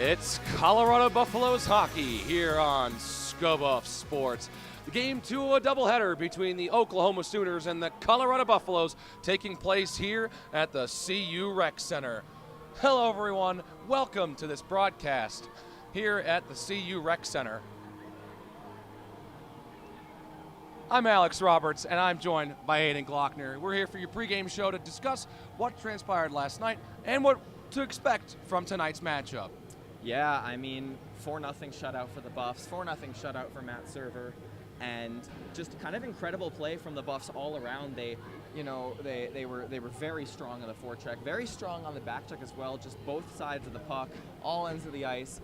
It's Colorado Buffaloes hockey here on Scobuff Sports. The game 2 of a doubleheader between the Oklahoma Sooners and the Colorado Buffaloes taking place here at the CU Rec Center. Hello everyone, welcome to this broadcast here at the CU Rec Center. I'm Alex Roberts, and I'm joined by Aidan Glockner. We're here for your pregame show to discuss what transpired last night and what to expect from tonight's matchup. Yeah, I mean, 4-0 shutout for the Buffs, 4-0 shutout for Matt Server, and just kind of incredible play from the Buffs all around. They were very strong on the forecheck, very strong on the backcheck as well, just both sides of the puck, all ends of the ice.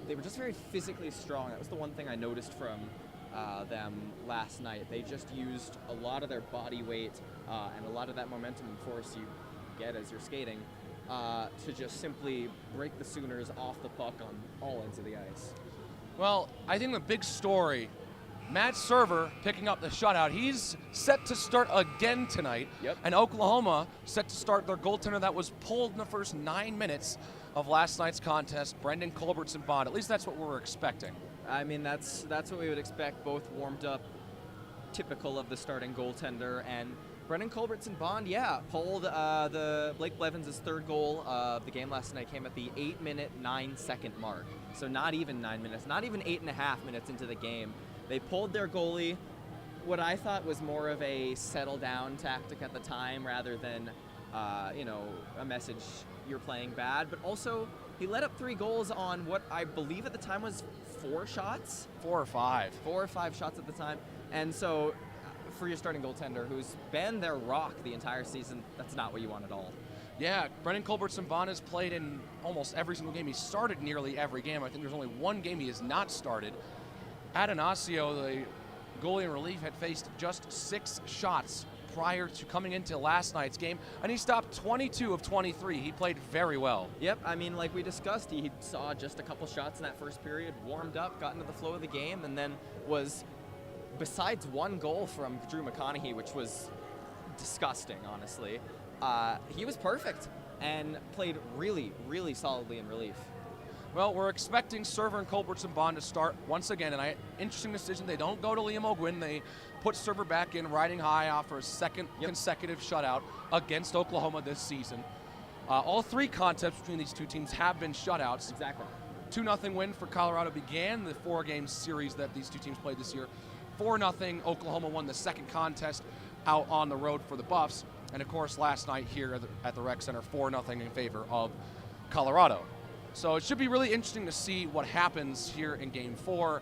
They were just very physically strong. That was the one thing I noticed from them last night. They just used a lot of their body weight and a lot of that momentum and force you get as you're skating to just simply break the Sooners off the puck on all ends of the ice. Well, I think the big story, Matt Server picking up the shutout. He's set to start again tonight. Yep. And Oklahoma set to start their goaltender that was pulled in the first 9 minutes of last night's contest, Brendan Culbertson-Bond. At least that's what we're expecting. I mean, that's what we would expect. Both warmed up, typical of the starting goaltender. And Brendan Culbertson-Bond, pulled the Blake Blevins' third goal of the game last night. Came at the 8-minute, 9-second mark. So not even 9 minutes, not even 8.5 minutes into the game. They pulled their goalie. What I thought was more of a settle-down tactic at the time rather than, a message you're playing bad. But also, he let up 3 goals on what I believe at the time was 4 shots? 4 or 5. 4 or 5 shots at the time. And so, for your starting goaltender, who's been their rock the entire season, that's not what you want at all. Yeah, Brendan Culbertson-Bond has played in almost every single game. He started nearly every game. I think there's only one game he has not started. Adanasio, the goalie in relief, had faced just 6 shots prior to coming into last night's game, and he stopped 22 of 23. He played very well. Yep, I mean, like we discussed, he saw just a couple shots in that first period, warmed up, got into the flow of the game, and then was, besides 1 goal from Drew McConaughey, which was disgusting, honestly, he was perfect and played really, really solidly in relief. Well, we're expecting Server and Culbertson-Bond to start once again, and interesting decision. They don't go to Liam O'Gwyn. They put Server back in, riding high off for a second consecutive shutout against Oklahoma this season. All 3 contests between these two teams have been shutouts. Exactly. 2-0 win for Colorado began the 4-game series that these two teams played this year. 4-0, Oklahoma won the second contest out on the road for the Buffs. And of course, last night here at the Rec Center, 4-0 in favor of Colorado. So it should be really interesting to see what happens here in Game 4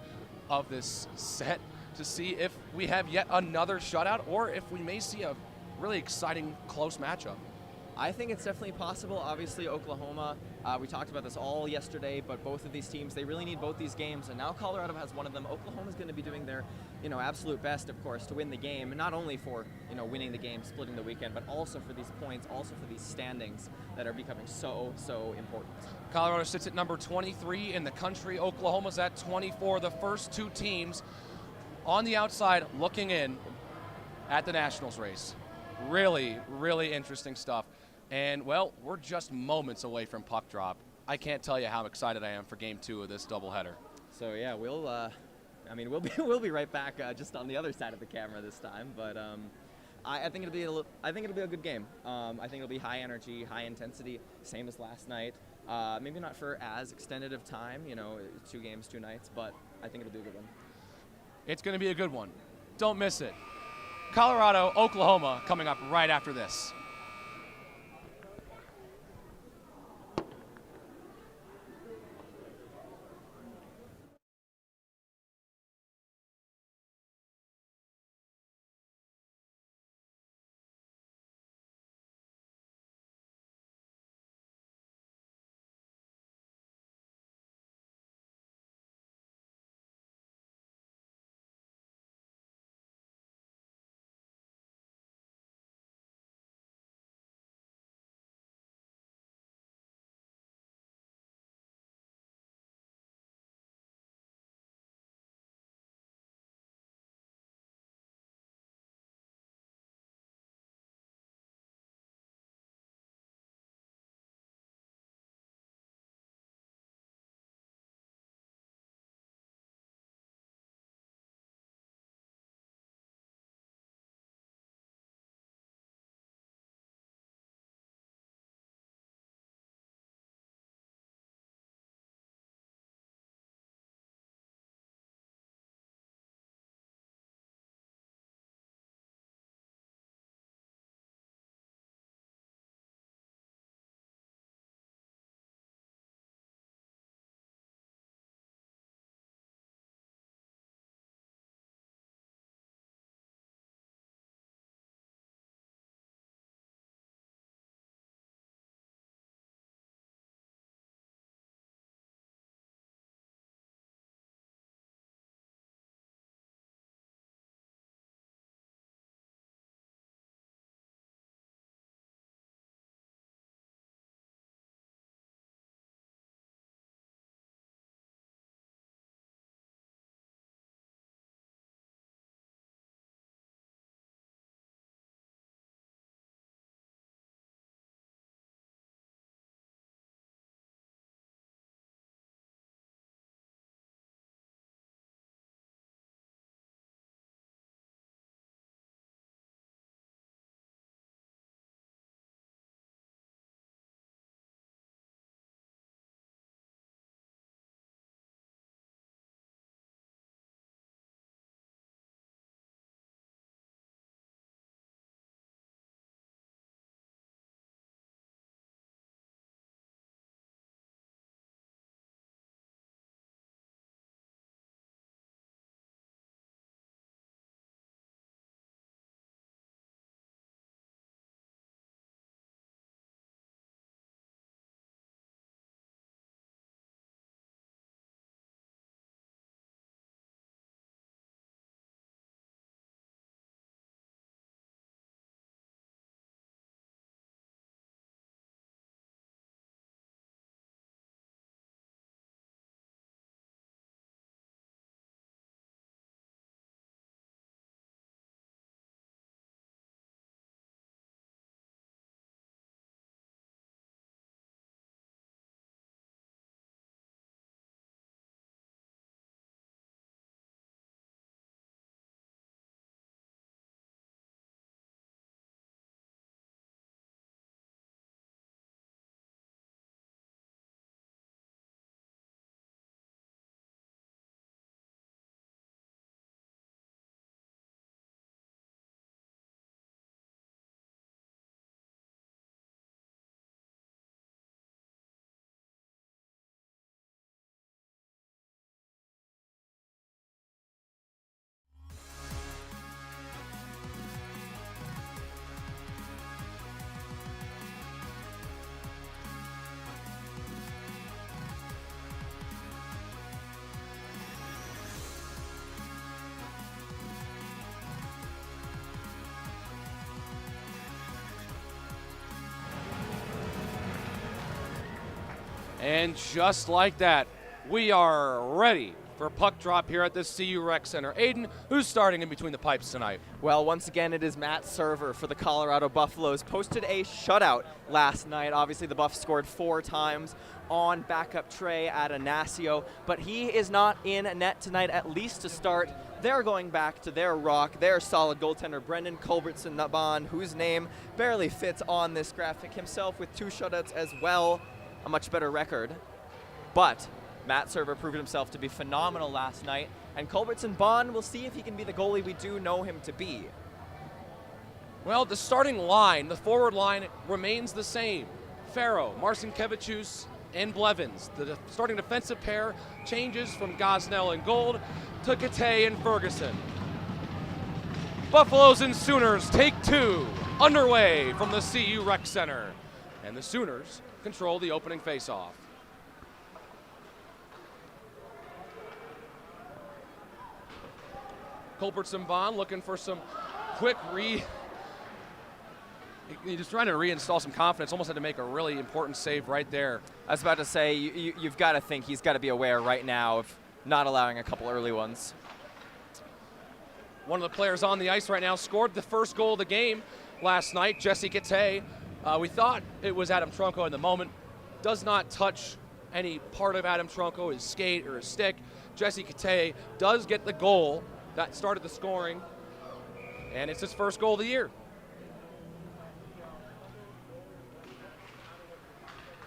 of this set, to see if we have yet another shutout or if we may see a really exciting close matchup. I think it's definitely possible. Obviously, Oklahoma, we talked about this all yesterday, but both of these teams, they really need both these games, and now Colorado has one of them. Oklahoma's going to be doing their, absolute best, of course, to win the game, and not only for, winning the game, splitting the weekend, but also for these points, also for these standings that are becoming so important. Colorado sits at number 23 in the country. Oklahoma's at 24. The first 2 teams on the outside looking in at the Nationals race. Really, really interesting stuff. And, well, we're just moments away from puck drop. I can't tell you how excited I am for Game 2 of this doubleheader. So, yeah, we'll be right back just on the other side of the camera this time. But I think it'll be a good game. I think it'll be high energy, high intensity, same as last night. Maybe not for as extended of time, 2 games, 2 nights, but I think it'll be a good one. It's going to be a good one. Don't miss it. Colorado, Oklahoma coming up right after this. And just like that, we are ready for puck drop here at the CU Rec Center. Aidan, who's starting in between the pipes tonight? Well, once again, it is Matt Server for the Colorado Buffaloes. Posted a shutout last night. Obviously, the Buffs scored 4 times on backup Trey Atanasio, but he is not in net tonight, at least to start. They're going back to their rock, their solid goaltender, Brendan Culbertson-Bond, whose name barely fits on this graphic, himself with 2 shutouts as well, a much better record. But Matt Server proved himself to be phenomenal last night, and Culbertson-Bond, will see if he can be the goalie we do know him to be. Well, the starting line, the forward line, remains the same. Farrow, Marcinkevichus, and Blevins. The starting defensive pair changes from Gosnell and Gold to Katay and Ferguson. Buffaloes and Sooners take 2, underway from the CU Rec Center. And the Sooners control the opening faceoff. Culbertson-Bond looking for some quick He's just trying to reinstall some confidence. Almost had to make a really important save right there. I was about to say, you've got to think he's got to be aware right now of not allowing a couple early ones. One of the players on the ice right now scored the first goal of the game last night, Jesse Katay. We thought it was Adam Trunco in the moment. Does not touch any part of Adam Trunco, his skate or his stick. Jesse Katay does get the goal that started the scoring, and it's his first goal of the year.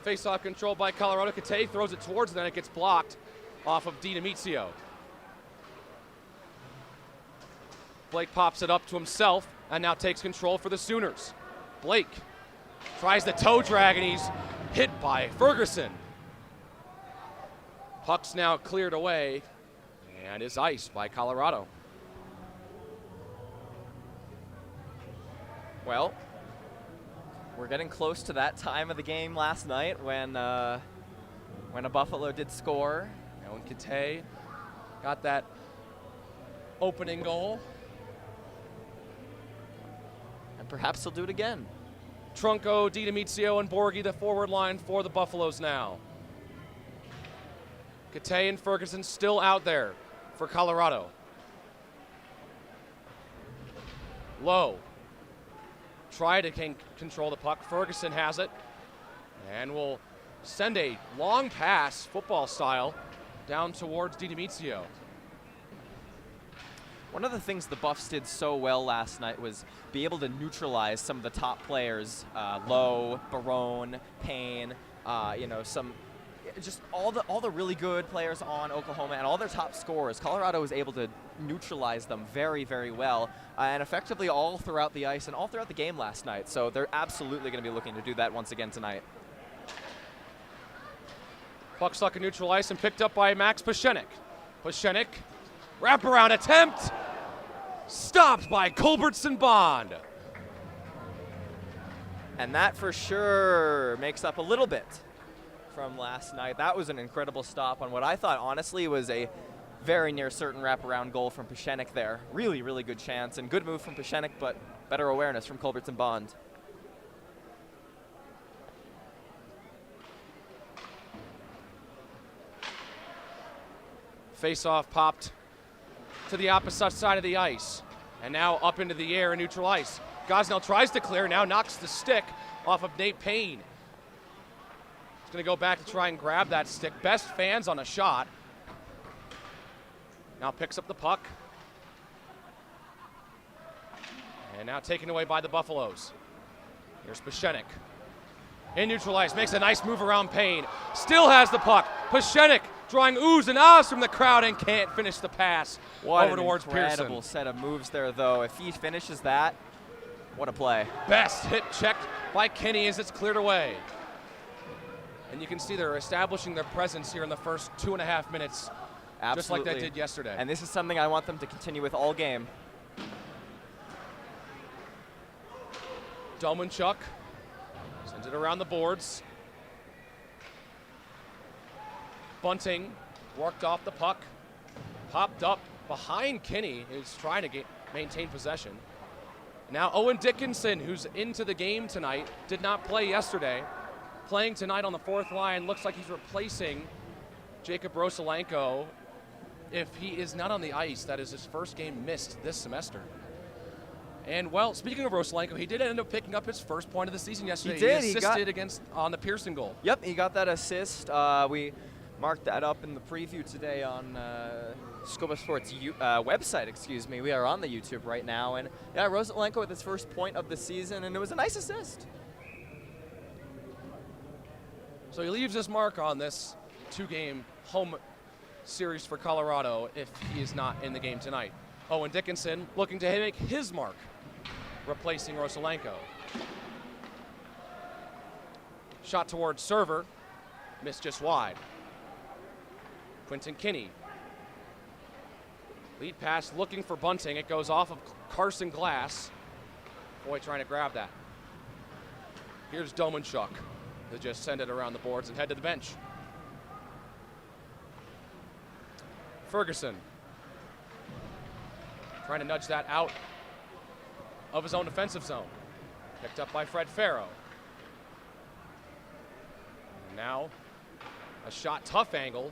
Face-off controlled by Colorado. Katay throws it towards, then it gets blocked off of DiDomizio. Blake pops it up to himself and now takes control for the Sooners. Blake tries the toe drag and he's hit by Ferguson. Puck's now cleared away and is iced by Colorado. Well, we're getting close to that time of the game last night when a Buffalo did score. And when Katay got that opening goal. And perhaps he'll do it again. Trunco, DiDomizio, and Borghi, the forward line for the Buffaloes now. Katay and Ferguson still out there for Colorado. Low. Try to control the puck. Ferguson has it and will send a long pass, football style, down towards DiDomizio. One of the things the Buffs did so well last night was be able to neutralize some of the top players, Lowe, Barone, Payne, just all the really good players on Oklahoma and all their top scorers. Colorado was able to neutralize them very, very well and effectively all throughout the ice and all throughout the game last night. So they're absolutely going to be looking to do that once again tonight. Puck stuck in neutral ice and picked up by Max Pashenik. Pashenik, wraparound attempt, stopped by Culbertson-Bond. And that for sure makes up a little bit from last night. That was an incredible stop on what I thought honestly was a very near certain wraparound goal from Pashenik there. Really, really good chance and good move from Pashenik, but better awareness from Culbertson-Bond. Face-off popped to the opposite side of the ice and now up into the air in neutral ice. Gosnell tries to clear, now knocks the stick off of Nate Payne. He's going to go back to try and grab that stick. Best fans on a shot. Now picks up the puck. And now taken away by the Buffaloes. Here's Pashenik. In neutral ice, makes a nice move around Payne. Still has the puck. Pashenik drawing oohs and ahs from the crowd and can't finish the pass over towards Pearson. What an incredible set of moves there, though. If he finishes that, what a play. Best hit checked by Kenny as it's cleared away. And you can see they're establishing their presence here in the first 2.5 minutes. Absolutely. Just like they did yesterday. And this is something I want them to continue with all game. Dolmanchuk sends it around the boards. Bunting worked off the puck. Popped up behind Kinney, who's trying to maintain possession. Now Owen Dickinson, who's into the game tonight, did not play yesterday. playing tonight on the fourth line. Looks like he's replacing Jacob Rosalenko. If he is not on the ice, that is his first game missed this semester. And, well, speaking of Rosalenko, he did end up picking up his first point of the season yesterday. He did. He assisted on the Pearson goal. Yep, he got that assist. We marked that up in the preview today on Scoba Sports website, We are on the YouTube right now. And, yeah, Rosalenko with his first point of the season, and it was a nice assist. So he leaves his mark on this 2-game home series for Colorado if he is not in the game tonight. Owen Dickinson looking to make his mark, replacing Rosalenko. Shot towards server, missed just wide. Quentin Kinney. Lead pass looking for Bunting. It goes off of Carson Glass. Boy trying to grab that. Here's Domanchuk to just send it around the boards and head to the bench. Ferguson trying to nudge that out of his own defensive zone. Picked up by Fred Farrow. And now a shot, tough angle,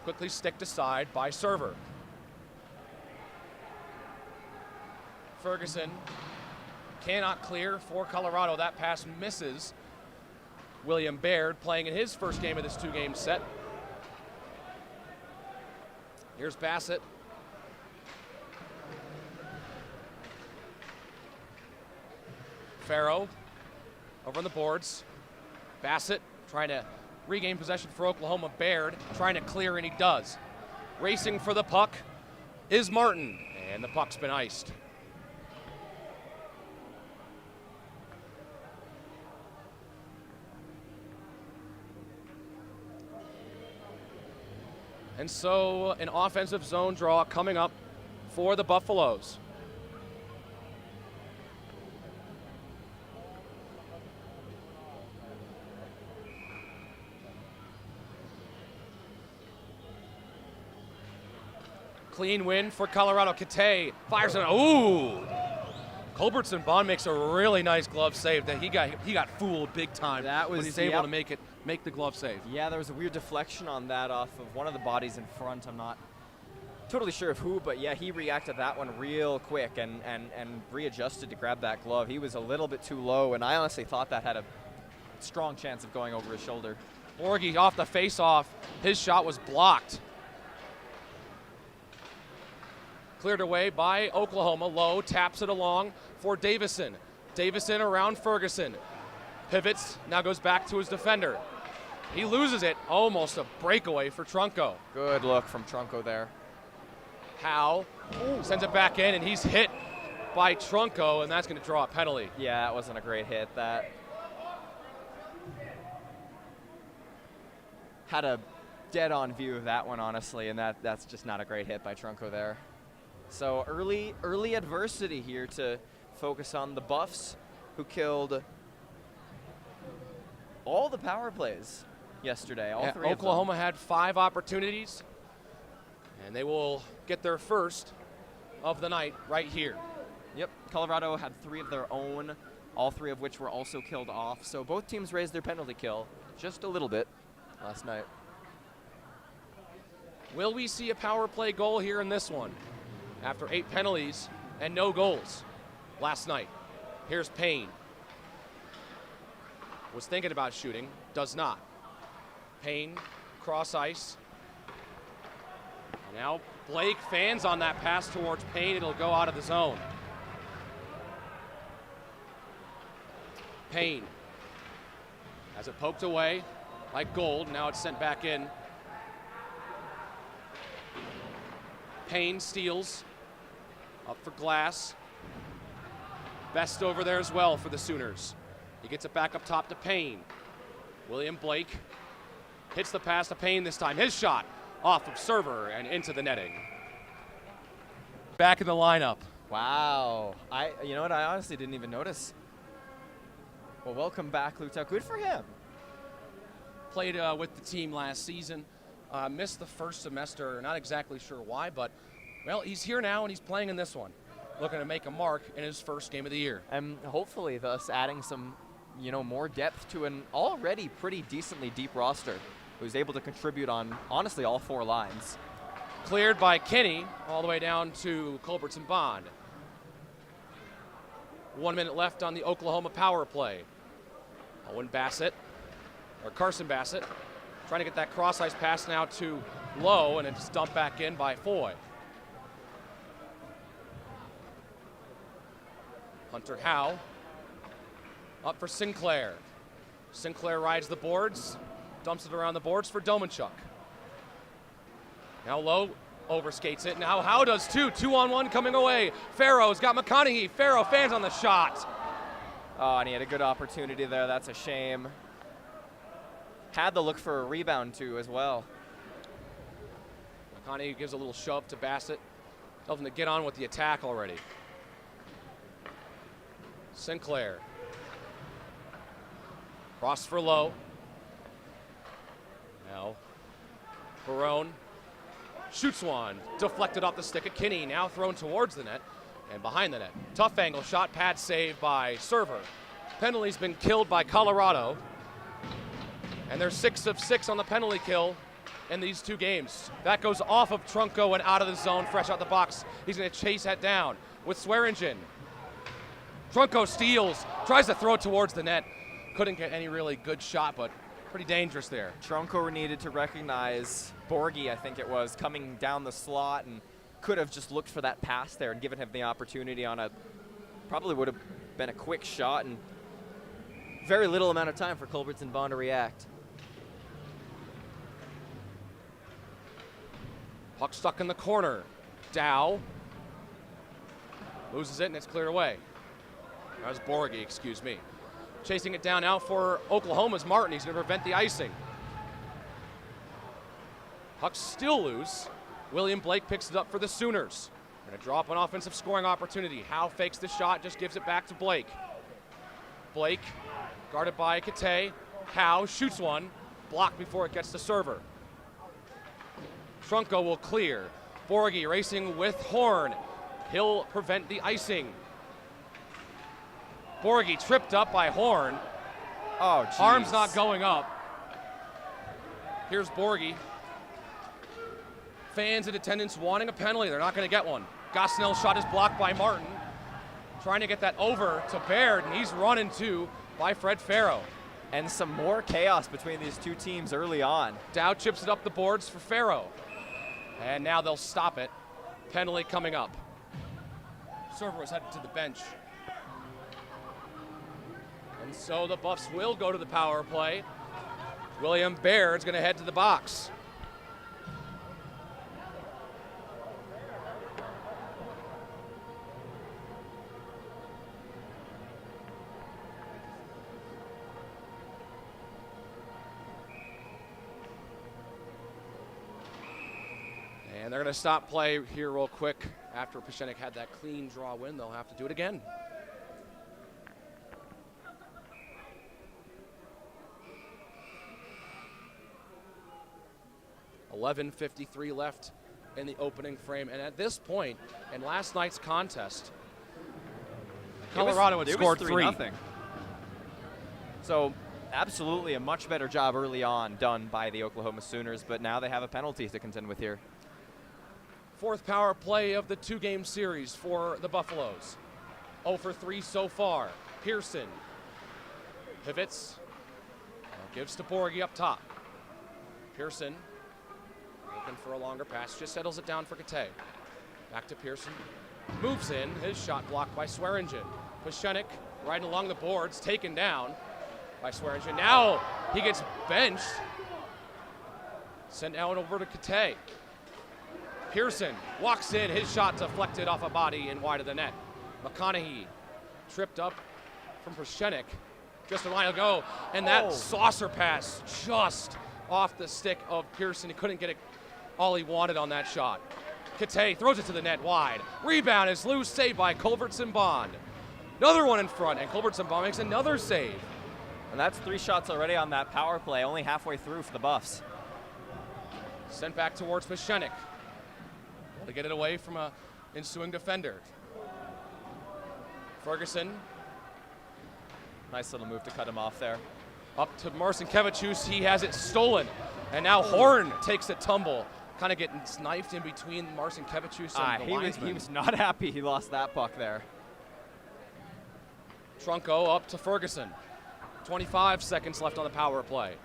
quickly sticked aside by server. Ferguson cannot clear for Colorado. That pass misses. William Baird playing in his first game of this 2-game set. Here's Bassett. Farrow over on the boards. Bassett trying to regain possession for Oklahoma. Baird trying to clear, and he does. Racing for the puck is Martin, and the puck's been iced. And so an offensive zone draw coming up for the Buffaloes. Clean win for Colorado. Kate fires it. Ooh! Culbertson Bond makes a really nice glove save. That he got fooled big time. That was when he's able to make the glove save. Yeah, there was a weird deflection on that off of one of the bodies in front. I'm not totally sure of who, but yeah, he reacted that one real quick and readjusted to grab that glove. He was a little bit too low, and I honestly thought that had a strong chance of going over his shoulder. Borgie off the face-off. His shot was blocked. Cleared away by Oklahoma. Lowe taps it along for Davison. Davison around Ferguson. Pivots, now goes back to his defender. He loses it. Almost a breakaway for Trunco. Good look from Trunco there. Howe sends it back in, and he's hit by Trunco, and that's going to draw a penalty. Yeah, that wasn't a great hit. That had a dead-on view of that one, honestly, and that's just not a great hit by Trunco there. So early adversity here to focus on the Buffs, who killed all the power plays yesterday, all three of them. Oklahoma had 5 opportunities, and they will get their first of the night right here. Yep, Colorado had 3 of their own, all 3 of which were also killed off. So both teams raised their penalty kill just a little bit last night. Will we see a power play goal here in this one? After 8 penalties and no goals last night. Here's Payne. Was thinking about shooting, does not. Payne, cross ice. Now Blake fans on that pass towards Payne. It'll go out of the zone. Payne has it poked away like Gold. Now it's sent back in. Payne steals. Up for Glass. Best over there as well for the Sooners. He gets it back up top to Payne. William Blake hits the pass to Payne this time. His shot off of server and into the netting. Back in the lineup. Wow. You know what? I honestly didn't even notice. Well, welcome back, Luta. Good for him. Played with the team last season. Missed the first semester. Not exactly sure why, but well, he's here now and he's playing in this one. Looking to make a mark in his first game of the year. And hopefully thus adding some more depth to an already pretty decently deep roster, who's able to contribute on, honestly, all 4 lines. Cleared by Kinney, all the way down to Culbertson Bond. 1 minute left on the Oklahoma power play. Carson Bassett, trying to get that cross-ice pass now to Lowe, and it's dumped back in by Foy. Hunter Howe up for Sinclair. Sinclair rides the boards, dumps it around the boards for Domanchuk. Now Lowe overskates it. Now Howe does too. 2-on-1 coming away. Farrow's got McConaughey. Farrow fans on the shot. Oh, and he had a good opportunity there. That's a shame. Had the look for a rebound too as well. McConaughey gives a little shove to Bassett. Tells him to get on with the attack already. Sinclair. Cross for Lowe. Now Barone shoots one. Deflected off the stick of Kinney. Now thrown towards the net and behind the net. Tough angle shot. Pad save by Server. Penalty's been killed by Colorado. And they're 6 of 6 on the penalty kill in these 2 games. That goes off of Trunco and out of the zone, fresh out the box. He's going to chase that down with Swearingen. Trunco steals, tries to throw it towards the net. Couldn't get any really good shot, but pretty dangerous there. Trunco needed to recognize Borghi, I think it was, coming down the slot, and could have just looked for that pass there and given him the opportunity on probably would have been a quick shot, and very little amount of time for Culbertson Bond to react. Puck stuck in the corner. Dow loses it, and it's cleared away. That was Borghi, excuse me. Chasing it down now for Oklahoma's Martin. He's going to prevent the icing. Puck still loose. William Blake picks it up for the Sooners. Going to draw up an offensive scoring opportunity. Howe fakes the shot, just gives it back to Blake. Blake, guarded by Kate. Howe shoots one, blocked before it gets to Server. Trunco will clear. Borghi racing with Horn. He'll prevent the icing. Borghi tripped up by Horn. Oh, geez. Arms not going up. Here's Borghi. Fans in attendance wanting a penalty. They're not going to get one. Gosnell's shot is blocked by Martin. Trying to get that over to Baird, and he's run into by Fred Farrow. And some more chaos between these 2 teams early on. Dow chips it up the boards for Farrow. And now they'll stop it. Penalty coming up. Server was headed to the bench. And so the Buffs will go to the power play. William Baird's going to head to the box. And they're going to stop play here real quick. After Peschenik had that clean draw win, they'll have to do it again. .11:53 left in the opening frame. And at this point, in last night's contest, Colorado had scored 3-0. So absolutely a much better job early on done by the Oklahoma Sooners, but now they have a penalty to contend with here. 4th power play of the 2-game series for the Buffaloes. 0 for 3 so far. Pearson pivots, gives to Borghi up top. Pearson looking for a longer pass, just settles it down for Kate. Back to Pearson, moves in, his shot blocked by Swearingen. Peschenik riding along the boards, taken down by Swearingen. Now he gets benched, sent out over to Kate. Pearson walks in, his shot deflected off a body and wide of the net. McConaughey tripped up from Peschenik, just a line to go, and that saucer pass just off the stick of Pearson. He couldn't get it all he wanted on that shot. Kate throws it to the net wide. Rebound is loose, saved by Culbertson Bond. Another one in front, and Culbertson Bond makes another save. And that's 3 shots already on that power play, only halfway through for the Buffs. Sent back towards Peschenik. To get it away from a ensuing defender. Ferguson Nice little move to cut him off there. Up to Marcinkevičius, he has it stolen. And now Horn takes a tumble, kind of getting knifed in between Marcinkevičius and the linesman. He was not happy he lost that puck there. Trunko up to Ferguson. 25 seconds left on the power play.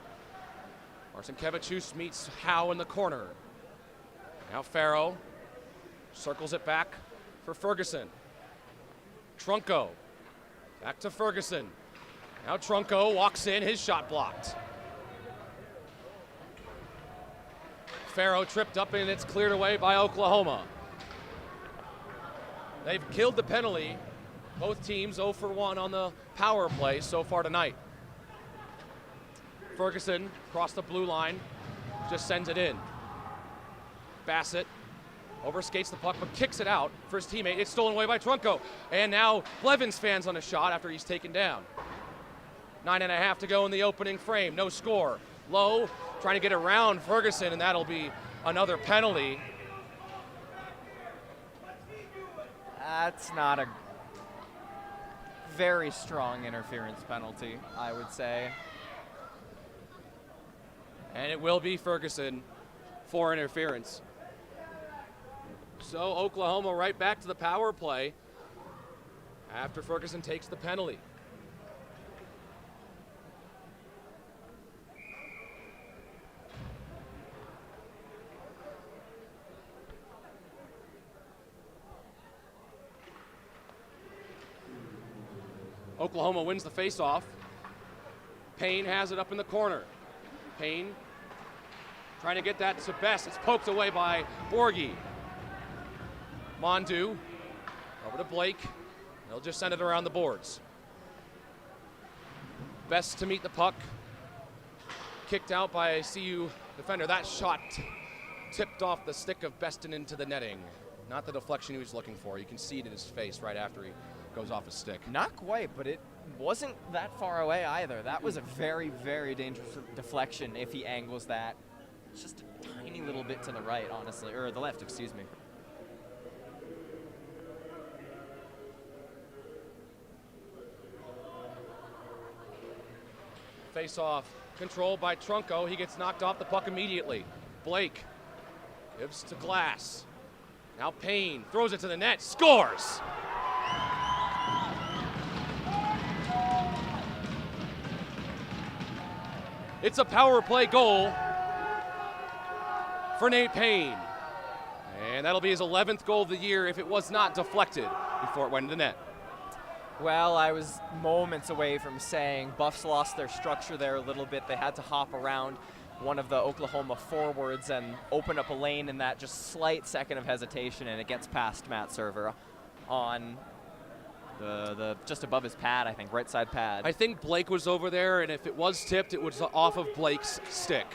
Marcinkevičius meets Howe in the corner. Now Farrow circles it back for Ferguson. Trunko back to Ferguson. Now Trunko walks in, his shot blocked. Farrow tripped up and it's cleared away by Oklahoma. They've killed the penalty. Both teams 0 for 1 on the power play so far tonight. Ferguson across the blue line, just sends it in. Bassett overskates the puck but kicks it out for his teammate. It's stolen away by Trunko. And now Blevins fans on a shot after he's taken down. 9.5 to go in the opening frame, no score. Lowe trying to get around Ferguson, and that'll be another penalty. That's not a very strong interference penalty, I would say. And it will be Ferguson for interference. So Oklahoma right back to the power play after Ferguson takes the penalty. Oklahoma wins the faceoff. Payne has it up in the corner. Payne trying to get that to Best. It's poked away by Borghi. Mondu over to Blake. They'll just send it around the boards. Best to meet the puck. Kicked out by a CU defender. That shot tipped off the stick of Beston into the netting. Not the deflection he was looking for. You can see it in his face right after he goes off his stick. Not quite, but it wasn't that far away either. That was a very, very dangerous deflection if he angles that. It's just a tiny little bit to the right, honestly, or the left, excuse me. Face off, controlled by Trunko. He gets knocked off the puck immediately. Blake gives to Glass. Now Payne throws it to the net, scores! It's a power play goal for Nate Payne. And that'll be his 11th goal of the year if it was not deflected before it went into the net. Well, I was moments away from saying Buffs lost their structure there a little bit. They had to hop around one of the Oklahoma forwards and open up a lane in that just slight second of hesitation, and it gets past Matt Server on the just above his pad, I think, right side pad. I think Blake was over there, and if it was tipped, it was off of Blake's stick.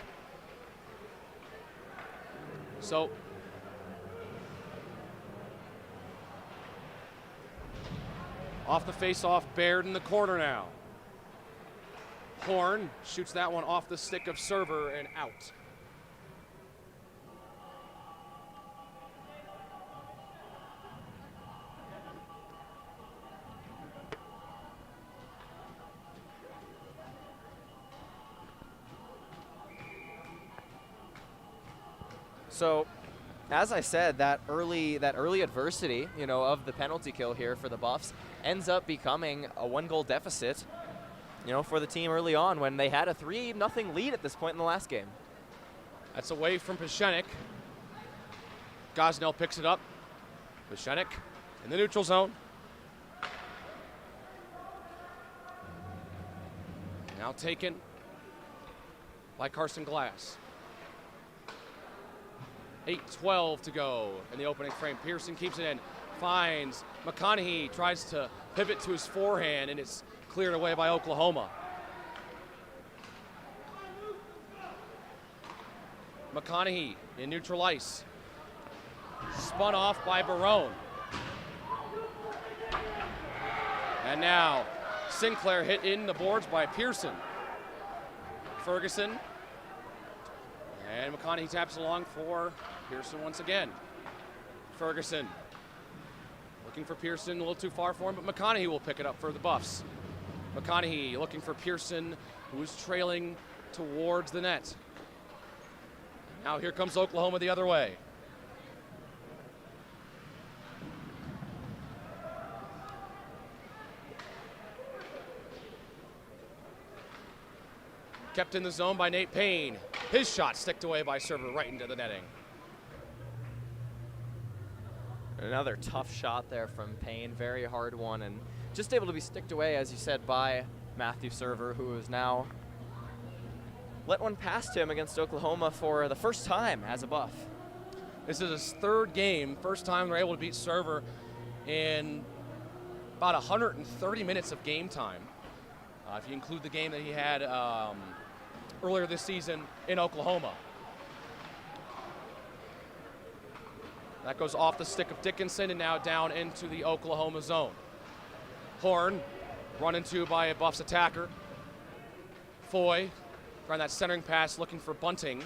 So off the face-off, Baird in the corner now. Horn shoots that one off the stick of Server and out. So, as I said, that early adversity, of the penalty kill here for the Buffs ends up becoming a 1-goal deficit, for the team early on when they had a 3-0 lead at this point in the last game. That's away from Peschenik. Gosnell picks it up. Peschenik in the neutral zone. Now taken by Carson Glass. 8:12 to go in the opening frame. Pearson keeps it in, finds McConaughey, tries to pivot to his forehand, and it's cleared away by Oklahoma. McConaughey in neutral ice. Spun off by Barone. And now Sinclair hit in the boards by Pearson. Ferguson. And McConaughey taps along for Pearson once again. Ferguson looking for Pearson, a little too far for him, but McConaughey will pick it up for the Buffs. McConaughey looking for Pearson, who is trailing towards the net. Now here comes Oklahoma the other way. Kept in the zone by Nate Payne. His shot sticked away by server right into the netting. Another tough shot there from Payne, very hard one, and just able to be sticked away, as you said, by Matthew Server, who is now let one past him against Oklahoma for the first time as a Buff. This is his third game, first time they're able to beat Server in about 130 minutes of game time. If you include the game that he had earlier this season in Oklahoma. That goes off the stick of Dickinson and now down into the Oklahoma zone. Horn run into by a Buffs attacker. Foy trying that centering pass looking for Bunting.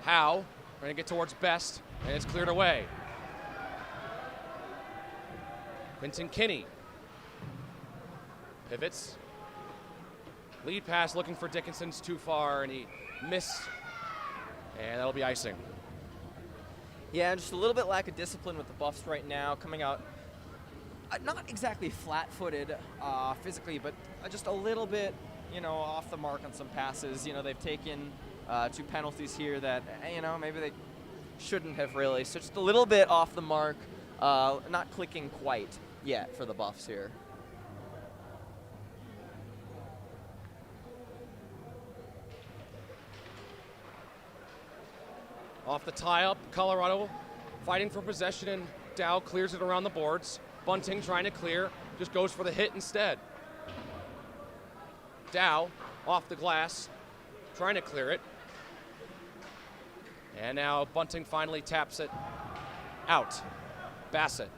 Howe trying to get towards Best, and it's cleared away. Quentin Kinney pivots. Lead pass looking for Dickinson's too far, and he missed, and that'll be icing. Yeah, just a little bit lack of discipline with the Buffs right now, coming out not exactly flat-footed physically, but just a little bit, off the mark on some passes. They've taken 2 penalties here that, maybe they shouldn't have really. So just a little bit off the mark, not clicking quite yet for the Buffs here. Off the tie-up, Colorado fighting for possession, and Dow clears it around the boards. Bunting trying to clear, just goes for the hit instead. Dow off the glass, trying to clear it. And now Bunting finally taps it out. Bassett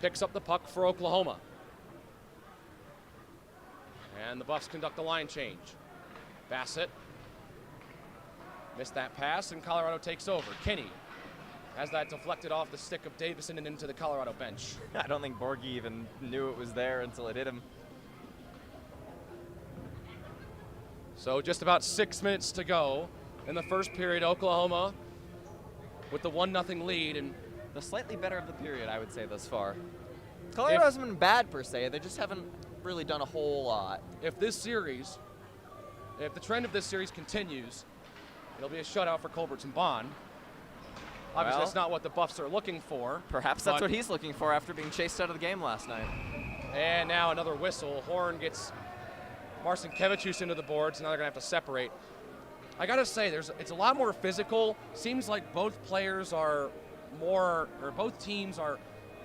picks up the puck for Oklahoma. And the Buffs conduct a line change. Bassett missed that pass, and Colorado takes over. Kinney has that deflected off the stick of Davison and into the Colorado bench. I don't think Borgie even knew it was there until it hit him. So just about 6 minutes to go in the first period. Oklahoma with the 1-0 lead, and the slightly better of the period, I would say, thus far. Colorado hasn't been bad per se. They just haven't really done a whole lot. If the trend of this series continues, it'll be a shutout for Colberts and Bond. Obviously, that's not what the Buffs are looking for. Perhaps that's what he's looking for after being chased out of the game last night. And now another whistle. Horn gets Marcinkevičius into the boards, and now they're going to have to separate. I got to say, it's a lot more physical. Seems like both teams are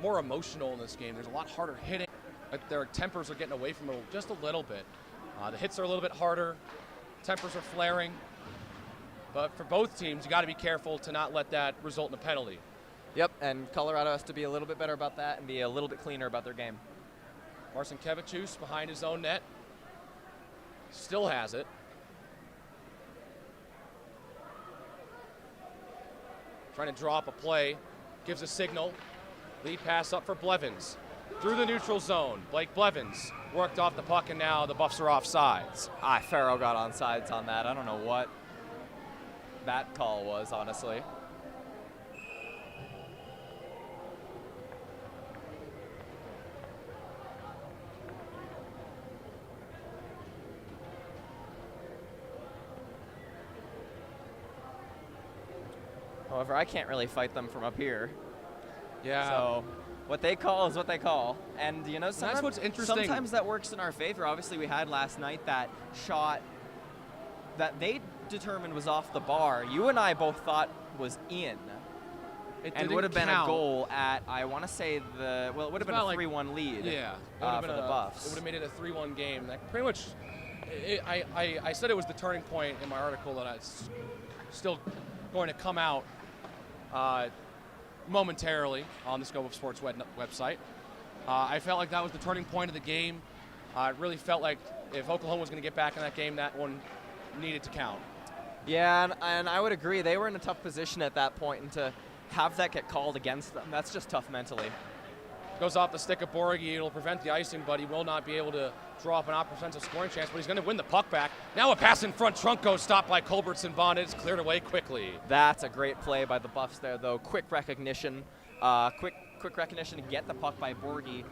more emotional in this game. There's a lot harder hitting. Their tempers are getting away from them just a little bit. The hits are a little bit harder. Tempers are flaring. But for both teams, you got to be careful to not let that result in a penalty. Yep, and Colorado has to be a little bit better about that and be a little bit cleaner about their game. Marcinkevičius behind his own net. Still has it. Trying to draw up a play. Gives a signal. Lead pass up for Blevins. Through the neutral zone. Blake Blevins worked off the puck, and now the Buffs are offsides. Farrell got onside on that. I don't know what that call was, honestly. However, I can't really fight them from up here. Yeah. So what they call is what they call. And, that's what's interesting. Sometimes that works in our favor. Obviously, we had last night that shot that they determined was off the bar. You and I both thought was in. It would have been a goal at, I want to say it would have been a 3-1 lead. Yeah. For the Buffs. It would have made it a 3-1 game. That pretty much, I said it was the turning point in my article that it's still going to come out momentarily on the Scope of Sports website. I felt like that was the turning point of the game. It really felt like if Oklahoma was going to get back in that game, that one needed to count. Yeah, and I would agree. They were in a tough position at that point, and to have that get called against them, that's just tough mentally. Goes off the stick of Borghi. It'll prevent the icing, but he will not be able to draw up an offensive scoring chance, but he's going to win the puck back. Now a pass in front. Trunco stopped by Culbertson Bond. It's cleared away quickly. That's a great play by the Buffs there, though. Quick recognition. Quick recognition to get the puck by Borghi.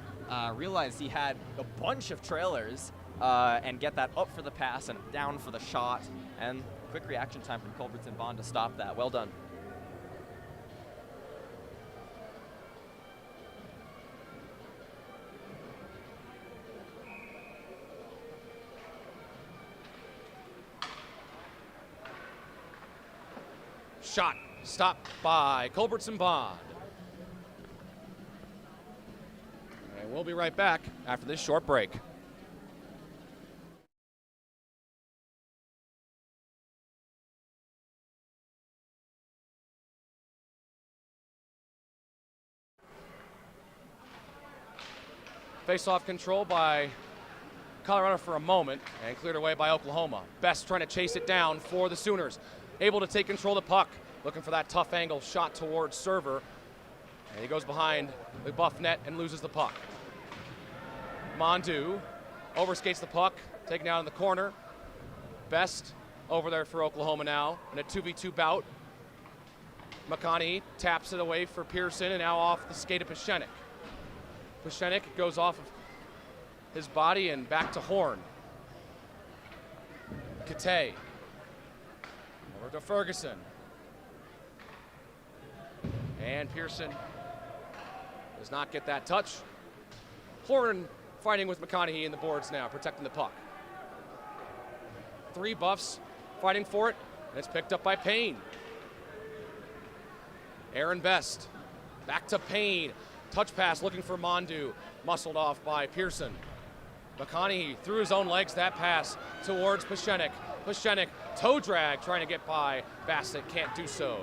Realized he had a bunch of trailers and get that up for the pass and down for the shot. And quick reaction time from Culbertson Bond to stop that. Well done. Shot stopped by Culbertson Bond. And we'll be right back after this short break. Face-off control by Colorado for a moment and cleared away by Oklahoma. Best trying to chase it down for the Sooners. Able to take control of the puck, looking for that tough angle shot towards server. And he goes behind the Buff net and loses the puck. Mondu overskates the puck, taken out in the corner. Best over there for Oklahoma now in a 2v2 bout. McConaughey taps it away for Pearson and now off the skate of Pashenik. Pashenik goes off of his body and back to Horn. Kate. Over to Ferguson. And Pearson does not get that touch. Horn fighting with McConaughey in the boards now, protecting the puck. 3 Buffs fighting for it, and it's picked up by Payne. Aaron Best, back to Payne. Touch pass looking for Mondu, muscled off by Pearson. McConaughey through his own legs that pass towards Pashenik. Pashenik, toe drag, trying to get by Bassett, can't do so.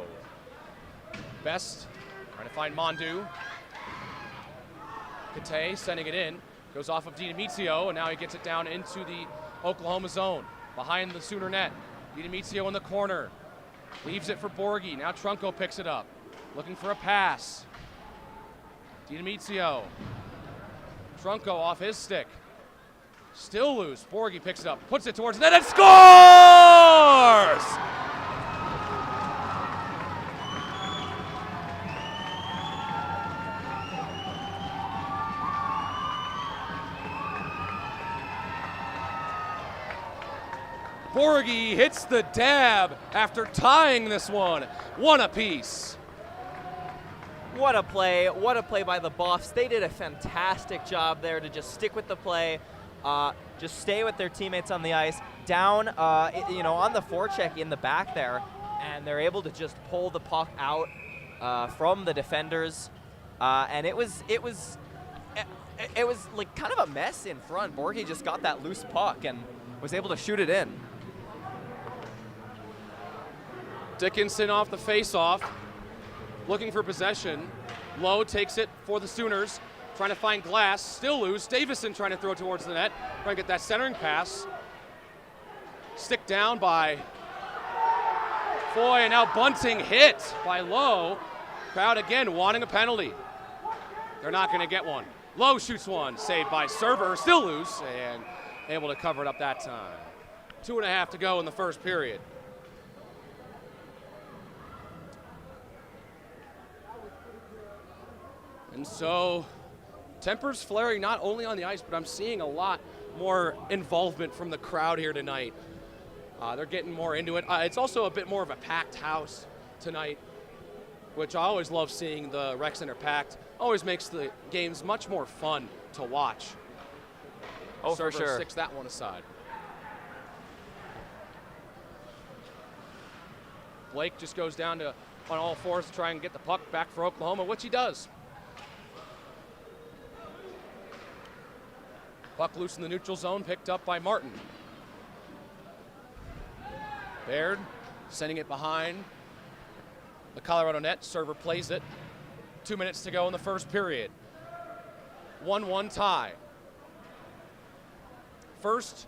Best trying to find Mondu. Kate sending it in, goes off of DiMizio, and now he gets it down into the Oklahoma zone, behind the Sooner net. DiMizio in the corner, leaves it for Borghi. Now Trunco picks it up, looking for a pass. DiMizio, Trunco off his stick. Still loose. Borghi picks it up, puts it towards the net, and scores! Borghi hits the dab after tying this one. One apiece. What a play by the Buffs. They did a fantastic job there to just stick with the play. Just stay with their teammates on the ice, down, on the forecheck in the back there, and they're able to just pull the puck out from the defenders, and it was like kind of a mess in front. Borghi just got that loose puck and was able to shoot it in. Dickinson off the face-off, looking for possession. Lowe takes it for the Sooners. Trying to find Glass, still loose. Davison trying to throw towards the net. Trying to get that centering pass. Stick down by Foy, and now Bunting hit by Lowe. Crowd again wanting a penalty. They're not going to get one. Lowe shoots one, saved by Server, still loose, and able to cover it up that time. 2.5 to go in the first period. And so tempers flaring not only on the ice, but I'm seeing a lot more involvement from the crowd here tonight. They're getting more into it. It's also a bit more of a packed house tonight, which I always love seeing the rec center packed. Always makes the games much more fun to watch. Oh, for sure. Sticks that one aside. Blake just goes down to on all fours to try and get the puck back for Oklahoma, which he does. Puck loose in the neutral zone, picked up by Martin. Baird sending it behind the Colorado net. Server plays it. 2 minutes to go in the first period. 1-1 tie. First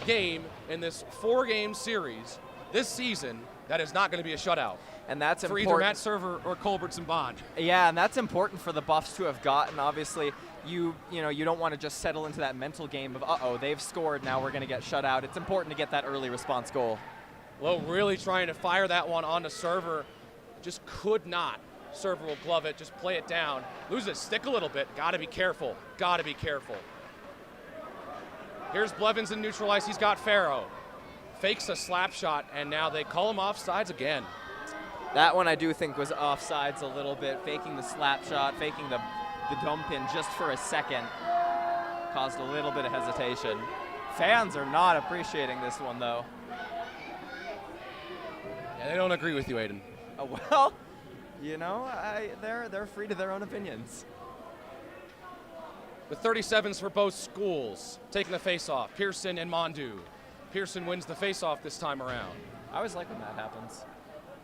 game in this 4-game series this season that is not going to be a shutout. And that's for important. Either Matt Server or Culbertson Bond. Yeah, and that's important for the Buffs to have gotten. Obviously, you don't want to just settle into that mental game of, uh-oh, they've scored, now we're going to get shut out. It's important to get that early response goal. Well, really trying to fire that one on the server. Just could not. Server will glove it, just play it down. Loses his stick a little bit. Got to be careful. Got to be careful. Here's Blevins in neutral ice. He's got Farrow. Fakes a slap shot, and now they call him offsides again. That one I do think was offsides a little bit. Faking the slap shot, faking the dump in just for a second. Caused a little bit of hesitation. Fans are not appreciating this one, though. Yeah, they don't agree with you, Aidan. Well, they're free to their own opinions. The 37s for both schools taking the face-off. Pearson and Mondu. Pearson wins the face-off this time around. I always like when that happens.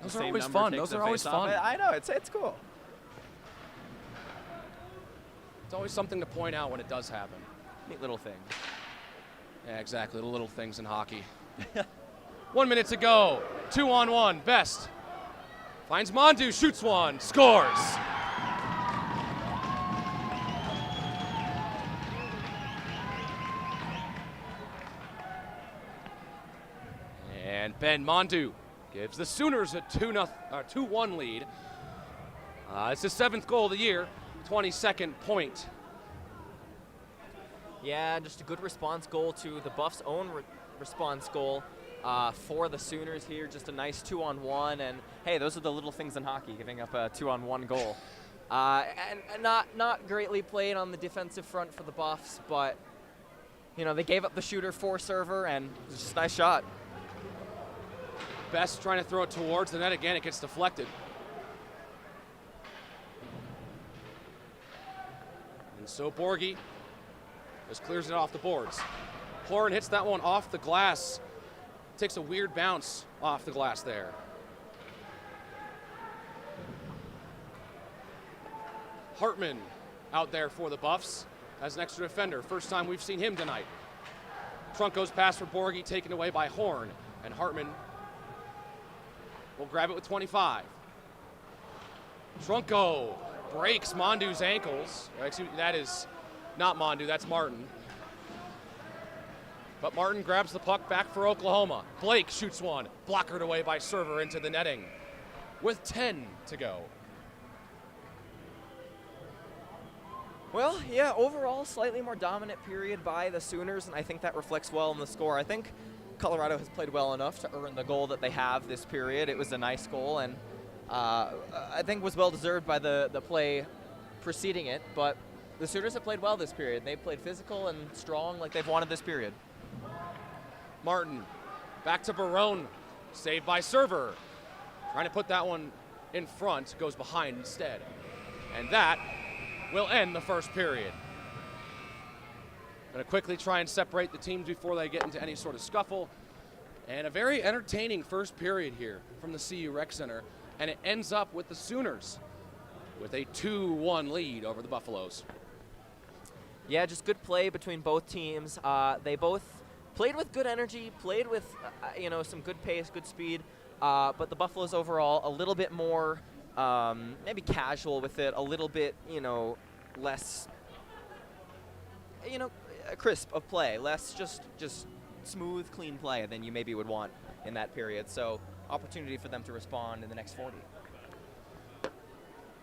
Those are always fun. Those are always fun. I know, it's cool. It's always something to point out when it does happen. Neat little thing. Yeah, exactly. The little things in hockey. 1 minute to go. 2-on-1. Best finds Mondu, shoots one, scores. And Ben Mondu gives the Sooners a 2-1 lead. It's his 7th goal of the year, 22nd point. Yeah, just a good response goal to the Buffs' own response goal for the Sooners here. Just a nice 2-on-1, and hey, those are the little things in hockey, giving up a 2-on-1 goal. And not greatly played on the defensive front for the Buffs, but they gave up the shooter for server, and it was just a nice shot. Best trying to throw it towards the net again. It gets deflected. And so Borgie just clears it off the boards. Horan hits that one off the glass. Takes a weird bounce off the glass there. Hartman out there for the Buffs as an extra defender. First time we've seen him tonight. Trunko's pass for Borgie taken away by Horn, and Hartman will grab it with 25. Trunko breaks Mondu's ankles. Excuse me, that is not Mondu, that's Martin. But Martin grabs the puck back for Oklahoma. Blake shoots one, blockered away by server into the netting with 10 to go. Well, yeah, overall, slightly more dominant period by the Sooners, and I think that reflects well in the score. I think Colorado has played well enough to earn the goal that they have this period. It was a nice goal, and I think was well-deserved by the play preceding it, but the Sooners have played well this period. They've played physical and strong like they've wanted this period. Martin, back to Barone, saved by server. Trying to put that one in front, goes behind instead. And that will end the first period. Going to quickly try and separate the teams before they get into any sort of scuffle. And a very entertaining first period here from the CU Rec Center. And it ends up with the Sooners with a 2-1 lead over the Buffaloes. Yeah, just good play between both teams. They both played with good energy, played with some good pace, good speed. But the Buffaloes overall a little bit more maybe casual with it, a little bit less crisp of play, less just smooth, clean play than you maybe would want in that period. So opportunity for them to respond in the next 40.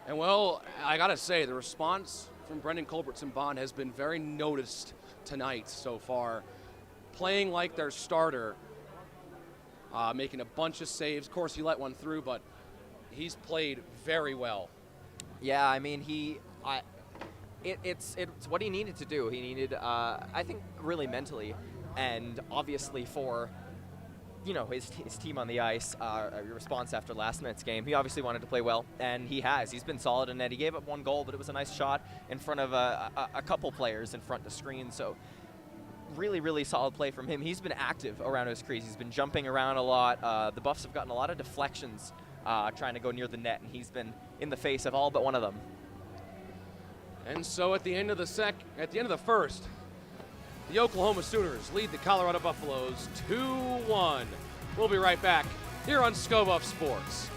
And well, I gotta say, the response from Brendan Culbertson-Bond has been very noticed tonight so far. Playing like their starter, making a bunch of saves. Of course, he let one through, but he's played very well. Yeah, I mean, it's what he needed to do. He needed, I think, really mentally, and obviously for his team on the ice, response after last night's game. He obviously wanted to play well, and he has. He's been solid in net. He gave up one goal, but it was a nice shot in front of a couple players in front of the screen. So really, really solid play from him. He's been active around his crease. He's been jumping around a lot. The Buffs have gotten a lot of deflections trying to go near the net, and he's been in the face of all but one of them. And so at the end of the first, the Oklahoma Sooners lead the Colorado Buffaloes 2-1. We'll be right back here on ScoBuff Sports.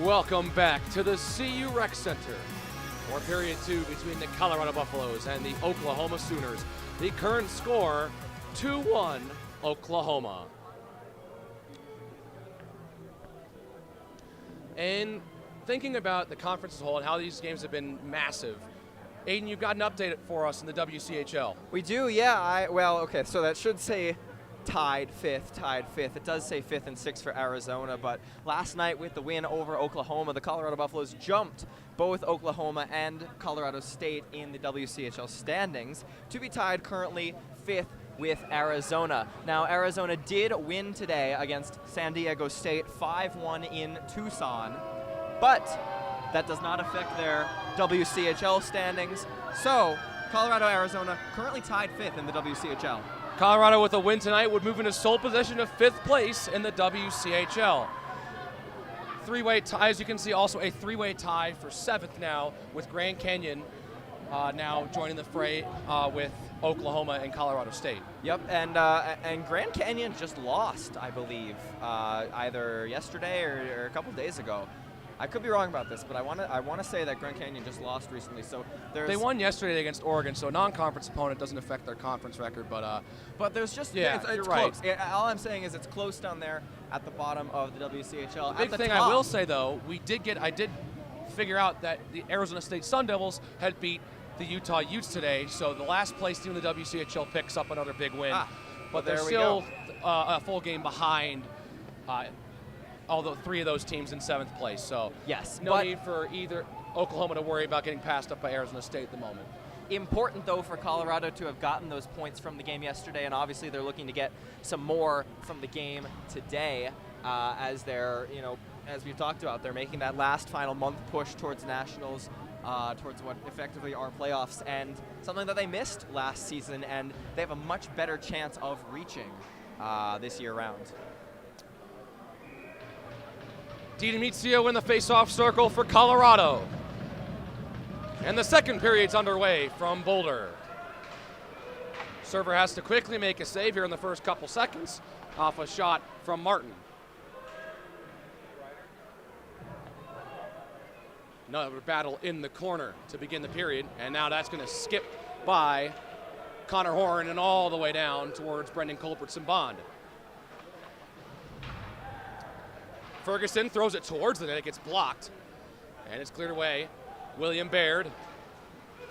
Welcome back to the CU Rec Center for period 2 between the Colorado Buffaloes and the Oklahoma Sooners. The current score, 2-1 Oklahoma. And thinking about the conference as a whole and how these games have been massive, Aidan, you've got an update for us in the WCHL. We do, yeah. Well, okay, so that should say tied fifth. It does say 5th and 6th for Arizona, but last night with the win over Oklahoma, the Colorado Buffaloes jumped both Oklahoma and Colorado State in the WCHL standings to be tied currently 5th with Arizona. Now, Arizona did win today against San Diego State 5-1 in Tucson, but that does not affect their WCHL standings. So, Colorado-Arizona currently tied 5th in the WCHL. Colorado with a win tonight would move into sole possession of 5th place in the WCHL. Three-way tie, as you can see, also a three-way tie for 7th now, with Grand Canyon now joining the fray with Oklahoma and Colorado State. Yep, and Grand Canyon just lost, I believe, either yesterday or a couple days ago. I could be wrong about this, but I want to say that Grand Canyon just lost recently. So they won yesterday against Oregon, so a non-conference opponent doesn't affect their conference record. But there's just it's close. Right. All I'm saying is it's close down there at the bottom of the WCHL. The big thing I will say though, I did figure out that the Arizona State Sun Devils had beat the Utah Utes today, so the last place team in the WCHL picks up another big win. But they're still a full game behind. Although 3 of those teams in 7th place, so yes, no need for either Oklahoma to worry about getting passed up by Arizona State at the moment. Important, though, for Colorado to have gotten those points from the game yesterday, and obviously they're looking to get some more from the game today, as they're, as we've talked about, they're making that last final month push towards nationals, towards what effectively are playoffs, and something that they missed last season, and they have a much better chance of reaching this year round. DiMizio in the face-off circle for Colorado. And the second period's underway from Boulder. Server has to quickly make a save here in the first couple seconds off a shot from Martin. Another battle in the corner to begin the period, and now that's going to skip by Connor Horn and all the way down towards Brendan Culbertson-Bond. Ferguson throws it towards the net. It gets blocked, and it's cleared away. William Baird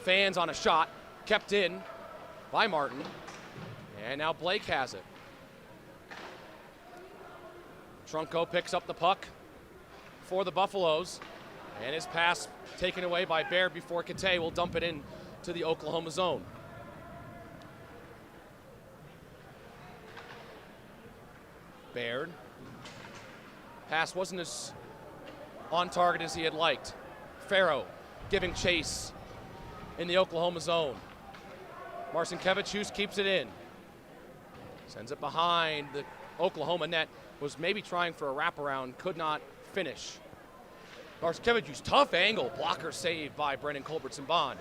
fans on a shot, kept in by Martin, and now Blake has it. Trunco picks up the puck for the Buffaloes, and his pass taken away by Baird before Kate will dump it in to the Oklahoma zone. Baird. Pass wasn't as on target as he had liked. Farrow giving chase in the Oklahoma zone. Marcinkiewicz keeps it in. Sends it behind the Oklahoma net. Was maybe trying for a wraparound, could not finish. Marcinkiewicz, tough angle, blocker saved by Brendan Culbertson-Bond.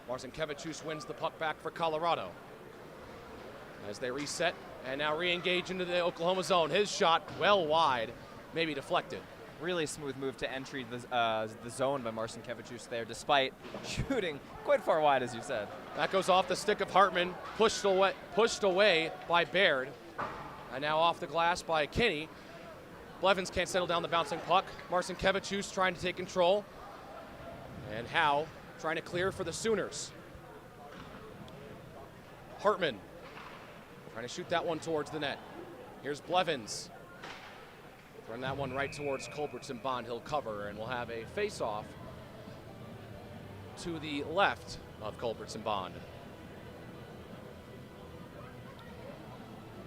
Marcinkiewicz wins the puck back for Colorado. As they reset and now re-engage into the Oklahoma zone. His shot well wide, maybe deflected. Really smooth move to entry the zone by Marcinkiewicz there, despite shooting quite far wide, as you said. That goes off the stick of Hartman, pushed away by Baird, and now off the glass by Kinney. Blevins can't settle down the bouncing puck. Marcinkiewicz trying to take control, and Howe trying to clear for the Sooners. Hartman trying to shoot that one towards the net. Here's Blevins. Run that one right towards Culbertson-Bond. He'll cover, and we'll have a face-off to the left of Culbertson-Bond.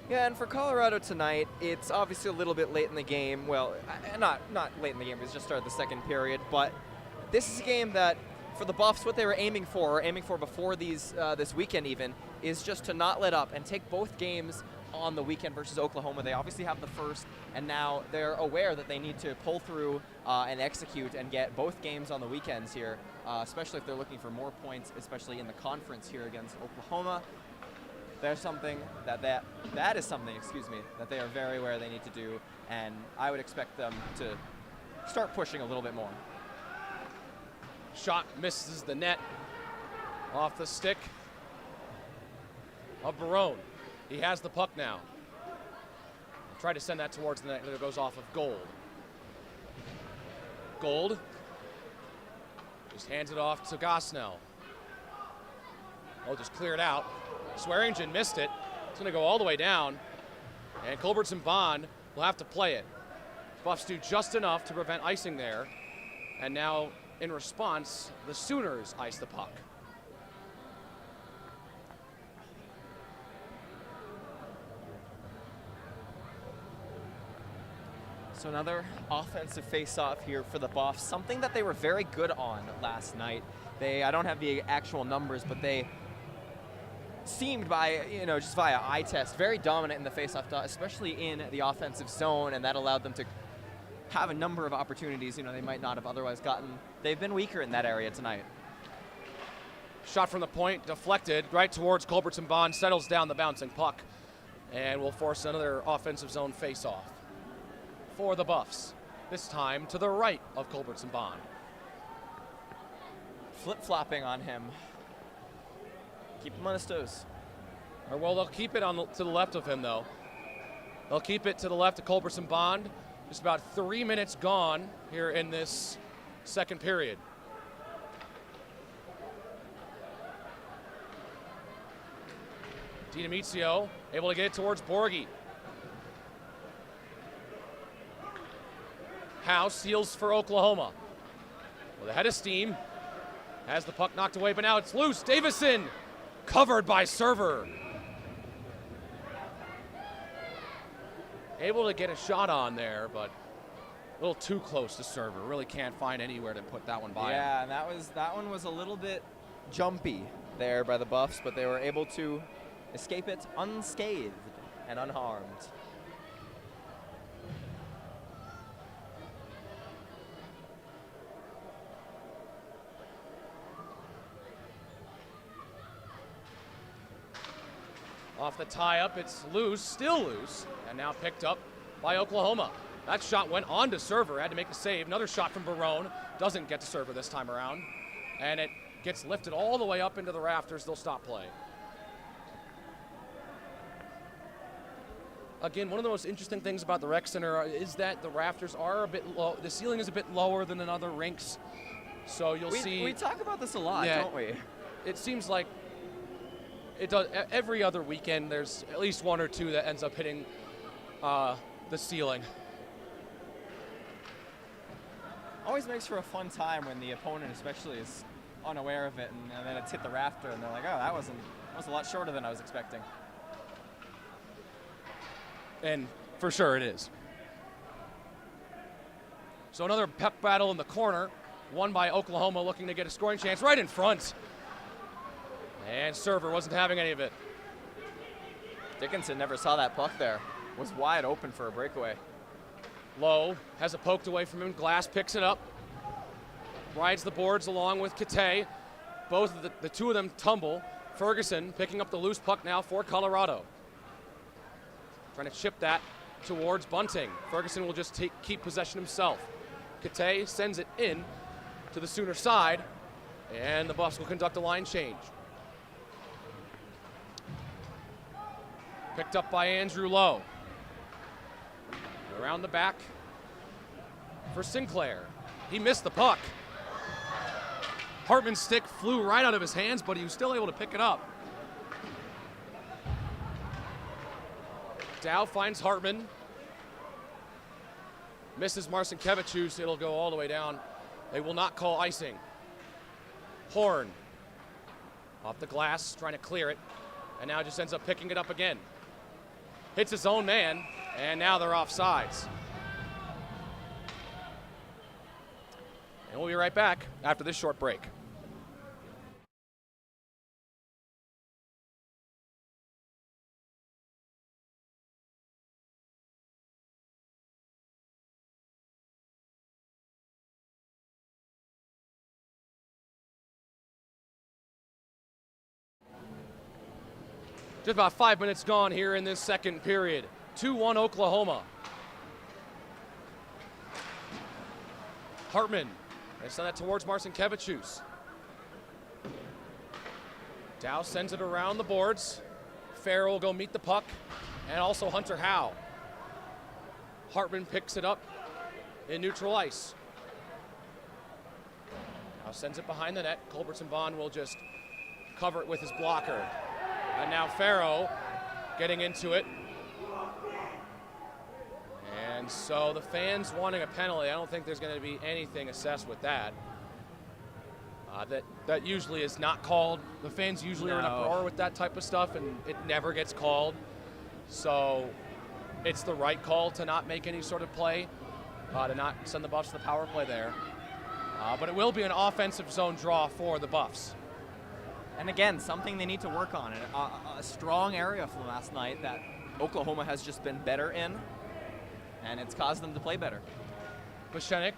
Yeah, and for Colorado tonight, it's obviously a little bit late in the game. Well, not late in the game, it's just started the second period, but this is a game that, for the Buffs, what they were aiming for before this weekend even, is just to not let up and take both games on the weekend versus Oklahoma. They obviously have the first, and now they're aware that they need to pull through and execute and get both games on the weekends here, especially if they're looking for more points, especially in the conference here against Oklahoma. There's something that is something, that they are very aware they need to do, and I would expect them to start pushing a little bit more. Shot misses the net off the stick of Barone. He has the puck now. Try to send that towards the net, and it goes off of Gold. Gold just hands it off to Gosnell. Oh, just clear it out. Swearingen missed it. It's going to go all the way down, and Culbertson Bond will have to play it. Buffs do just enough to prevent icing there, and now in response, the Sooners ice the puck. So another offensive face-off here for the Buffs, something that they were very good on last night. I don't have the actual numbers, but they seemed just via eye test, very dominant in the face-off dot, especially in the offensive zone, and that allowed them to have a number of opportunities, they might not have otherwise gotten. They've been weaker in that area tonight. Shot from the point, deflected right towards Culbertson Bond, settles down the bouncing puck, and will force another offensive zone face-off for the Buffs, this time to the right of Culbertson Bond. Flip-flopping on him. Keep him on his toes. Or well, they'll keep it to the left of him, though. They'll keep it to the left of Culbertson Bond. Just about 3 minutes gone here in this second period. Dinamizio able to get it towards Borghi. House seals for Oklahoma. With a head of steam. Has the puck knocked away, but now it's loose. Davison covered by Server. Able to get a shot on there, but a little too close to Server. Really can't find anywhere to put that one by him. Yeah, and that one was a little bit jumpy there by the Buffs, but they were able to escape it unscathed and unharmed. Off the tie-up, it's loose, still loose, and now picked up by Oklahoma. That shot went on to Server, had to make the save. Another shot from Barone, doesn't get to Server this time around, and it gets lifted all the way up into the rafters. They'll stop play. Again, one of the most interesting things about the rec center is that the rafters are a bit low. The ceiling is a bit lower than in other rinks, so you'll see. We talk about this a lot, don't we? It seems like it does every other weekend. There's at least one or two that ends up hitting the ceiling. Always makes for a fun time when the opponent especially is unaware of it, and then it's hit the rafter, and they're like, oh, that was a lot shorter than I was expecting. And for sure it is. So another puck battle in the corner, won by Oklahoma, looking to get a scoring chance right in front. And Server wasn't having any of it. Dickinson never saw that puck there. Was wide open for a breakaway. Lowe has it poked away from him. Glass picks it up. Rides the boards along with Kate. Both of the two of them tumble. Ferguson picking up the loose puck now for Colorado. Trying to chip that towards Bunting. Ferguson will just keep possession himself. Kate sends it in to the Sooner side, and the Buffs will conduct a line change. Picked up by Andrew Lowe. Around the back for Sinclair. He missed the puck. Hartman's stick flew right out of his hands, but he was still able to pick it up. Dow finds Hartman. Misses Marcinkevichus. It'll go all the way down. They will not call icing. Horn off the glass, trying to clear it, and now just ends up picking it up again. Hits his own man, and now they're offsides. And we'll be right back after this short break. Just about 5 minutes gone here in this second period. 2-1 Oklahoma. Hartman. They send that towards Marcinkevičius. Dow sends it around the boards. Farrell will go meet the puck, and also Hunter Howe. Hartman picks it up in neutral ice. Now sends it behind the net. Culbertson-Bond will just cover it with his blocker. And now Farrow getting into it. And so the fans wanting a penalty, I don't think there's going to be anything assessed with that. That usually is not called. The fans usually are in a uproar with that type of stuff, and it never gets called. So it's the right call to not make any sort of play, to not send the Buffs to the power play there. But it will be an offensive zone draw for the Buffs. And again, something they need to work on. A strong area from last night that Oklahoma has just been better in, and it's caused them to play better. Beshenik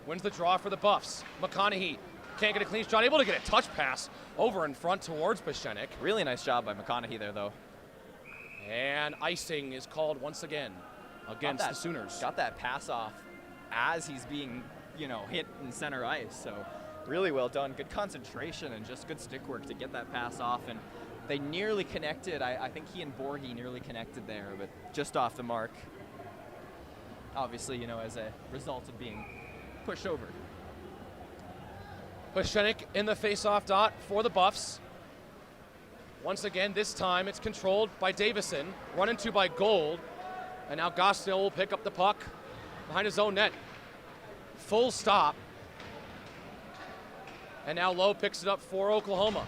wins the draw for the Buffs. McConaughey can't get a clean shot, able to get a touch pass over in front towards Beshenik. Really nice job by McConaughey there, though. And icing is called once again against the Sooners. Got that pass off as he's being, hit in center ice. So really well done. Good concentration and just good stick work to get that pass off. And they nearly connected. I think he and Borghi nearly connected there, but just off the mark. Obviously, as a result of being pushed over. Beshenik in the face-off dot for the Buffs. Once again, this time it's controlled by Davison, run into by Gold, and now Gosnell will pick up the puck behind his own net. Full stop. And now Lowe picks it up for Oklahoma.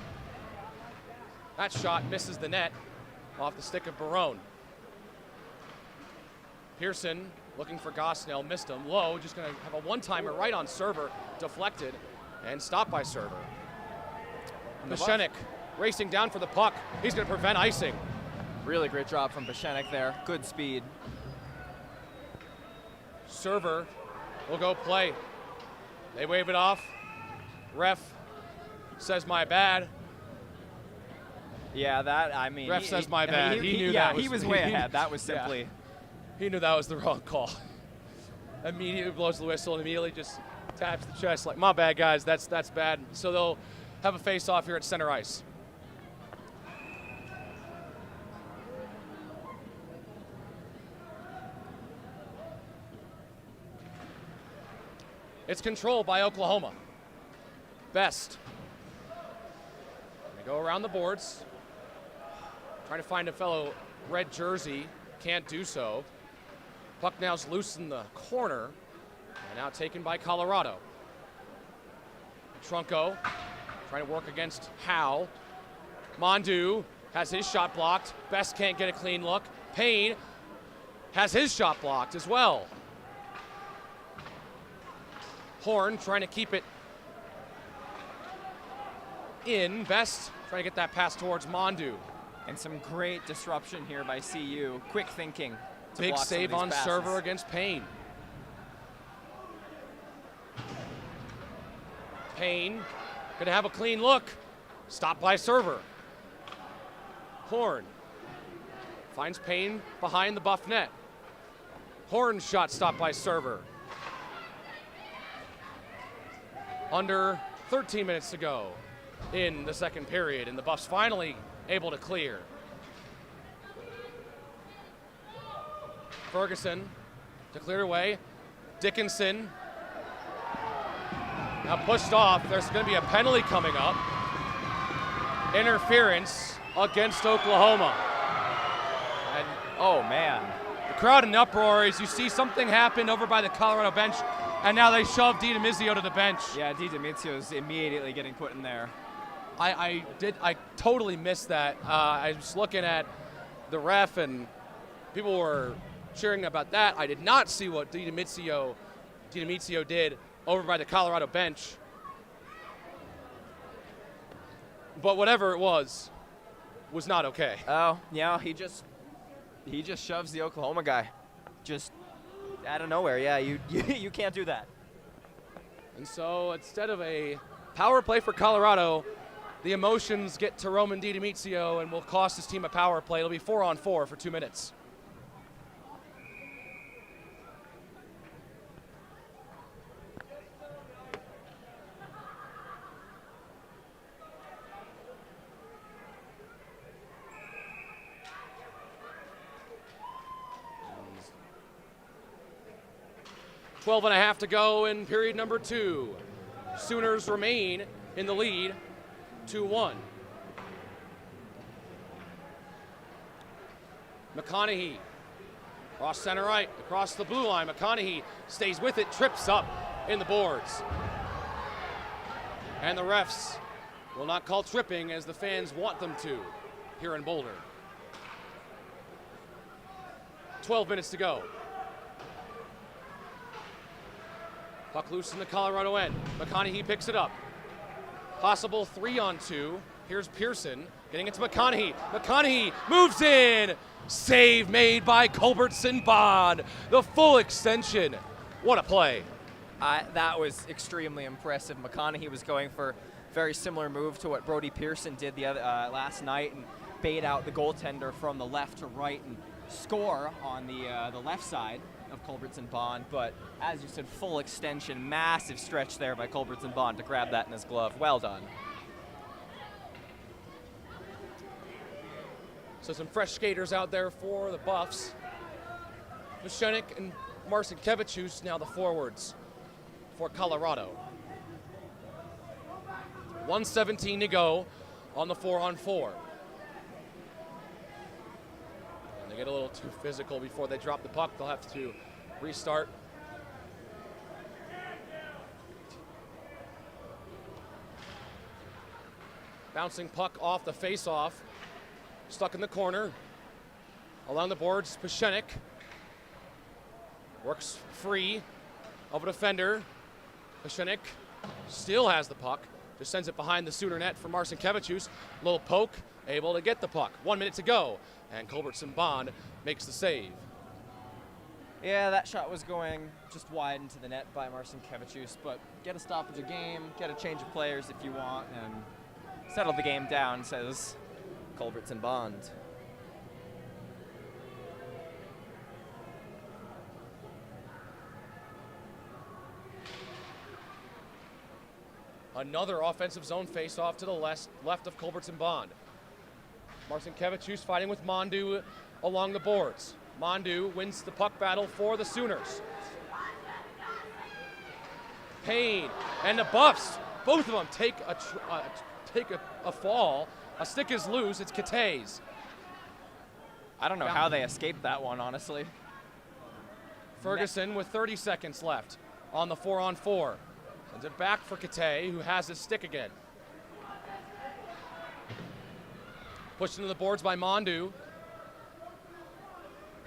That shot misses the net off the stick of Barone. Pearson looking for Gosnell, missed him. Lowe just going to have a one-timer right on server, deflected, and stopped by server. Beshenik racing down for the puck. He's going to prevent icing. Really great job from Beshenik there. Good speed. Server will go play. They wave it off. Ref says my bad. Yeah, Ref says my bad. He knew that. He was way ahead. That was simply. Yeah. He knew that was the wrong call. Immediately blows the whistle and immediately just taps the chest like, my bad, guys. That's bad. So they'll have a face-off here at center ice. It's controlled by Oklahoma. Best. They go around the boards. Trying to find a fellow red jersey. Can't do so. Puck now's loose in the corner. And now taken by Colorado. Trunko trying to work against Howe. Mondu has his shot blocked. Best can't get a clean look. Payne has his shot blocked as well. Horn trying to keep it in. Best trying to get that pass towards Mondu. And some great disruption here by CU. Quick thinking. Big save on passes. server against Payne. Payne gonna have a clean look. Stopped by server. Horn finds Payne behind the Buff net. Horn's shot stopped by server. Under 13 minutes to go in the second period, and the Buffs finally able to clear. Ferguson to clear away. Dickinson now pushed off. There's going to be a penalty coming up. Interference against Oklahoma. And oh, man. the crowd in uproar as you see something happen over by the Colorado bench, and now they shove DiDomizio to the bench. Yeah, DiDomizio's immediately getting put in there. I totally missed that. I was looking at the ref, and people were cheering about that. I did not see what DiDomizio did over by the Colorado bench. But whatever it was not okay. Oh, yeah, he just shoves the Oklahoma guy. Just out of nowhere. Yeah, you can't do that. And so instead of a power play for Colorado, the emotions get to Roman DiDomizio and will cost his team a power play. It'll be 4-on-4 for 2 minutes. 12 and a half to go in period number 2. Sooners remain in the lead, 2-1. McConaughey, cross center right, across the blue line. McConaughey stays with it, trips up in the boards. And the refs will not call tripping as the fans want them to here in Boulder. 12 minutes to go. Puck loose in the Colorado end. McConaughey picks it up. Possible 3-on-2. Here's Pearson getting it to McConaughey. McConaughey moves in. Save made by Culbertson Bond. The full extension. What a play. That was extremely impressive. McConaughey was going for a very similar move to what Brody Pearson did the other last night and bait out the goaltender from the left to right and score on the left side of Culbertson Bond. But as you said, full extension, massive stretch there by Culbertson Bond to grab that in his glove. Well done. So some fresh skaters out there for the Buffs. Mashenik and Marcin Kevichus now the forwards for Colorado. 1:17 to go on the 4-on-4. And they get a little too physical before they drop the puck. They'll have to restart. Bouncing puck off the face-off. Stuck in the corner. Along the boards, Pashenik works free of a defender. Pashenik still has the puck. Just sends it behind the Sooner net for Marcin Kevichus. Little poke, able to get the puck. 1 minute to go, and Culbertson Bond makes the save. Yeah, that shot was going just wide into the net by Marcin Kevichus, but get a stoppage of game, get a change of players if you want, and settle the game down, says Culbertson Bond. Another offensive zone face-off to the left of Culbertson Bond. Marcin Kevichus fighting with Mondu along the boards. Mondu wins the puck battle for the Sooners. Payne and the Buffs, both of them take a fall. A stick is loose. It's Kate's. I don't know how they escaped that one, honestly. Ferguson with 30 seconds left on the 4-on-4. Sends it back for Kate, who has his stick again. Pushed into the boards by Mondu.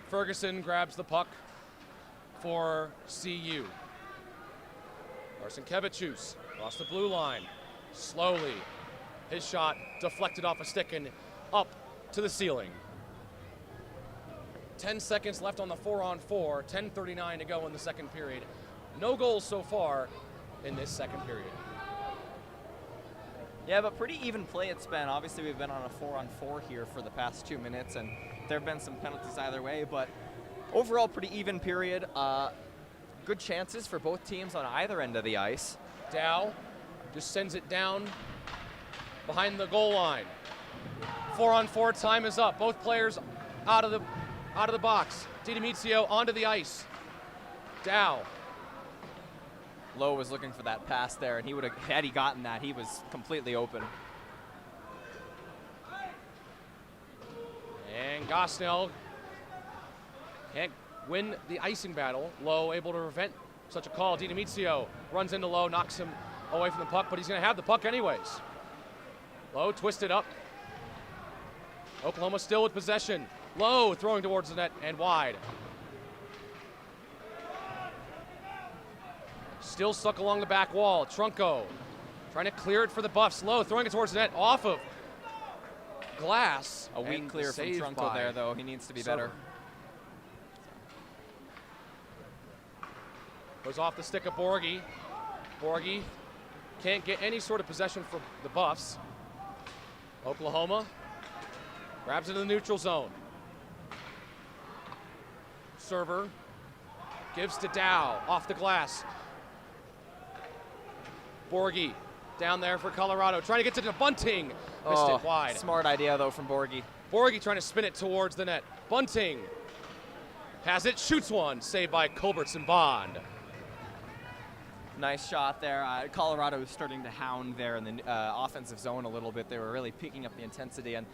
Ferguson grabs the puck for CU. Marcin Kevichus across the blue line. Slowly. His shot deflected off a stick and up to the ceiling. 10 seconds left on the 4-on-4. 10:39 to go in the second period. No goals so far in this second period. Yeah, but pretty even play it's been. Obviously, we've been on a 4-on-4 here for the past 2 minutes, and there have been some penalties either way, but overall, pretty even period. Good chances for both teams on either end of the ice. Dow just sends it down behind the goal line. 4-on-4 time is up. Both players out of the box. DiDomizio onto the ice. Dow. Lowe was looking for that pass there, and he would have, had he gotten that, he was completely open. And Gosnell can't win the icing battle. Lowe able to prevent such a call. DiDomizio runs into Lowe, knocks him away from the puck, but he's going to have the puck anyways. Lowe twisted up. Oklahoma still with possession. Lowe throwing towards the net and wide. Still stuck along the back wall. Trunco trying to clear it for the Buffs. Lowe throwing it towards the net off of glass. A weak clear from Trunco there, though. He needs to be better. Goes off the stick of Borghi. Borghi can't get any sort of possession for the Buffs. Oklahoma grabs it in the neutral zone. Server gives to Dow off the glass. Borghi down there for Colorado, trying to get to the Bunting. Missed it wide. Smart idea, though, from Borghi. Borghi trying to spin it towards the net. Bunting has it, shoots one, saved by Culbertson Bond. Nice shot there. Colorado was starting to hound there in the offensive zone a little bit. They were really picking up the intensity, and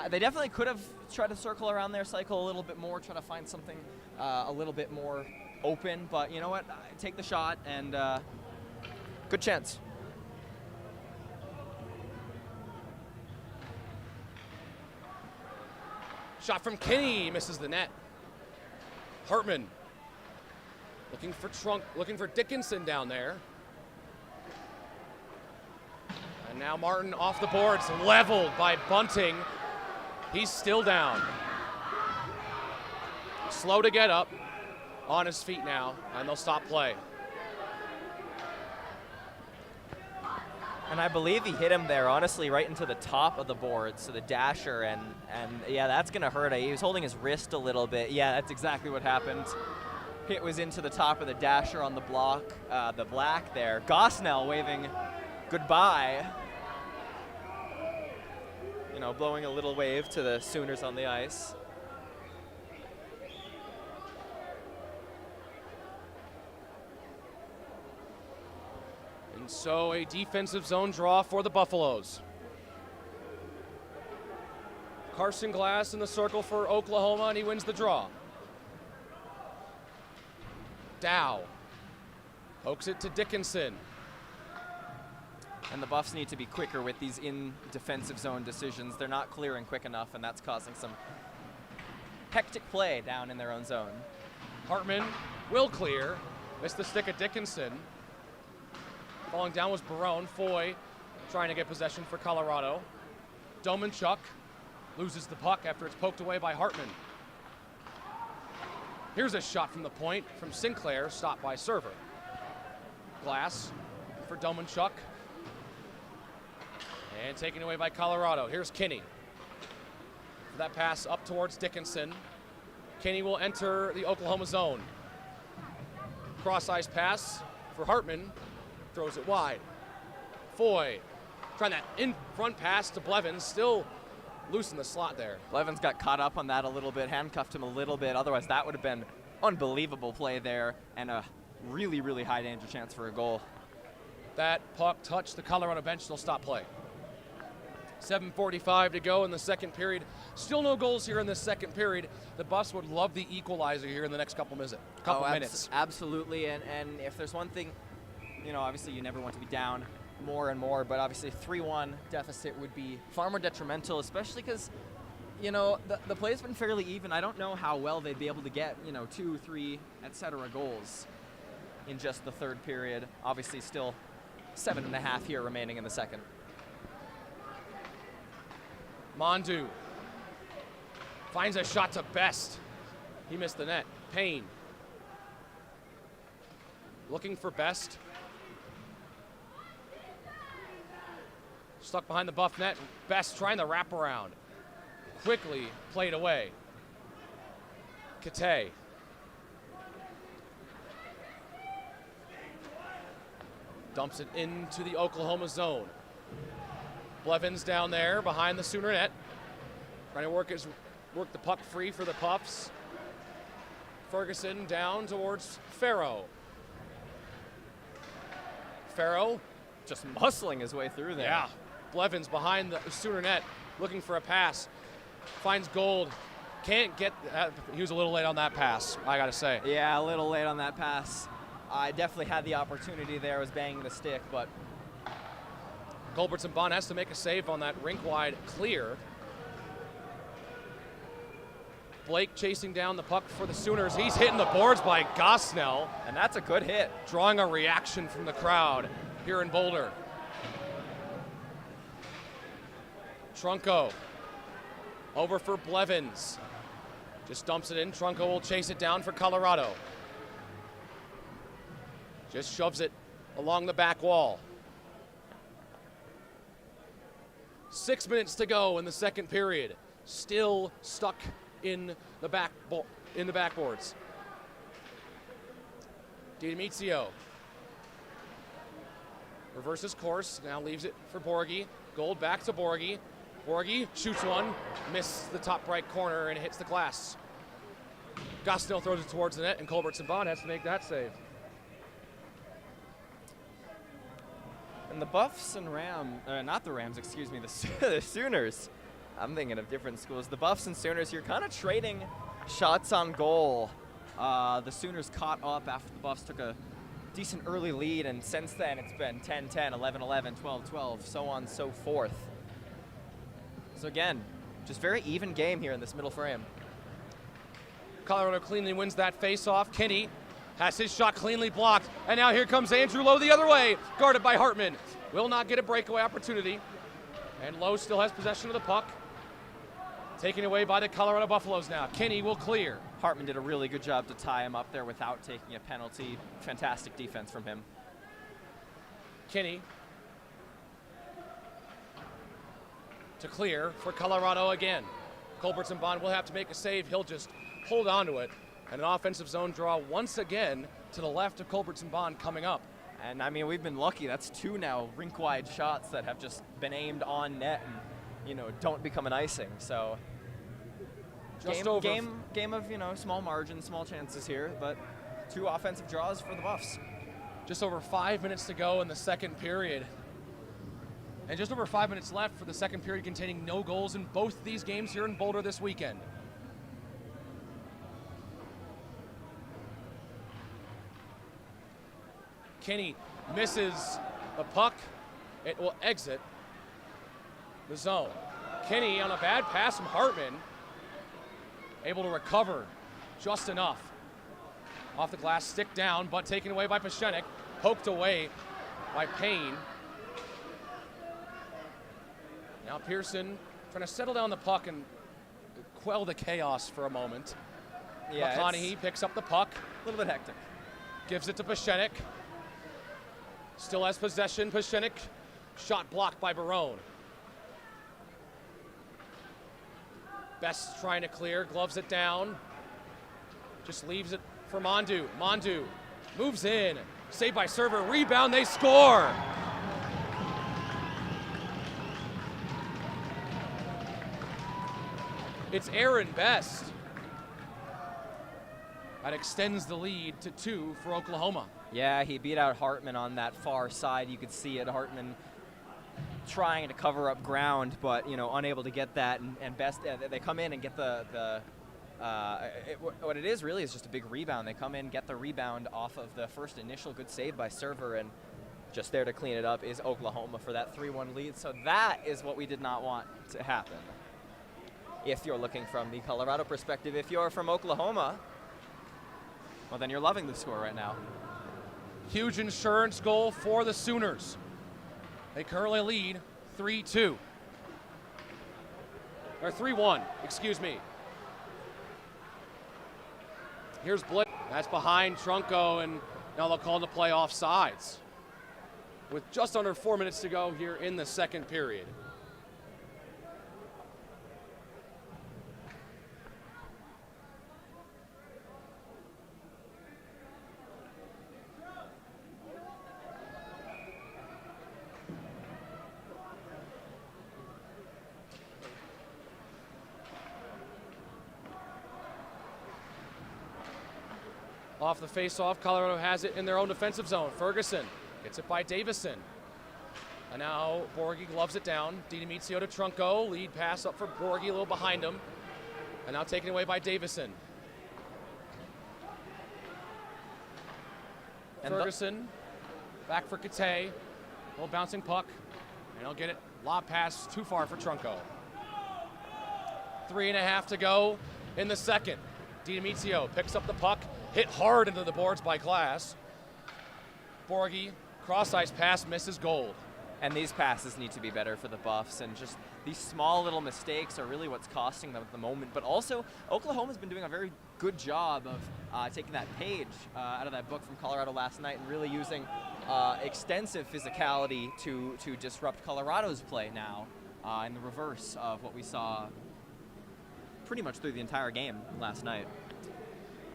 they definitely could have tried to circle around their cycle a little bit more, try to find something a little bit more open. But you know what? Take the shot, and good chance. Shot from Kinney, misses the net. Hartman looking for Dickinson down there. And now Martin off the boards, leveled by Bunting. He's still down. Slow to get up, on his feet now, and they'll stop play. And I believe he hit him there, honestly, right into the top of the board, so the dasher, and yeah, that's going to hurt. He was holding his wrist a little bit. Yeah, that's exactly what happened. Hit was into the top of the dasher on the block, the black there. Gosnell waving goodbye. You know, blowing a little wave to the Sooners on the ice. And so a defensive zone draw for the Buffaloes. Carson Glass in the circle for Oklahoma, and he wins the draw. Dow pokes it to Dickinson. And the Buffs need to be quicker with these in-defensive zone decisions. They're not clearing quick enough, and that's causing some hectic play down in their own zone. Hartman will clear. Missed the stick of Dickinson. Falling down was Barone. Foy trying to get possession for Colorado. Domanchuk loses the puck after it's poked away by Hartman. Here's a shot from the point from Sinclair, stopped by Server. Glass for Domanchuk. And taken away by Colorado. Here's Kinney. For that pass up towards Dickinson. Kinney will enter the Oklahoma zone. Cross-ice pass for Hartman. Throws it wide. Foy trying that in-front pass to Blevins. Still loose in the slot there. Blevins got caught up on that a little bit, handcuffed him a little bit. Otherwise, that would have been unbelievable play there and a really, really high danger chance for a goal. That puck touched the Colorado bench. They'll stop play. 7:45 to go in the second period. Still no goals here in the second period. The Buffs would love the equalizer here in the next couple minutes. Absolutely, and if there's one thing, you know, obviously you never want to be down more and more, but obviously 3-1 deficit would be far more detrimental, especially because, you know, the play's been fairly even. I don't know how well they'd be able to get, you know, 2, 3, etc. goals in just the third period. Obviously still 7.5 here remaining in the second. Mondu finds a shot to Best. He missed the net. Payne looking for Best. Stuck behind the Buff net. Best trying to wrap around. Quickly played away. Kate. Dumps it into the Oklahoma zone. Blevins down there behind the Sooner net. Trying to work the puck free for the Puffs. Ferguson down towards Farrow. Farrow just muscling his way through there. Yeah. Blevins behind the Sooner net looking for a pass. Finds Gold. Can't get that. He was a little late on that pass, I got to say. Yeah, a little late on that pass. I definitely had the opportunity there. I was banging the stick, but Culbertson-Bond has to make a save on that rink-wide clear. Blake chasing down the puck for the Sooners. He's hitting the boards by Gosnell. And that's a good hit. Drawing a reaction from the crowd here in Boulder. Trunco over for Blevins. Just dumps it in. Trunco will chase it down for Colorado. Just shoves it along the back wall. 6 minutes to go in the second period. Still stuck in the backboards. Didimizio reverses course, now leaves it for Borghi. Gold back to Borghi. Borghi shoots one, missed the top right corner and hits the glass. Gosnell throws it towards the net, and Culbertson-Bond has to make that save. And the Buffs and not the Rams, excuse me, the Sooners. I'm thinking of different schools. The Buffs and Sooners, you're kind of trading shots on goal. The Sooners caught up after the Buffs took a decent early lead, and since then it's been 10-10, 11-11, 12-12, so on and so forth. So again, just very even game here in this middle frame. Colorado cleanly wins that face-off. Kinney has his shot cleanly blocked, and now here comes Andrew Lowe the other way, guarded by Hartman. Will not get a breakaway opportunity, and Lowe still has possession of the puck. Taken away by the Colorado Buffaloes now. Kinney will clear. Hartman did a really good job to tie him up there without taking a penalty. Fantastic defense from him. Kinney to clear for Colorado again. Culbertson Bond will have to make a save. He'll just hold on to it. And an offensive zone draw once again to the left of Culbertson Bond coming up. And I mean, we've been lucky. That's 2 now rink-wide shots that have just been aimed on net and, you know, don't become an icing. So game of, you know, small margins, small chances here, but 2 offensive draws for the Buffs. Just over 5 minutes to go in the second period. And just over 5 minutes left for the second period, containing no goals in both these games here in Boulder this weekend. Kinney misses the puck. It will exit the zone. Kinney on a bad pass from Hartman, able to recover just enough. Off the glass, stick down, but taken away by Pashenik. Poked away by Payne. Now Pearson trying to settle down the puck and quell the chaos for a moment. Yeah, McConaughey picks up the puck. A little bit hectic. Gives it to Pashenik. Still has possession. Pashenik, shot blocked by Barone. Best trying to clear, gloves it down. Just leaves it for Mondu. Mondu moves in. Saved by Server. Rebound, they score! It's Aaron Best. That extends the lead to 2 for Oklahoma. Yeah, he beat out Hartman on that far side. You could see it. Hartman trying to cover up ground, but, you know, unable to get that. And Best, they come in and get what it is really is just a big rebound. They come in, get the rebound off of the first initial good save by Server, and just there to clean it up is Oklahoma for that 3-1 lead. So that is what we did not want to happen. If you're looking from the Colorado perspective, if you're from Oklahoma, well, then you're loving the score right now. Huge insurance goal for the Sooners. They currently lead 3-2. Or 3-1, excuse me. Here's Blitz. That's behind Trunco, and now they'll call the play offsides. With just under 4 minutes to go here in the second period. Off the face-off, Colorado has it in their own defensive zone. Ferguson gets it by Davison. And now Borghi gloves it down. DiDomizio to Trunco. Lead pass up for Borghi, a little behind him. And now taken away by Davison. And Ferguson back for Kate. Little bouncing puck. And he'll get it. Lob pass too far for Trunco. 3.5 to go in the second. DiDomizio picks up the puck. Hit hard into the boards by Glass. Borghi, cross-ice pass, misses goal. And these passes need to be better for the Buffs, and just these small little mistakes are really what's costing them at the moment. But also, Oklahoma's been doing a very good job of taking that page out of that book from Colorado last night and really using extensive physicality to disrupt Colorado's play now, in the reverse of what we saw pretty much through the entire game last night.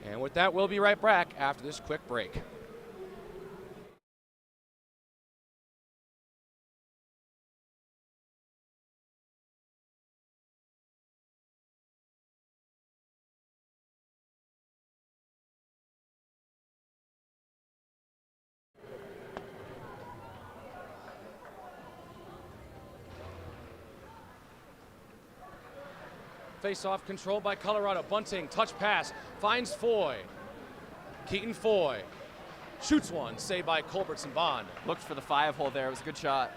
And with that, we'll be right back after this quick break. Face-off controlled by Colorado. Bunting, touch pass, finds Foy. Keaton Foy shoots one, saved by Culbertson Bond. Looked for the 5-hole there. It was a good shot.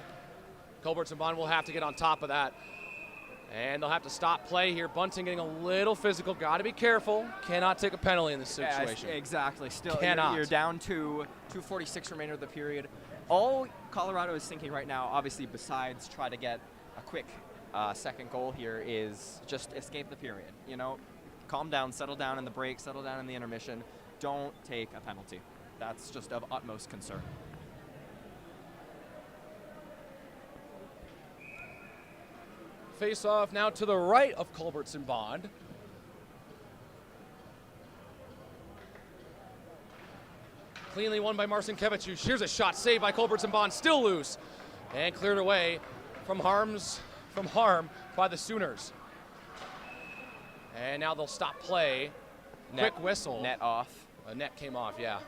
Culbertson Bond will have to get on top of that. And they'll have to stop play here. Bunting getting a little physical. Got to be careful. Cannot take a penalty in this situation. Yeah, exactly. Still, Cannot. You're down to 2:46 remainder of the period. All Colorado is thinking right now, obviously, besides try to get a quick second goal here, is just escape the period. You know, calm down, settle down in the break, settle down in the intermission. Don't take a penalty. That's just of utmost concern. Face-off now to the right of Culbertson Bond. Cleanly won by Marcinkiewicz. Here's a shot saved by Culbertson Bond, still loose, and cleared away from harm by the Sooners. And now they'll stop play. Quick whistle. Net off. A net came off, yeah.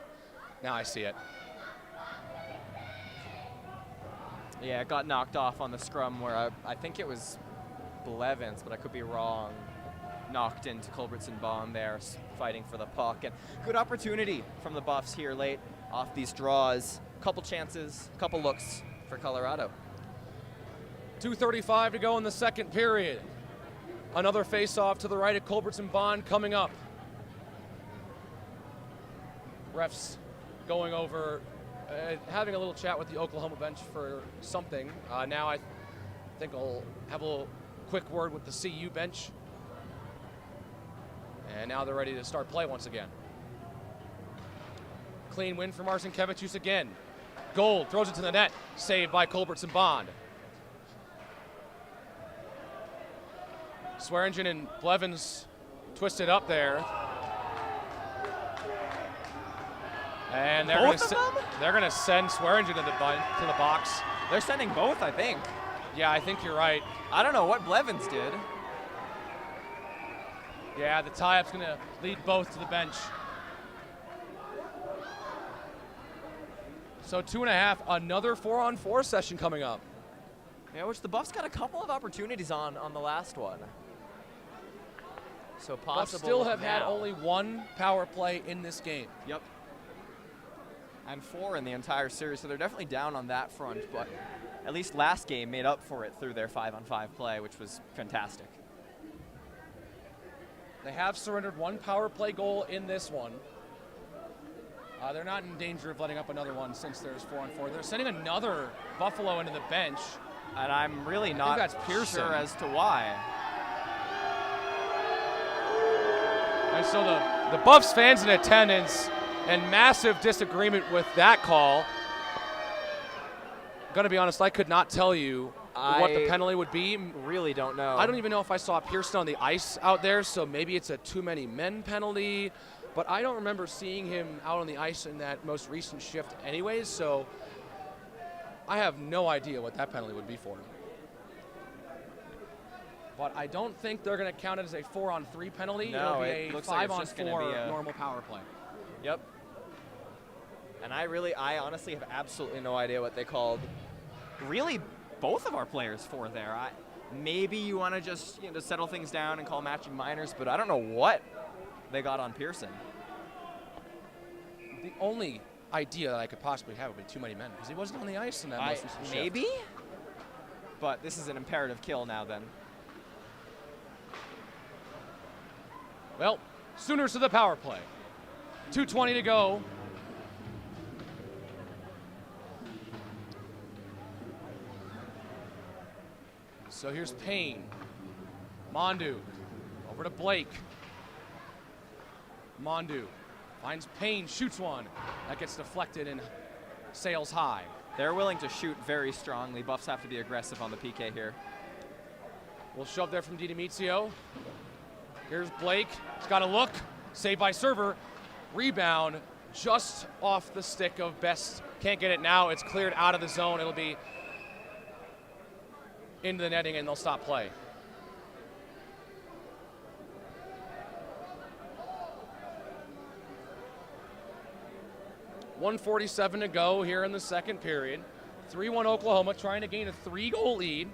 Now I see it. Yeah, it got knocked off on the scrum where I think it was Blevins, but I could be wrong. Knocked into Culbertson Bond there, fighting for the puck. And good opportunity from the Buffs here late off these draws. Couple chances, couple looks for Colorado. 2:35 to go in the second period. Another face-off to the right of Culbertson Bond coming up. Refs going over, having a little chat with the Oklahoma bench for something. Now I think I'll have a little quick word with the CU bench. And now they're ready to start play once again. Clean win for Marcinkiewicz again. Gold throws it to the net, saved by Culbertson Bond. Swearingen and Blevins twisted up there. And they're going to send Swearingen to the box. They're sending both, I think. Yeah, I think you're right. I don't know what Blevins did. Yeah, the tie-up's going to lead both to the bench. So 2.5, another 4-on-4 session coming up. Yeah, which the Buffs got a couple of opportunities on the last one. So possible. Buffs still have had only one power play in this game. Yep. And 4 in the entire series, so they're definitely down on that front, but at least last game made up for it through their 5-on-5 play, which was fantastic. They have surrendered one power play goal in this one. They're not in danger of letting up another one since there's 4-on-4. They're sending another Buffalo into the bench. And I'm really not sure as to why. And so the Buffs fans in attendance and massive disagreement with that call. I'm gonna be honest, I could not tell you what the penalty would be. Really don't know. I don't even know if I saw Pearson on the ice out there, so maybe it's a too many men penalty, but I don't remember seeing him out on the ice in that most recent shift anyways, so I have no idea what that penalty would be for. But I don't think they're going to count it as a 4-on-3 penalty. No, it'll be a 5-on-4 normal power play. Yep. And I honestly have absolutely no idea what they called really both of our players for there. Maybe you want to just settle things down and call matching minors, but I don't know what they got on Pearson. The only idea that I could possibly have would be too many men, because he wasn't on the ice in that most recent shift. Maybe? But this is an imperative kill now then. Well, Sooners to the power play. 2:20 to go. So here's Payne. Mondu over to Blake. Mondu finds Payne, shoots one. That gets deflected and sails high. They're willing to shoot very strongly. Buffs have to be aggressive on the PK here. We'll shove there from DiDomizio. Here's Blake. He's got a look. Saved by Server. Rebound just off the stick of Best. Can't get it now. It's cleared out of the zone. It'll be into the netting, and they'll stop play. .147 to go here in the second period. 3-1 Oklahoma trying to gain a 3-goal lead.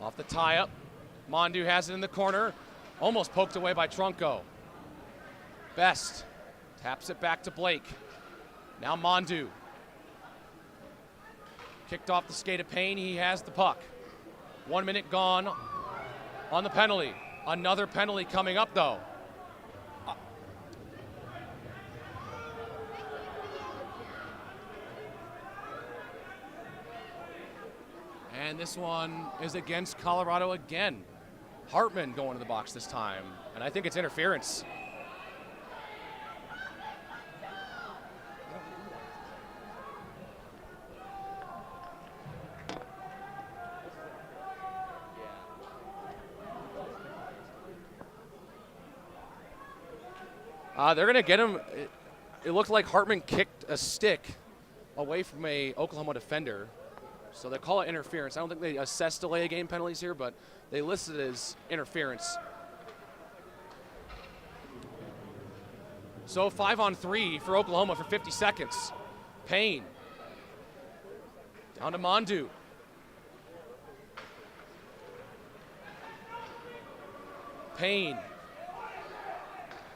Off the tie-up. Mondu has it in the corner. Almost poked away by Trunco. Best taps it back to Blake. Now Mondu. Kicked off the skate of Payne. He has the puck. 1 minute gone on the penalty. Another penalty coming up, though. And this one is against Colorado again. Hartman going to the box this time, and I think it's interference. They're going to get him. It looked like Hartman kicked a stick away from a Oklahoma defender. So they call it interference. I don't think they assess delay of game penalties here, but they listed it as interference. So 5-on-3 for Oklahoma for 50 seconds. Payne. Down to Mondu. Payne.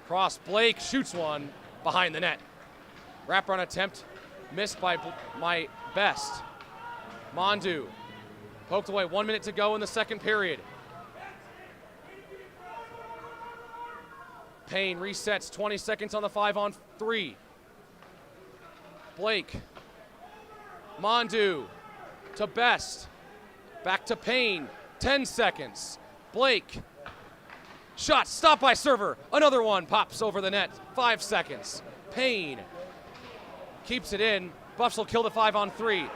Cross. Blake shoots one behind the net. Wraparound attempt missed by my Best. Mondu poked away. 1 minute to go in the second period. Payne resets. 20 seconds on the 5-on-3. Blake. Mondu to Best. Back to Payne. 10 seconds. Blake. Shot stopped by server. Another one pops over the net. 5 seconds. Payne keeps it in. Buffs will kill the 5-on-3.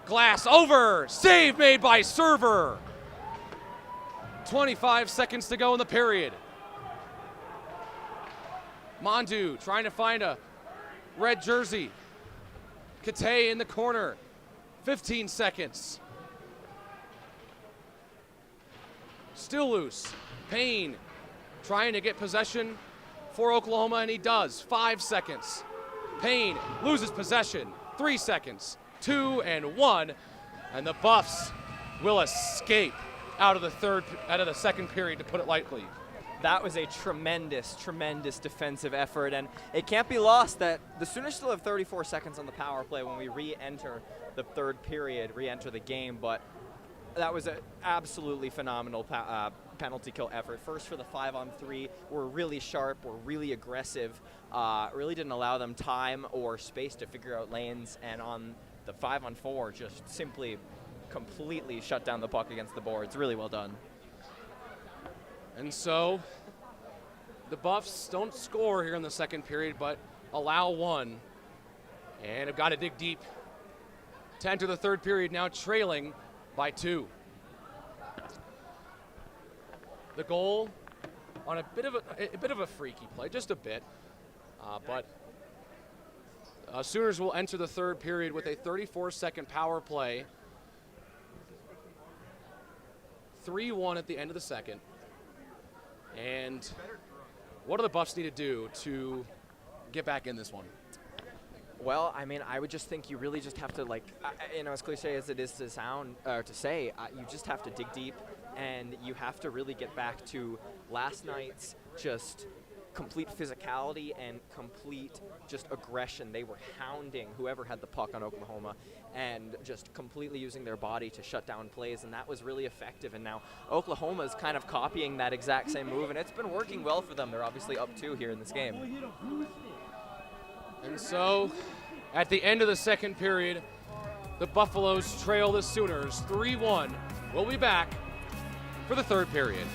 Glass over. Save made by server. 25 seconds to go in the period. Mondu trying to find a red jersey. Kate in the corner. 15 seconds. Still loose. Payne trying to get possession for Oklahoma, and he does. 5 seconds. Payne loses possession. 3 seconds. 2 and 1, and the Buffs will escape out of the second period, to put it lightly. That was a tremendous, tremendous defensive effort, and it can't be lost that the Sooners still have 34 seconds on the power play when we re-enter the third period, re-enter the game, but that was an absolutely phenomenal penalty kill effort. First for the 5-on-3, we're really sharp, we're really aggressive, really didn't allow them time or space to figure out lanes, and on the 5-on-4 just simply completely shut down the puck against the boards. Really well done. And so the Buffs don't score here in the second period, but allow one, and have got to dig deep to enter the third period, now trailing by 2. The goal on a bit of a freaky play, just a bit, but Sooners will enter the third period with a 34-second power play. 3-1 at the end of the second. And what do the Buffs need to do to get back in this one? Well, I mean, I would just think you really just have to, like, as cliche as it is to say, you just have to dig deep, and you have to really get back to last night's just complete physicality and complete just aggression. They were hounding whoever had the puck on Oklahoma and just completely using their body to shut down plays, and that was really effective. And now Oklahoma's kind of copying that exact same move, and it's been working well for them. They're obviously up 2 here in this game. And so, at the end of the second period, the Buffaloes trail the Sooners 3-1. We'll be back for the third period.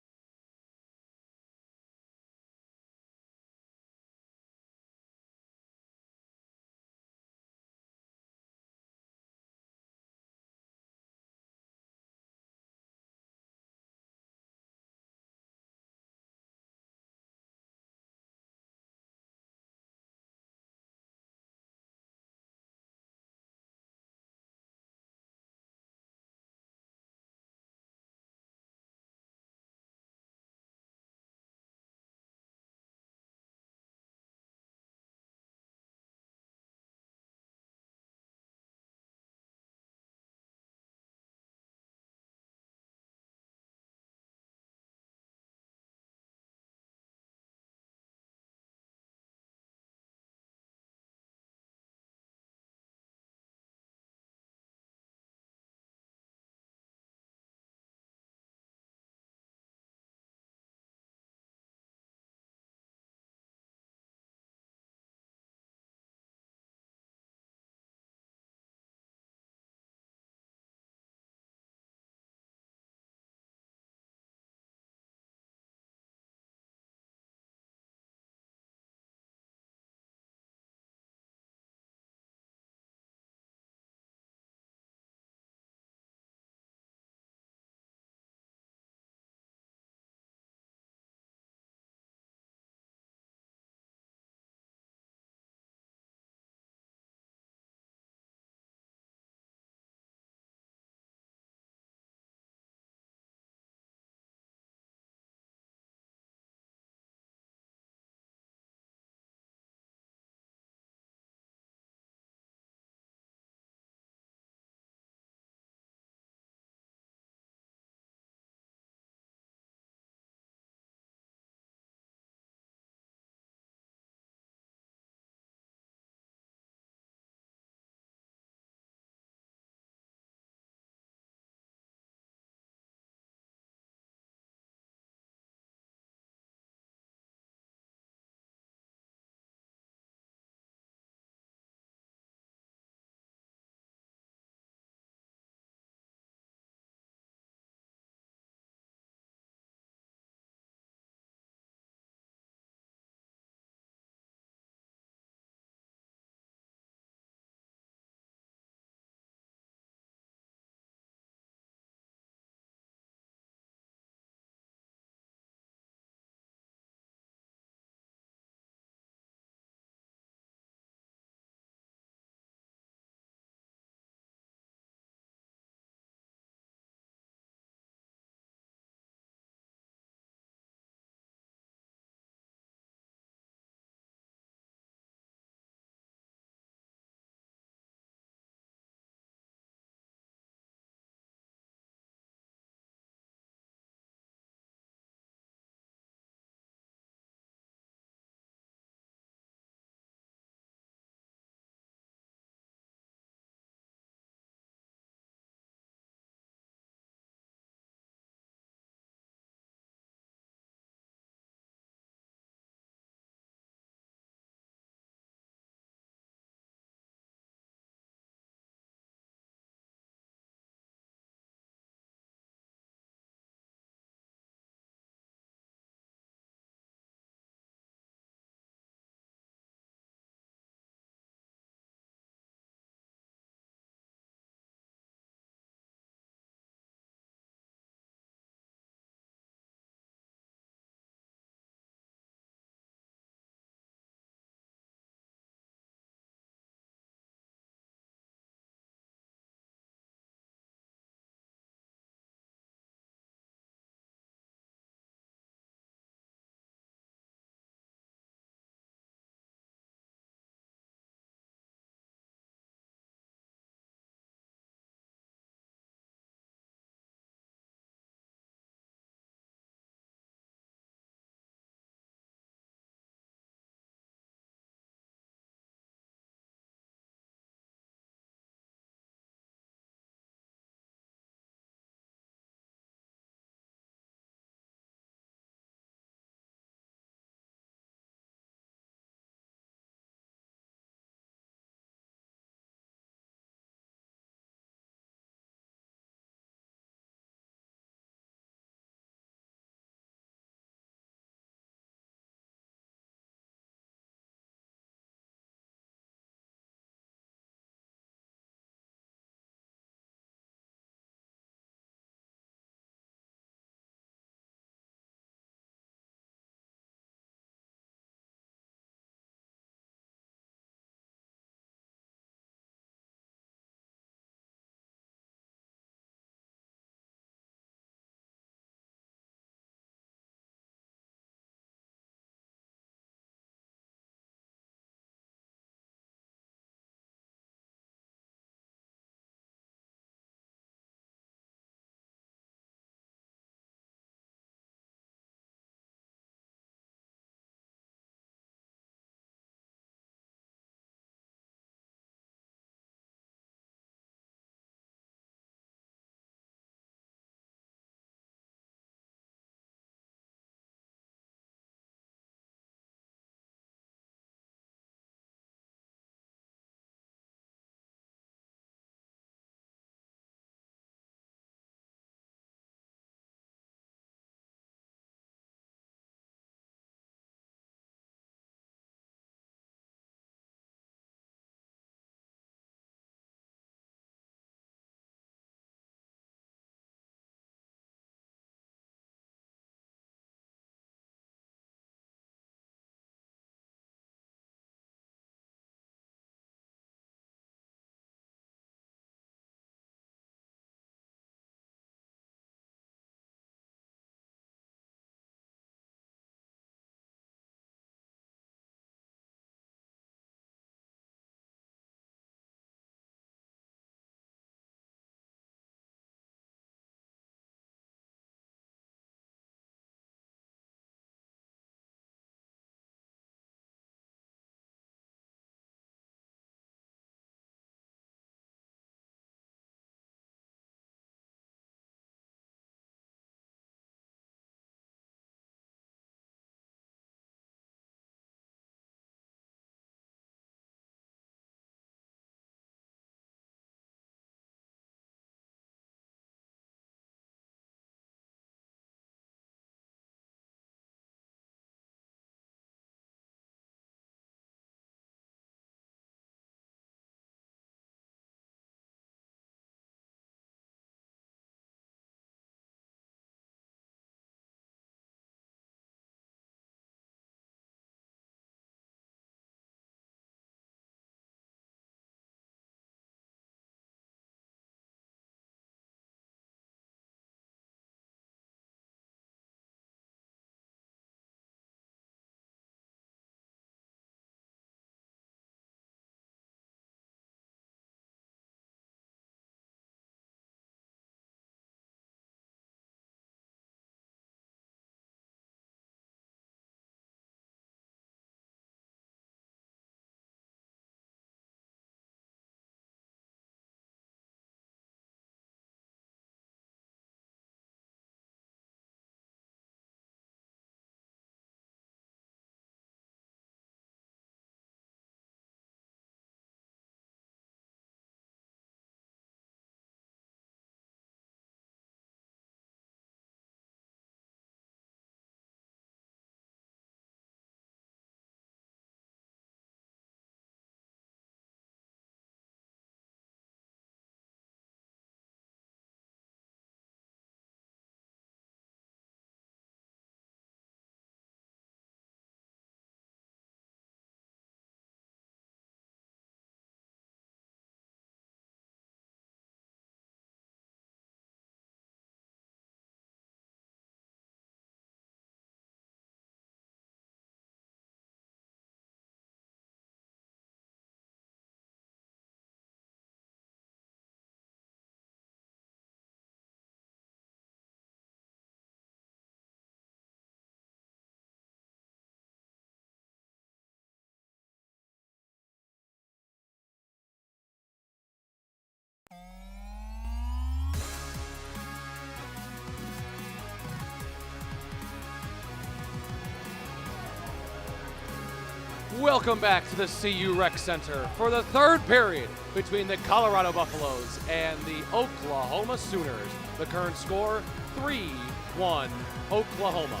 Welcome back to the CU Rec Center for the third period between the Colorado Buffaloes and the Oklahoma Sooners. The current score, 3-1 Oklahoma.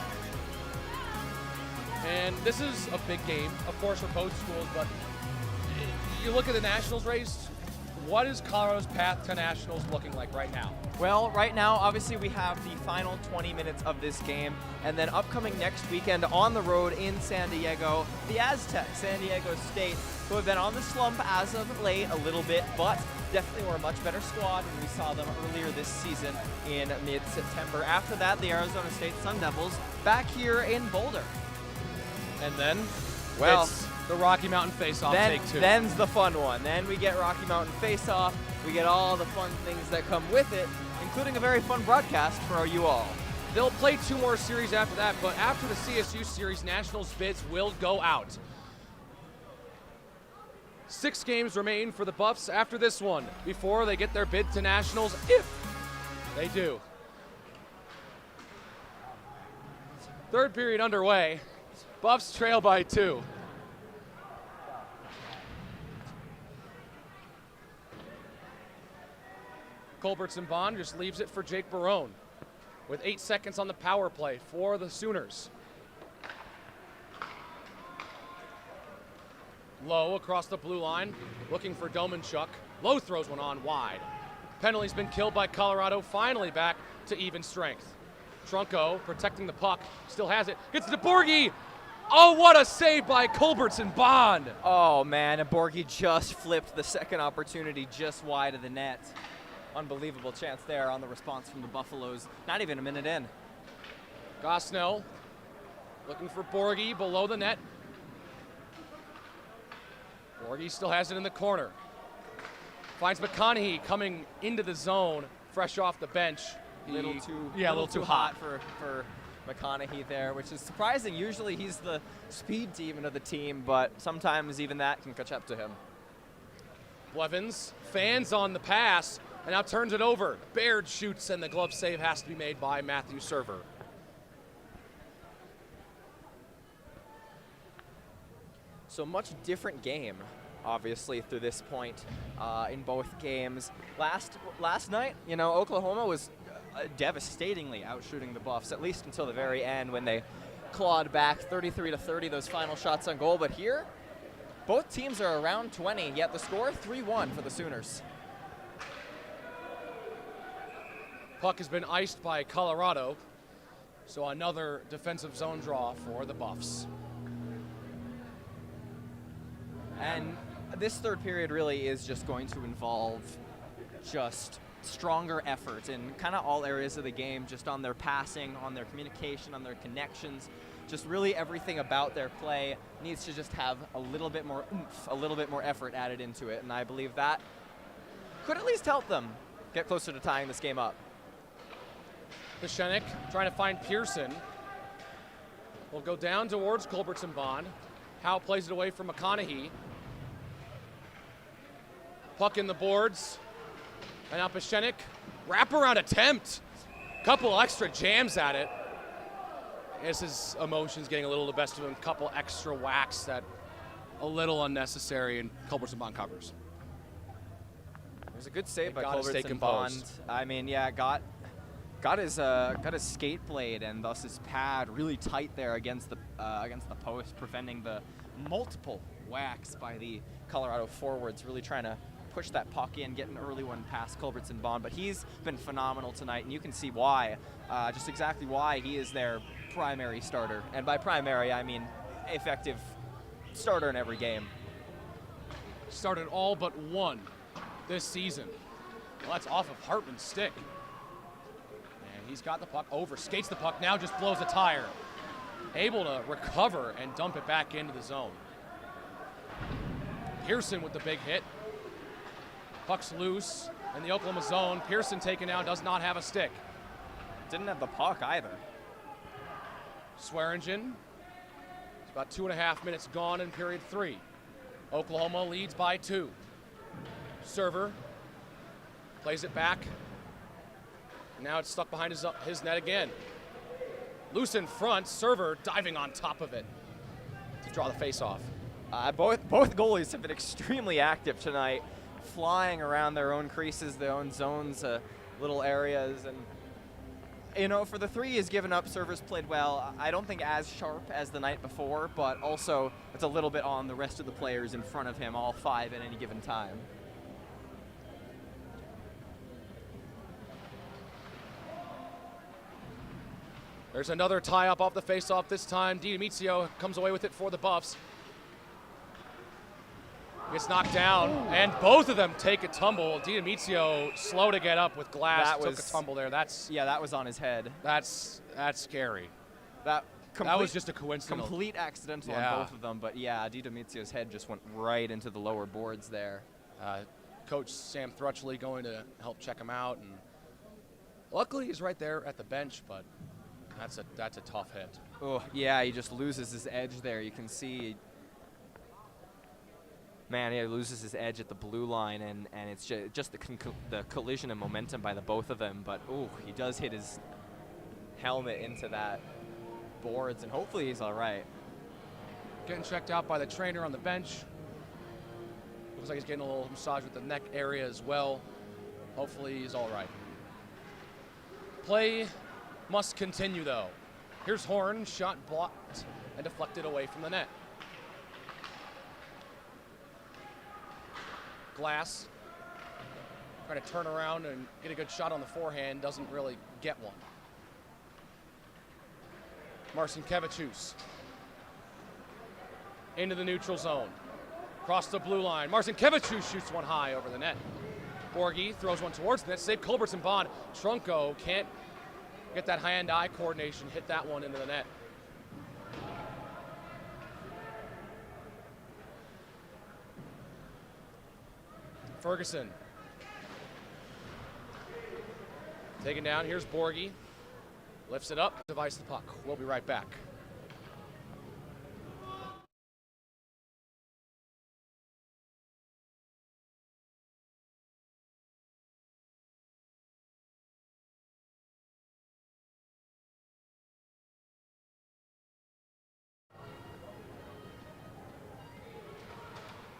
And this is a big game, of course, for both schools, but you look at the Nationals race, what is Colorado's path to Nationals looking like right now? Well, right now, obviously, we have the final 20 minutes of this game, and then upcoming next weekend on the road in San Diego, the Aztecs, San Diego State, who have been on the slump as of late a little bit, but definitely were a much better squad when we saw them earlier this season in mid-September. After that, the Arizona State Sun Devils back here in Boulder. And then, well, it's the Rocky Mountain Face-Off take two. Then's the fun one. Then we get Rocky Mountain Face-Off. We get all the fun things that come with it, including a very fun broadcast for you all. They'll play 2 more series after that, but after the CSU series, Nationals bids will go out. 6 games remain for the Buffs after this one before they get their bid to Nationals, if they do. Third period underway. Buffs trail by 2. Culbertson Bond just leaves it for Jake Barone with 8 seconds on the power play for the Sooners. Lowe across the blue line, looking for Domanchuk. Lowe throws one on wide. Penalty's been killed by Colorado, finally back to even strength. Trunco protecting the puck, still has it, gets to Borghi. Oh, what a save by Culbertson Bond. Oh man, and Borghi just flipped the second opportunity just wide of the net. Unbelievable chance there on the response from the Buffaloes. Not even a minute in. Gosnell looking for Borghi below the net. Borghi still has it in the corner. Finds McConaughey coming into the zone, fresh off the bench. A little too hot for McConaughey there, which is surprising. Usually he's the speed demon of the team, but sometimes even that can catch up to him. Blevins fans on the pass and now turns it over. Baird shoots and the glove save has to be made by Matthew Server. So much different game, obviously, through this point in both games. Last night, you know, Oklahoma was devastatingly outshooting the Buffs, at least until the very end when they clawed back 33-30, those final shots on goal. But here, both teams are around 20, yet the score 3-1 for the Sooners. Puck has been iced by Colorado, so another defensive zone draw for the Buffs. And this third period really is just going to involve just stronger effort in kind of all areas of the game, just on their passing, on their communication, on their connections. Just really everything about their play needs to just have a little bit more oomph, a little bit more effort added into it. And I believe that could at least help them get closer to tying this game up. Peshenik trying to find Pearson. Will go down towards Culbertson Bond. Howe plays it away from McConaughey. Puck in the boards. And now Peshenik, wraparound attempt. Couple extra jams at it. I guess his emotions getting a little the best of him. Couple extra whacks that a little unnecessary, and Culbertson Bond covers. It was a good save by Culbertson Bond. I mean, yeah, got his skate blade and thus his pad really tight there against the post, preventing the multiple whacks by the Colorado forwards, really trying to push that puck in, get an early one past Culbertson Bond. But he's been phenomenal tonight, and you can see why, just exactly why he is their primary starter. And by primary, I mean effective starter in every game. Started all but one this season. Well, that's off of Hartman's stick. And he's got the puck over, skates the puck, now just blows a tire. Able to recover and dump it back into the zone. Pearson with the big hit. Puck's loose in the Oklahoma zone. Pearson taken down, does not have a stick. Didn't have the puck either. Swearingen. It's about 2.5 minutes gone in period 3. Oklahoma leads by 2. Server Plays it back. Now it's stuck behind his net again. Loose in front, server diving on top of it to draw the face-off. Both goalies have been extremely active tonight, flying around their own creases, their own zones, little areas, and you know, for the three he's given up, servers played well. I don't think as sharp as the night before, but also it's a little bit on the rest of the players in front of him, all five at any given time. There's another tie-up off the face-off this time. DiDomizio comes away with it for the Buffs. Gets knocked down, and both of them take a tumble. DiDomizio slow to get up with Glass, took a tumble there. That was on his head. That's scary. That was just a coincidence. Complete accidental on both of them, but yeah, DiDomizio's head just went right into the lower boards there. Coach Sam Thrutchley going to help check him out, and luckily he's right there at the bench, but that's a tough hit. Oh yeah, he just loses his edge there. You can see. Man, he loses his edge at the blue line, and it's just the collision and momentum by the both of them. But, ooh, he does hit his helmet into that boards, and hopefully he's all right. Getting checked out by the trainer on the bench. Looks like he's getting a little massage with the neck area as well. Hopefully he's all right. Play must continue, though. Here's Horn, shot blocked and deflected away from the net. Glass trying to turn around and get a good shot on the forehand, doesn't really get one. Marcinkevičius into the neutral zone. Across the blue line. Marcinkevičius shoots one high over the net. Borghi throws one towards the net. Save Culbertson Bond. Trunco can't get that hand-eye coordination, hit that one into the net. Ferguson. Taken down. Here's Borghi. Lifts it up. Device the puck. We'll be right back.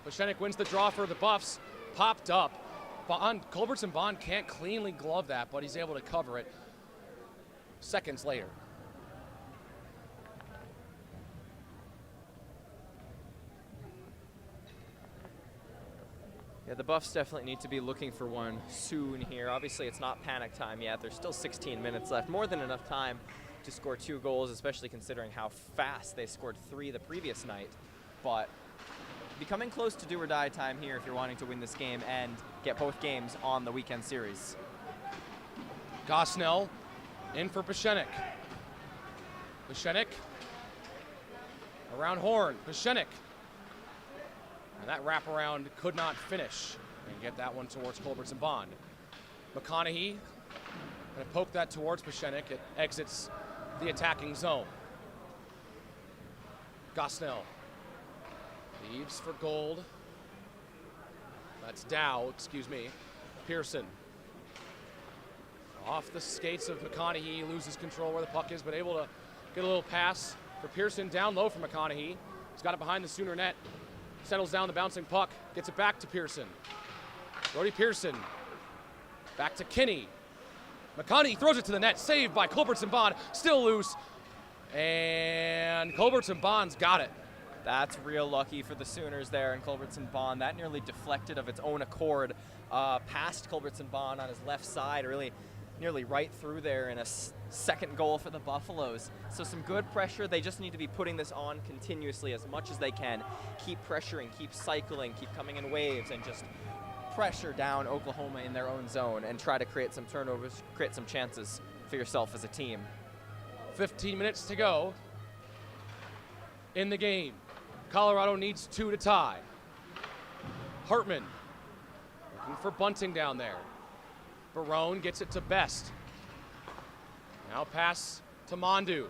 Pashenik wins the draw for the Buffs. Popped up. Culbertson Bond can't cleanly glove that, but he's able to cover it seconds later. Yeah, the Buffs definitely need to be looking for one soon here. Obviously, it's not panic time yet. There's still 16 minutes left. More than enough time to score 2 goals, especially considering how fast they scored 3 the previous night. But becoming close to do-or-die time here if you're wanting to win this game and get both games on the weekend series. Gosnell in for Pashenik. Pashenik around Horn. Pashenik. And that wraparound could not finish and get that one towards Culbertson Bond. McConaughey going to poke that towards Pashenik. It exits the attacking zone. Gosnell leaves for Gold. That's Dow, excuse me. Pearson. Off the skates of McConaughey, loses control where the puck is, but able to get a little pass for Pearson down low for McConaughey. He's got it behind the Sooner net. Settles down the bouncing puck, gets it back to Pearson. Brody Pearson. Back to Kinney. McConaughey throws it to the net, saved by Culbertson Bond, still loose. And Culbertson Bond's got it. That's real lucky for the Sooners there, and Culbertson Bond. That nearly deflected of its own accord past Culbertson Bond on his left side, really nearly right through there, in a second goal for the Buffaloes. So some good pressure. They just need to be putting this on continuously as much as they can. Keep pressuring, keep cycling, keep coming in waves, and just pressure down Oklahoma in their own zone and try to create some turnovers, create some chances for yourself as a team. 15 minutes to go in the game. Colorado needs 2 to tie. Hartman looking for Bunting down there. Barone gets it to Best. Now pass to Mondu.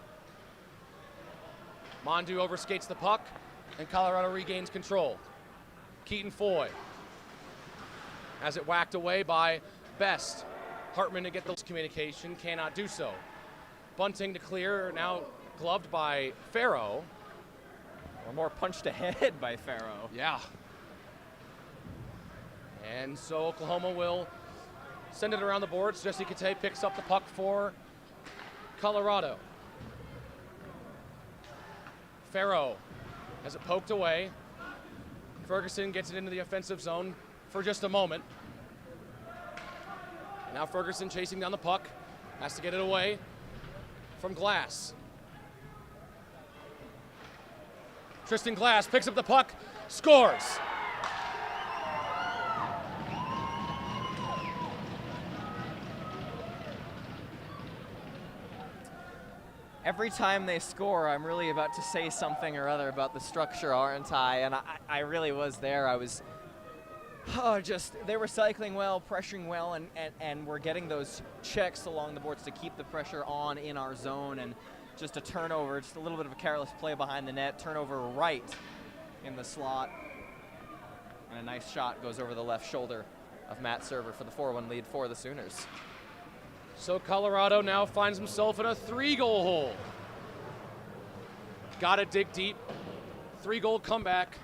Mondu overskates the puck, and Colorado regains control. Keaton Foy has it whacked away by Best. Hartman to get those communication, cannot do so. Bunting to clear, now gloved by Farrow. Or more punched ahead by Farrow. Yeah. And so Oklahoma will send it around the boards. Jesse Kate picks up the puck for Colorado. Farrow has it poked away. Ferguson gets it into the offensive zone for just a moment. Now Ferguson chasing down the puck. Has to get it away from Glass. Tristan Glass picks up the puck, scores. Every time they score, I'm really about to say something or other about the structure, aren't I? And I really was there. I was they were cycling well, pressuring well, and we're getting those checks along the boards to keep the pressure on in our zone. And just a turnover, just a little bit of a careless play behind the net, turnover right in the slot. And a nice shot goes over the left shoulder of Matt Server for the 4-1 lead for the Sooners. So Colorado now finds himself in a 3-goal hole. Got to dig deep. 3-goal comeback.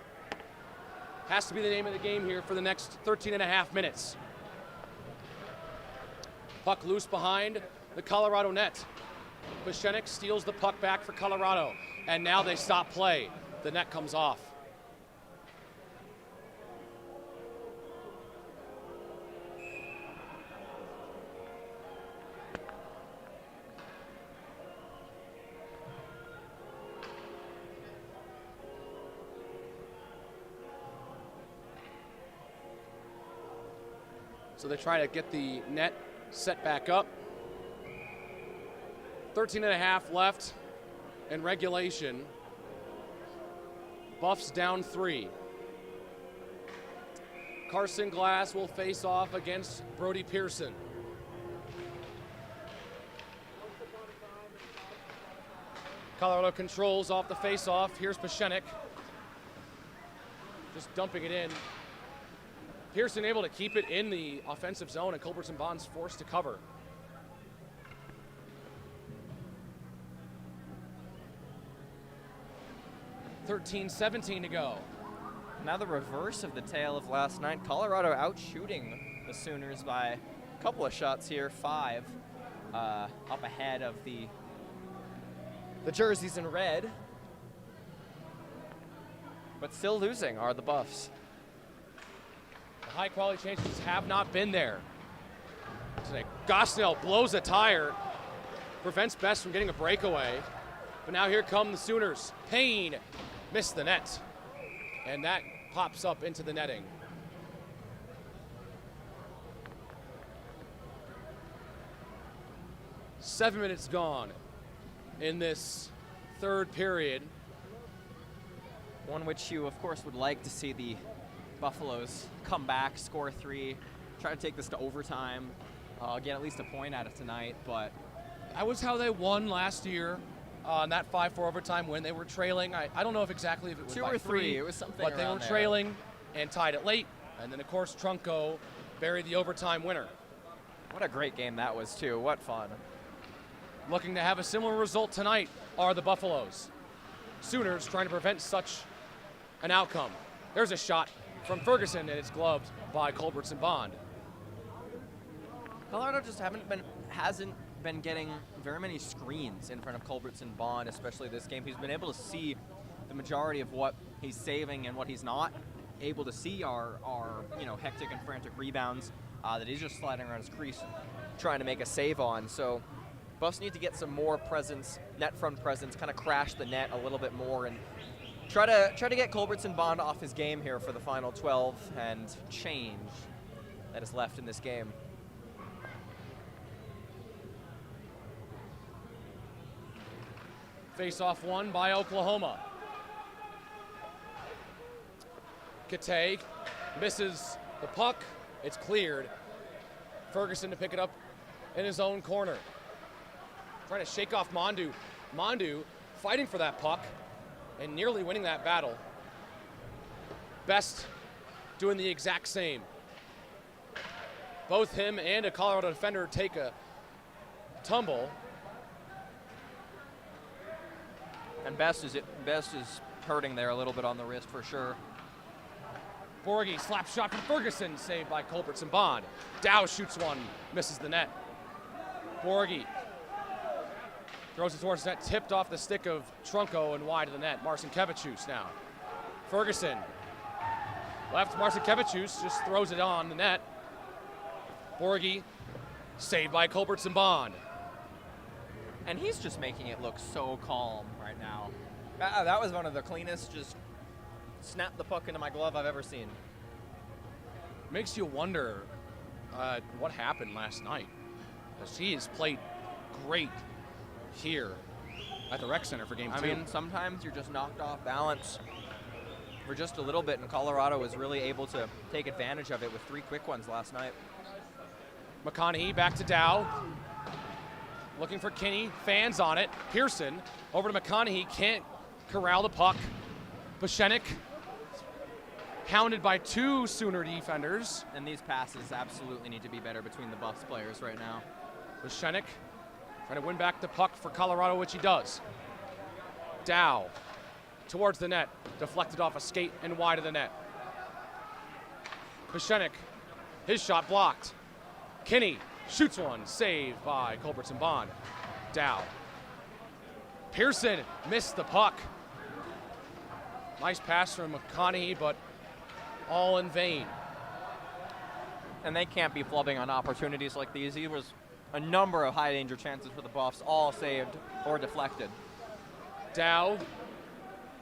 Has to be the name of the game here for the next 13 and a half minutes. Puck loose behind the Colorado net. Pashenik steals the puck back for Colorado. And now they stop play. The net comes off. So they try to get the net set back up. 13 and a half left in regulation. Buffs down 3. Carson Glass will face off against Brody Pearson. Colorado controls off the face-off. Here's Pashenik. Just dumping it in. Pearson able to keep it in the offensive zone, and Culbertson Bond's forced to cover. .17 to go. Now the reverse of the tale of last night. Colorado out shooting the Sooners by a couple of shots here, 5 up ahead of the jerseys in red. But still losing are the Buffs. The high-quality chances have not been there today. Gosnell blows a tire, prevents Best from getting a breakaway. But now here come the Sooners. Payne missed the net, and that pops up into the netting. Seven minutes gone in this third period. One which you, of course, would like to see the Buffaloes come back, score 3, try to take this to overtime, get at least a point out of tonight. But that was how they won last year on that 5-4 overtime win. They were trailing. I don't know if exactly if it was 2 by or 3. It was something but they were trailing and tied it late. And then, of course, Trunco buried the overtime winner. What a great game that was, too. What fun. Looking to have a similar result tonight are the Buffaloes. Sooners trying to prevent such an outcome. There's a shot from Ferguson, and it's gloved by Culbertson Bond. Colorado just hasn't been getting very many screens in front of Culbertson Bond, especially this game. He's been able to see the majority of what he's saving, and what he's not able to see are hectic and frantic rebounds that he's just sliding around his crease trying to make a save on. So Buffs need to get some more presence, net front presence, kind of crash the net a little bit more, and try to get Culbertson Bond off his game here for the final 12 and change that is left in this game. Face-off won by Oklahoma. Kate misses the puck. It's cleared. Ferguson to pick it up in his own corner. Trying to shake off Mondu. Mondu fighting for that puck and nearly winning that battle. Best doing the exact same. Both him and a Colorado defender take a tumble. And Best is hurting there a little bit on the wrist for sure. Borghi, slap shot from Ferguson, saved by Culbertson Bond. Dow shoots one, misses the net. Borghi throws it towards the net, tipped off the stick of Trunco and wide of the net. Marcinkevičius now. Ferguson, left, Marcinkevičius just throws it on the net. Borghi, saved by Culbertson Bond. And he's just making it look so calm right now. That was one of the cleanest, just snap the puck into my glove I've ever seen. Makes you wonder what happened last night. He has played great here at the Rec Center for Game 2. I mean, sometimes you're just knocked off balance for just a little bit, and Colorado was really able to take advantage of it with 3 quick ones last night. McConaughey back to Dow. Looking for Kinney, fans on it. Pearson over to McConaughey, can't corral the puck. Pashenik hounded by 2 Sooner defenders. And these passes absolutely need to be better between the Buffs players right now. Pashenik trying to win back the puck for Colorado, which he does. Dow towards the net, deflected off a skate and wide of the net. Pashenik, his shot blocked. Kinney shoots one, saved by Culbertson Bond. Dow. Pearson missed the puck. Nice pass from McConaughey, but all in vain. And they can't be flubbing on opportunities like these. He was a number of high danger chances for the Buffs, all saved or deflected. Dow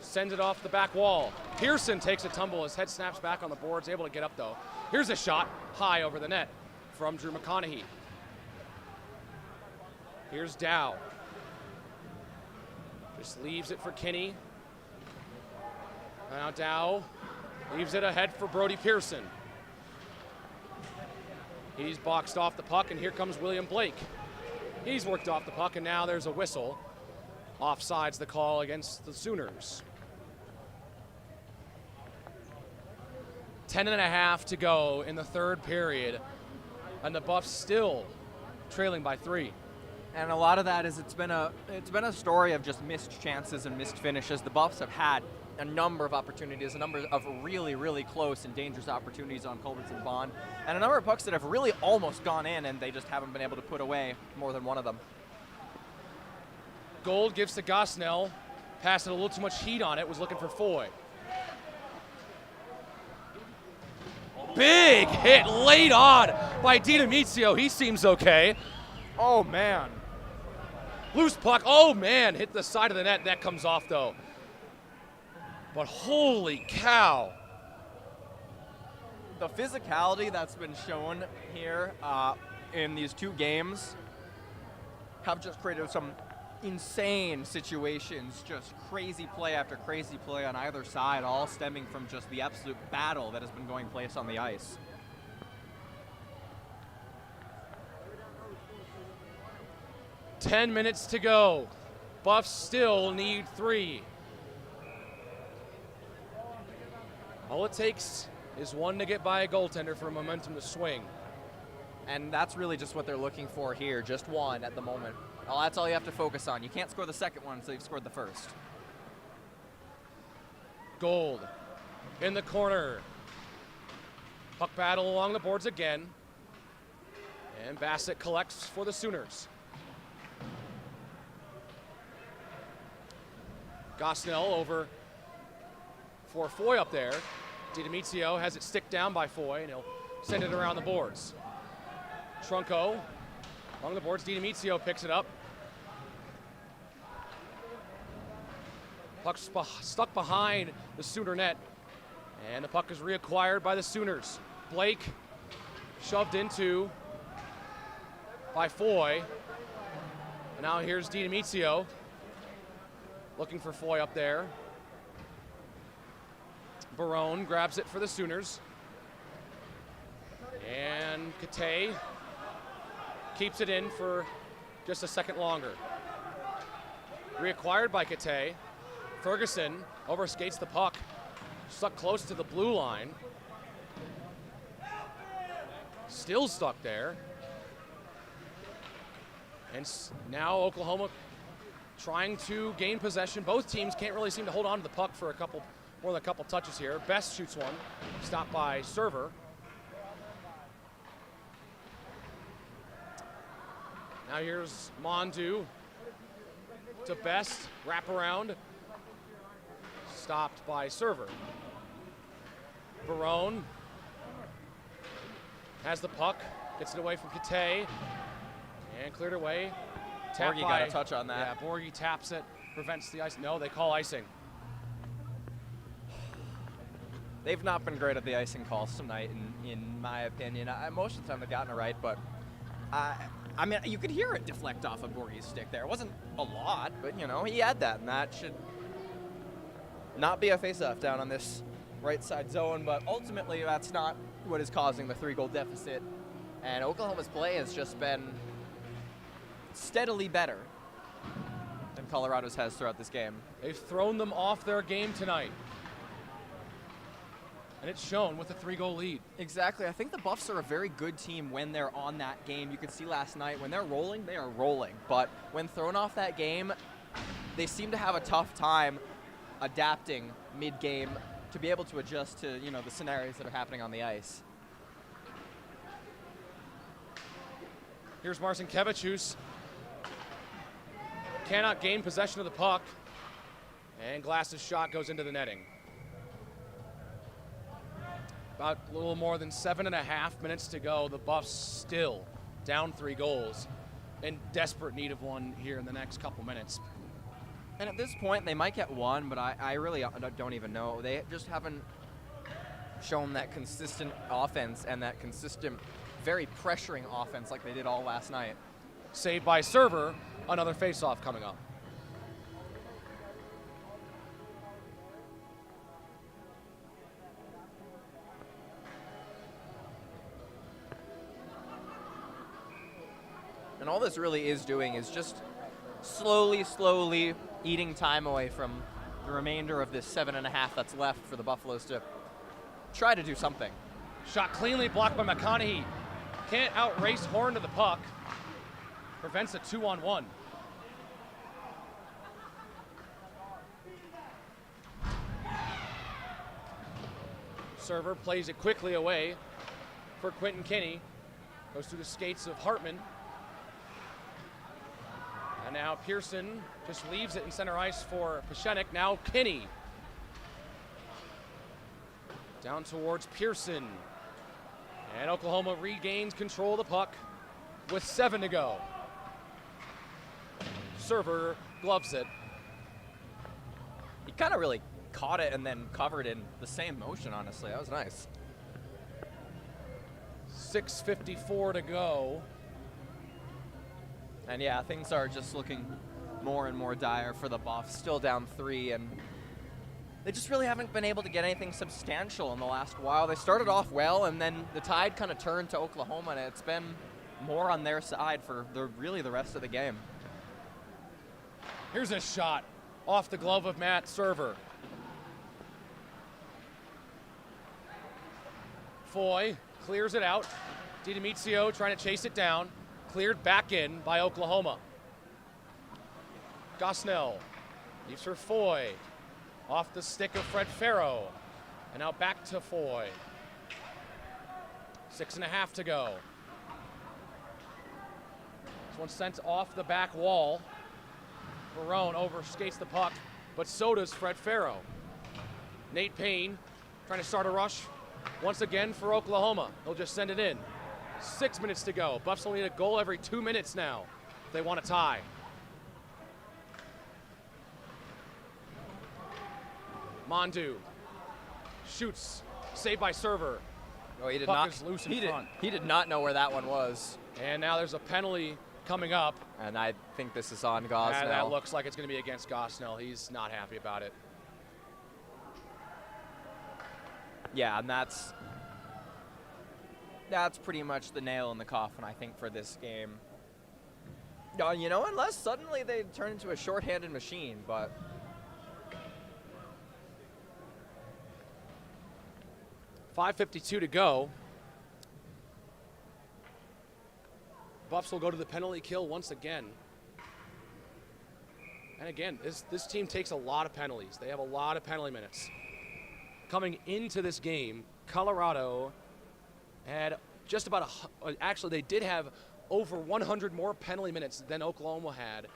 sends it off the back wall. Pearson takes a tumble, his head snaps back on the boards, able to get up though. Here's a shot high over the net from Drew McConaughey. Here's Dow. Just leaves it for Kinney. Now Dow leaves it ahead for Brody Pearson. He's boxed off the puck, and here comes William Blake. He's worked off the puck, and now there's a whistle. Offside's the call against the Sooners. 10.5 to go in the third period, and the Buffs still trailing by 3. And a lot of that is it's been a story of just missed chances and missed finishes. The Buffs have had a number of opportunities, a number of really, really close and dangerous opportunities on Culbertson Bond, and a number of pucks that have really almost gone in, and they just haven't been able to put away more than one of them. Gold gives to Gosnell, passed it a little too much heat on it, was looking for Foy. Big hit late on by DiDomizio. He seems okay. Oh, man. Loose puck. Oh, man. Hit the side of the net. Net comes off, though. But holy cow. The physicality that's been shown here in these 2 games have just created some insane situations, just crazy play after crazy play on either side, all stemming from just the absolute battle that has been going place on the ice. $10 to go. Buffs still need 3. All it takes is 1 to get by a goaltender for momentum to swing. And that's really just what they're looking for here, just 1 at the moment. Well, that's all you have to focus on. You can't score the second one until you've scored the first. Gold in the corner. Puck battle along the boards again. And Bassett collects for the Sooners. Gosnell over for Foy up there. DiDomizio has it stick down by Foy, and he'll send it around the boards. Trunco along the boards. DiDomizio picks it up. Puck's stuck behind the Sooner net, and the puck is reacquired by the Sooners. Blake shoved into by Foy. And now here's DiDomizio looking for Foy up there. Barone grabs it for the Sooners. And Kate keeps it in for just a second longer. Reacquired by Kate. Ferguson overskates the puck, stuck close to the blue line. Still stuck there. And now Oklahoma trying to gain possession. Both teams can't really seem to hold on to the puck for more than a couple touches here. Best shoots one, stopped by Server. Now here's Mondu to Best, wrap around, stopped by Server. Barone has the puck, gets it away from Kate, and cleared away. Borgie got a touch on that. Yeah, Borgie taps it, prevents the ice. No, they call icing. They've not been great at the icing calls tonight, in my opinion. Most of the time they've gotten it right, but I mean, you could hear it deflect off of Borgie's stick there. It wasn't a lot, but, you know, he had that, and that should not be a face-off down on this right side zone, but ultimately that's not what is causing the 3-goal deficit. And Oklahoma's play has just been steadily better than Colorado's has throughout this game. They've thrown them off their game tonight. And it's shown with a 3-goal lead. Exactly. I think the Buffs are a very good team when they're on that game. You could see last night when they're rolling, they are rolling. But when thrown off that game, they seem to have a tough time adapting mid-game to be able to adjust to, you know, the scenarios that are happening on the ice. Here's Marcinkevičius. Cannot gain possession of the puck. And Glass's shot goes into the netting. About a little more than 7.5 minutes to go. The Buffs still down 3 goals, in desperate need of one here in the next couple minutes. And at this point, they might get one, but I really don't even know. They just haven't shown that consistent offense and that consistent, very pressuring offense like they did all last night. Saved by Server, another faceoff coming up. And all this really is doing is just slowly eating time away from the remainder of this 7.5 that's left for the Buffaloes to try to do something. Shot cleanly blocked by McConaughey. Can't outrace Horn to the puck. Prevents a 2-on-1. Server plays it quickly away for Quentin Kinney. Goes through the skates of Hartman. And now Pearson just leaves it in center ice for Pashenik. Now Kinney. Down towards Pearson. And Oklahoma regains control of the puck with 7 to go. Server gloves it. He kind of really caught it and then covered in the same motion, honestly. That was nice. 6:54 to go. And yeah, things are just looking more and more dire for the Buffs. Still down 3, and they just really haven't been able to get anything substantial in the last while. They started off well, and then the tide kind of turned to Oklahoma, and it's been more on their side for really the rest of the game. Here's a shot off the glove of Matt Server. Foy clears it out. DiDomizio trying to chase it down. Cleared back in by Oklahoma. Gosnell leaves for Foy. Off the stick of Fred Farrow. And now back to Foy. 6.5 to go. This one sent off the back wall. Barone overskates the puck, but so does Fred Farrow. Nate Payne trying to start a rush once again for Oklahoma. They'll just send it in. 6 minutes to go. Buffs will need a goal every 2 minutes now if they want to tie. Mondu shoots, saved by Server. Oh, he did Puck not. is loose in front. He did not know where that one was. And now there's a penalty coming up. And I think this is on Gosnell. And that looks like it's going to be against Gosnell. He's not happy about it. Yeah, and that's pretty much the nail in the coffin, I think, for this game. You know, unless suddenly they turn into a shorthanded machine, but 5:52 to go. Buffs will go to the penalty kill once again. And again, this team takes a lot of penalties. They have a lot of penalty minutes. Coming into this game, Colorado had just about actually they did have over 100 more penalty minutes than Oklahoma had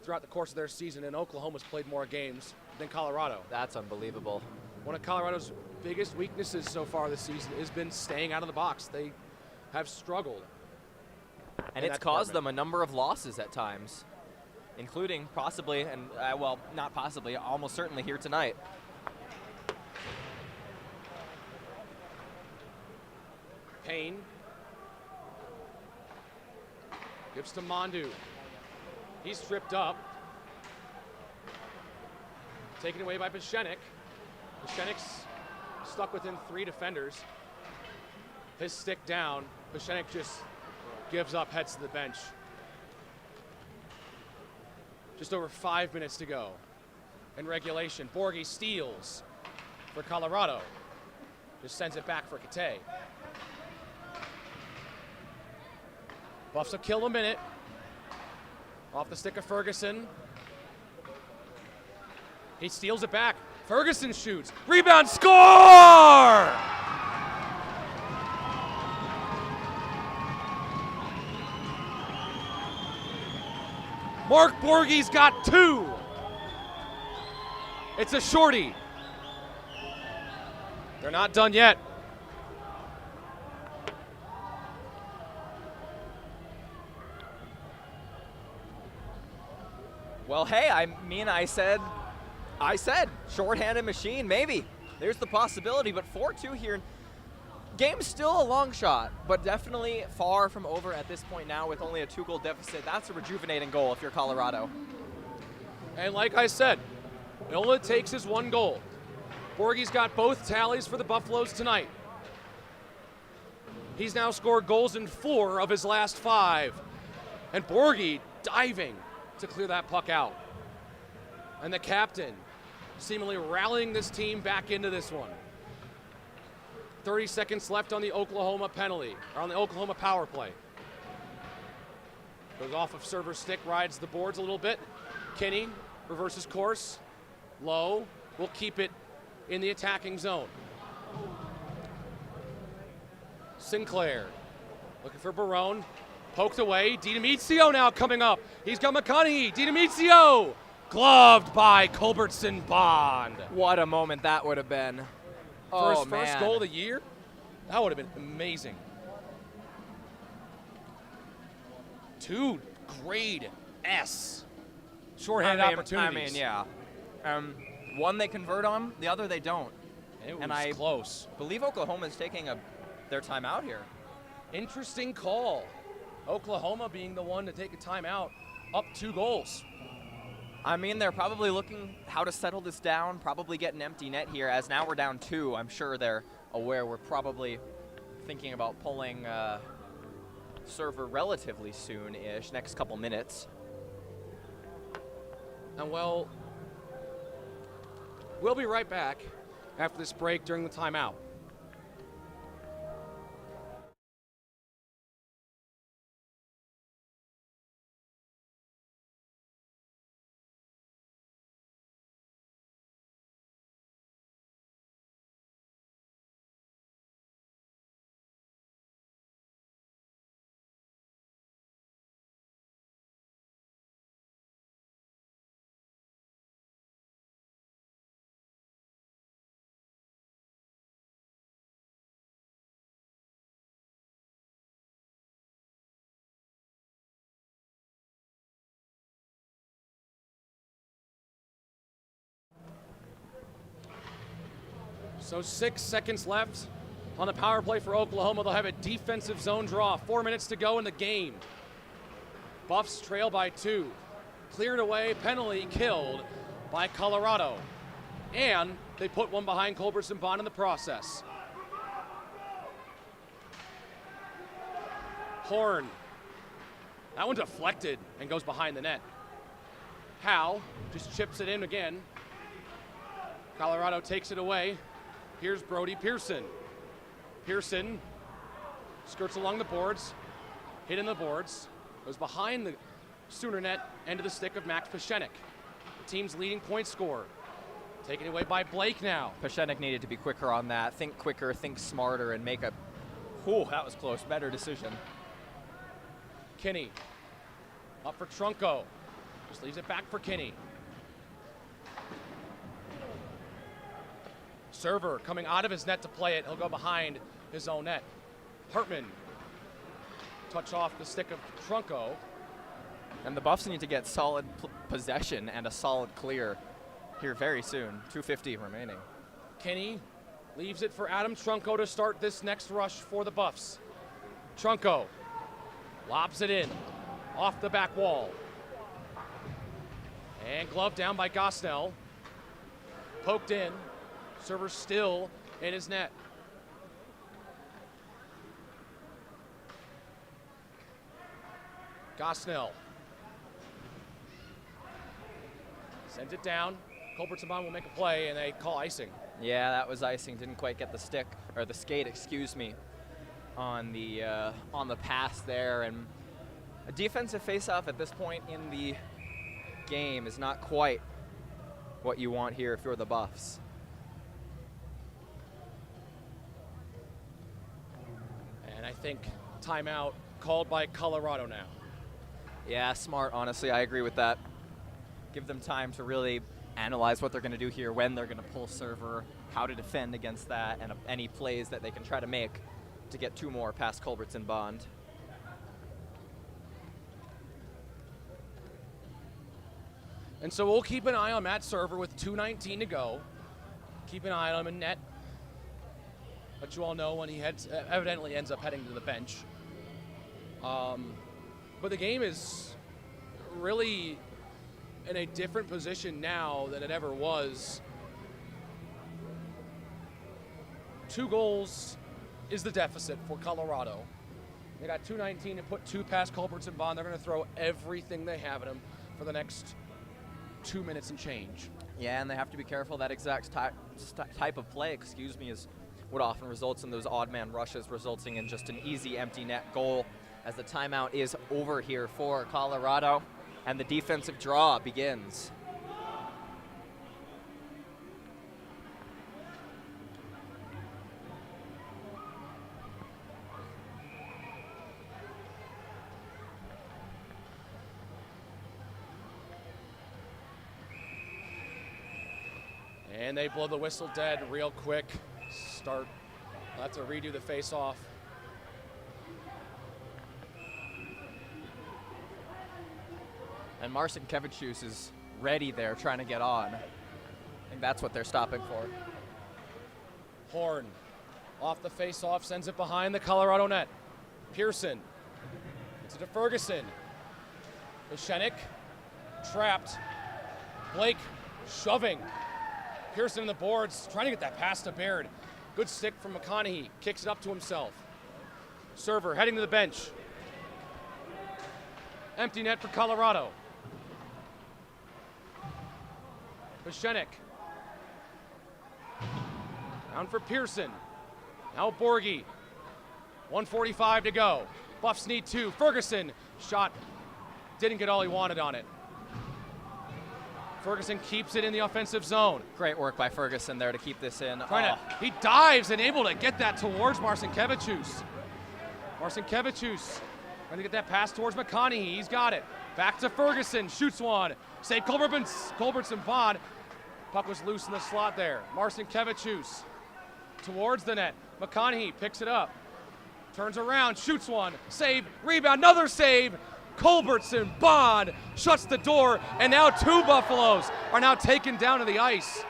throughout the course of their season, and Oklahoma's played more games than Colorado. That's unbelievable. One of Colorado's biggest weaknesses so far this season has been staying out of the box. They have struggled. And it's caused them a number of losses at times, including possibly, and well, not possibly, almost certainly here tonight. Payne gives to Mondu. He's stripped up. Taken away by Pashenik. Pashenik's stuck within 3 defenders. His stick down. Pashenik just gives up, heads to the bench. Just over 5 minutes to go in regulation. Borghi steals for Colorado. Just sends it back for Kate. Buffs will kill a minute. Off the stick of Ferguson. He steals it back. Ferguson shoots. Rebound, score! Mark Borghi's got 2. It's a shorty. They're not done yet. Well, hey, I said shorthanded machine, maybe. There's the possibility, but 4-2 here. Game's still a long shot, but definitely far from over at this point now with only a 2-goal deficit. That's a rejuvenating goal if you're Colorado. And like I said, all it takes is 1 goal. Borghi's got both tallies for the Buffaloes tonight. He's now scored goals in 4 of his last 5. And Borghi diving to clear that puck out. And the captain seemingly rallying this team back into this one. 30 seconds left on the Oklahoma penalty, or on the Oklahoma power play. Goes off of server's stick, rides the boards a little bit. Kinney reverses course. Low will keep it in the attacking zone. Sinclair looking for Barone. Poked away. DiDomizio now coming up. He's got McConaughey. DiDomizio gloved by Culbertson Bond. What a moment that would have been. For his first goal of the year, that would have been amazing. 2 grade S shorthanded opportunities. Yeah. One they convert on, the other they don't. It was close. Believe Oklahoma's taking their timeout here. Interesting call. Oklahoma being the one to take a timeout, up 2 goals. I mean, they're probably looking how to settle this down, probably get an empty net here, as now we're down 2. I'm sure they're aware we're probably thinking about pulling server relatively soon-ish, next couple minutes. And well, we'll be right back after this break during the timeout. So 6 seconds left on the power play for Oklahoma. They'll have a defensive zone draw. 4 minutes to go in the game. Buffs trail by 2. Cleared away, penalty killed by Colorado. And they put one behind Culbertson Bond in the process. Horn. That one deflected and goes behind the net. Howe just chips it in again. Colorado takes it away. Here's Brody Pearson. Pearson skirts along the boards. hit in the boards. Goes behind the Sooner net, end of the stick of Max Pashenik. The team's leading point scorer. Taken away by Blake now. Pashenik needed to be quicker on that. Think quicker, think smarter, and make a, that was close, better decision. Kinney up for Trunco. Just leaves it back for Kinney. Server coming out of his net to play it. He'll go behind his own net. Hartman. Touch off the stick of Trunco. And the Buffs need to get solid possession and a solid clear here very soon. 2:50 remaining. Kinney leaves it for Adam Trunco to start this next rush for the Buffs. Trunco lobs it in off the back wall. And glove down by Gosnell. Poked in. Server still in his net. Gosnell sends it down. Culbertson will make a play, and they call icing. Yeah, that was icing. Didn't quite get the stick, or the skate, excuse me, on the pass there. And a defensive face-off at this point in the game is not quite what you want here if you're the Buffs. And I think timeout called by Colorado now. Yeah, smart, honestly. I agree with that. Give them time to really analyze what they're going to do here, when they're going to pull Server, how to defend against that, and any plays that they can try to make to get two more past Culbertson Bond. And so we'll keep an eye on Matt Server with 2:19 to go. Keep an eye on him in net. But you all know when he evidently ends up heading to the bench. But the game is really in a different position now than it ever was. 2 goals is the deficit for Colorado. They got 2:19 to put 2 past Culbertson Bond. They're going to throw everything they have at him for the next 2 minutes and change. Yeah, and they have to be careful. That exact type of play, is what often results in those odd man rushes, resulting in just an easy empty net goal, as the timeout is over here for Colorado, and the defensive draw begins. And they blow the whistle dead real quick. They'll have to redo the face-off. And Marcin Kevichus is ready there, trying to get on. I think that's what they're stopping for. Horn off the face-off, sends it behind the Colorado net. Pearson gets it to Ferguson. Pashenik trapped. Blake shoving. Pearson in the boards, trying to get that pass to Baird. Good stick from McConaughey, kicks it up to himself. Server heading to the bench. Empty net for Colorado. Pashenik. Down for Pearson. Now Borgie. 1:45 to go. Buffs need 2. Ferguson shot. Didn't get all he wanted on it. Ferguson keeps it in the offensive zone. Great work by Ferguson there to keep this in. He dives and able to get that towards Marcin Kevichus. Marcin Kevichus trying to get that pass towards McConaughey. He's got it. Back to Ferguson. Shoots one. Save Culbertson Bond. Puck was loose in the slot there. Marcin Kevichus towards the net. McConaughey picks it up. Turns around. Shoots one. Save. Rebound. Another save. Culbertson Bond shuts the door, and now 2 Buffaloes are now taken down to the ice.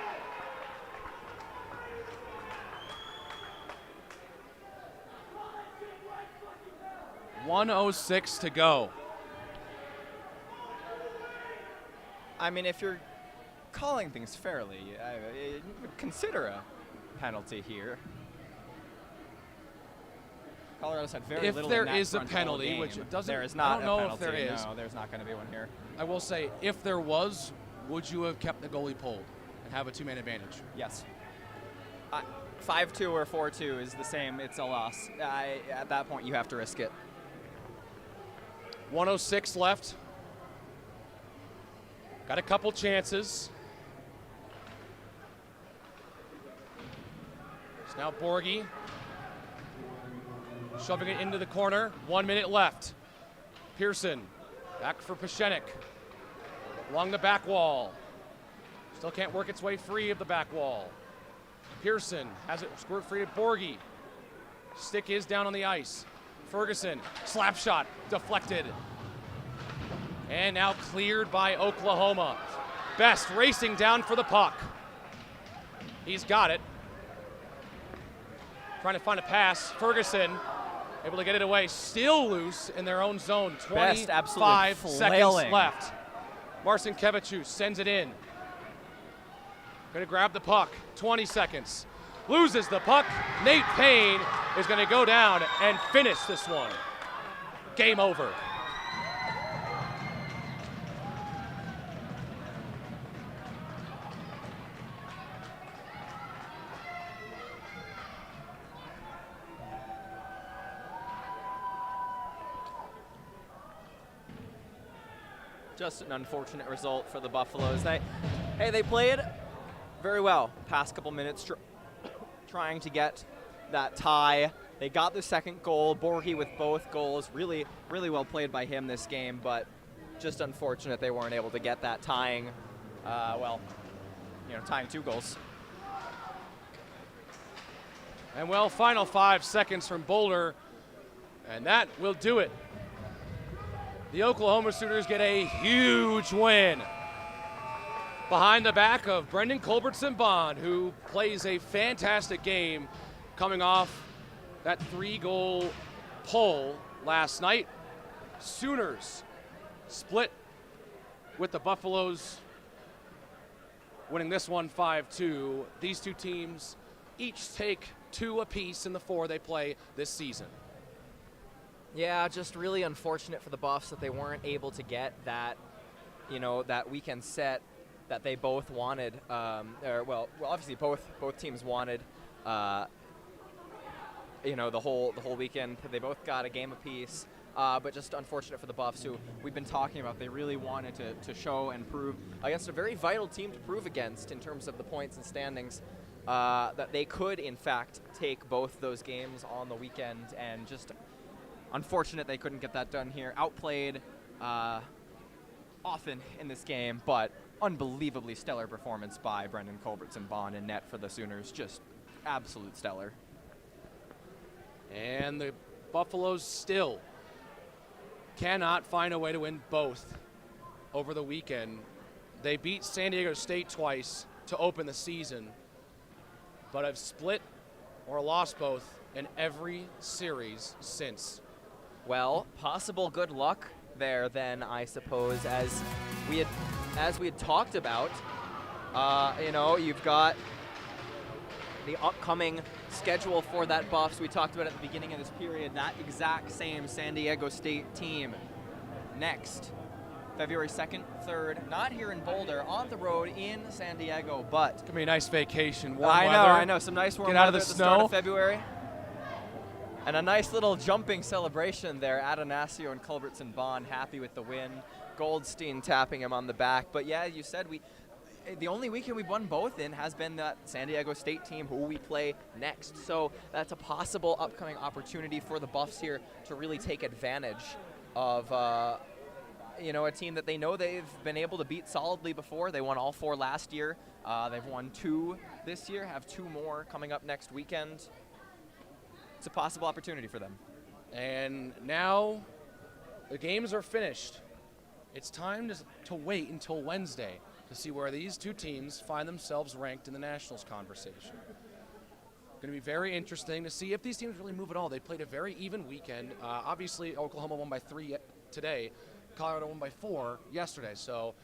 .106 to go. I mean, if you're calling things fairly, you would consider a penalty here. Colorado's had very little in that front all game. If there is a penalty, which it doesn't, there is not. I don't know if there is. No, there's not going to be one here. I will say, if there was, would you have kept the goalie pulled and have a 2-man advantage? Yes. 5-2 or 4-2 is the same. It's a loss. At that point, you have to risk it. 1:06 left. Got a couple chances. It's now Borgie shoving it into the corner. 1 minute left. Pearson back for Pashenik. Along the back wall. Still can't work its way free of the back wall. Pearson has it squirt free to Borgie. Stick is down on the ice. Ferguson, slap shot, deflected. And now cleared by Oklahoma. Best racing down for the puck. He's got it. Trying to find a pass. Ferguson able to get it away. Still loose in their own zone. 25 seconds left. Marcinkevičius sends it in. Gonna grab the puck. 20 seconds. Loses the puck. Nate Payne is gonna go down and finish this one. Game over. Just an unfortunate result for the Buffaloes. They played very well past couple minutes trying to get that tie. They got the second goal. Borgie with both goals. Really, really well played by him this game, but just unfortunate they weren't able to get that tying, tying 2 goals. And final 5 seconds from Boulder, and that will do it. The Oklahoma Sooners get a huge win. Behind the back of Brendan Culbertson-Bond, who plays a fantastic game coming off that 3-goal pull last night. Sooners split with the Buffaloes winning this one 5-2. These two teams each take 2 apiece in the 4 they play this season. Yeah, just really unfortunate for the Buffs that they weren't able to get that, that weekend set that they both wanted. Obviously both teams wanted. The whole weekend. They both got a game apiece. But just unfortunate for the Buffs, who we've been talking about. They really wanted to show and prove against a very vital team to prove against in terms of the points and standings. That they could, in fact, take both those games on the weekend, and just unfortunate they couldn't get that done here. Outplayed often in this game, but unbelievably stellar performance by Brendan Culbertson-Bond in net for the Sooners. Just absolute stellar. And the Buffaloes still cannot find a way to win both over the weekend. They beat San Diego State twice to open the season, but have split or lost both in every series since. Well, possible good luck there then, I suppose, as we had talked about. You've got the upcoming schedule for that Buffs. We talked about at the beginning of this period, that exact same San Diego State team next February 2nd, 3rd, not here in Boulder, on the road in San Diego, but it's gonna be a nice vacation, warm weather. I know, some nice warm weather. Get out of the at the snow. Start of February. And a nice little jumping celebration there. Atanasio and Culbertson-Bond happy with the win. Goldstein tapping him on the back. But yeah, you said the only weekend we've won both in has been that San Diego State team who we play next. So that's a possible upcoming opportunity for the Buffs here to really take advantage of a team that they know they've been able to beat solidly before. They won all 4 last year. They've won 2 this year, have 2 more coming up next weekend. It's a possible opportunity for them. And now the games are finished. It's time to wait until Wednesday to see where these two teams find themselves ranked in the Nationals conversation. Going to be very interesting to see if these teams really move at all. They played a very even weekend. Obviously, Oklahoma won by 3 today. Colorado won by 4 yesterday. So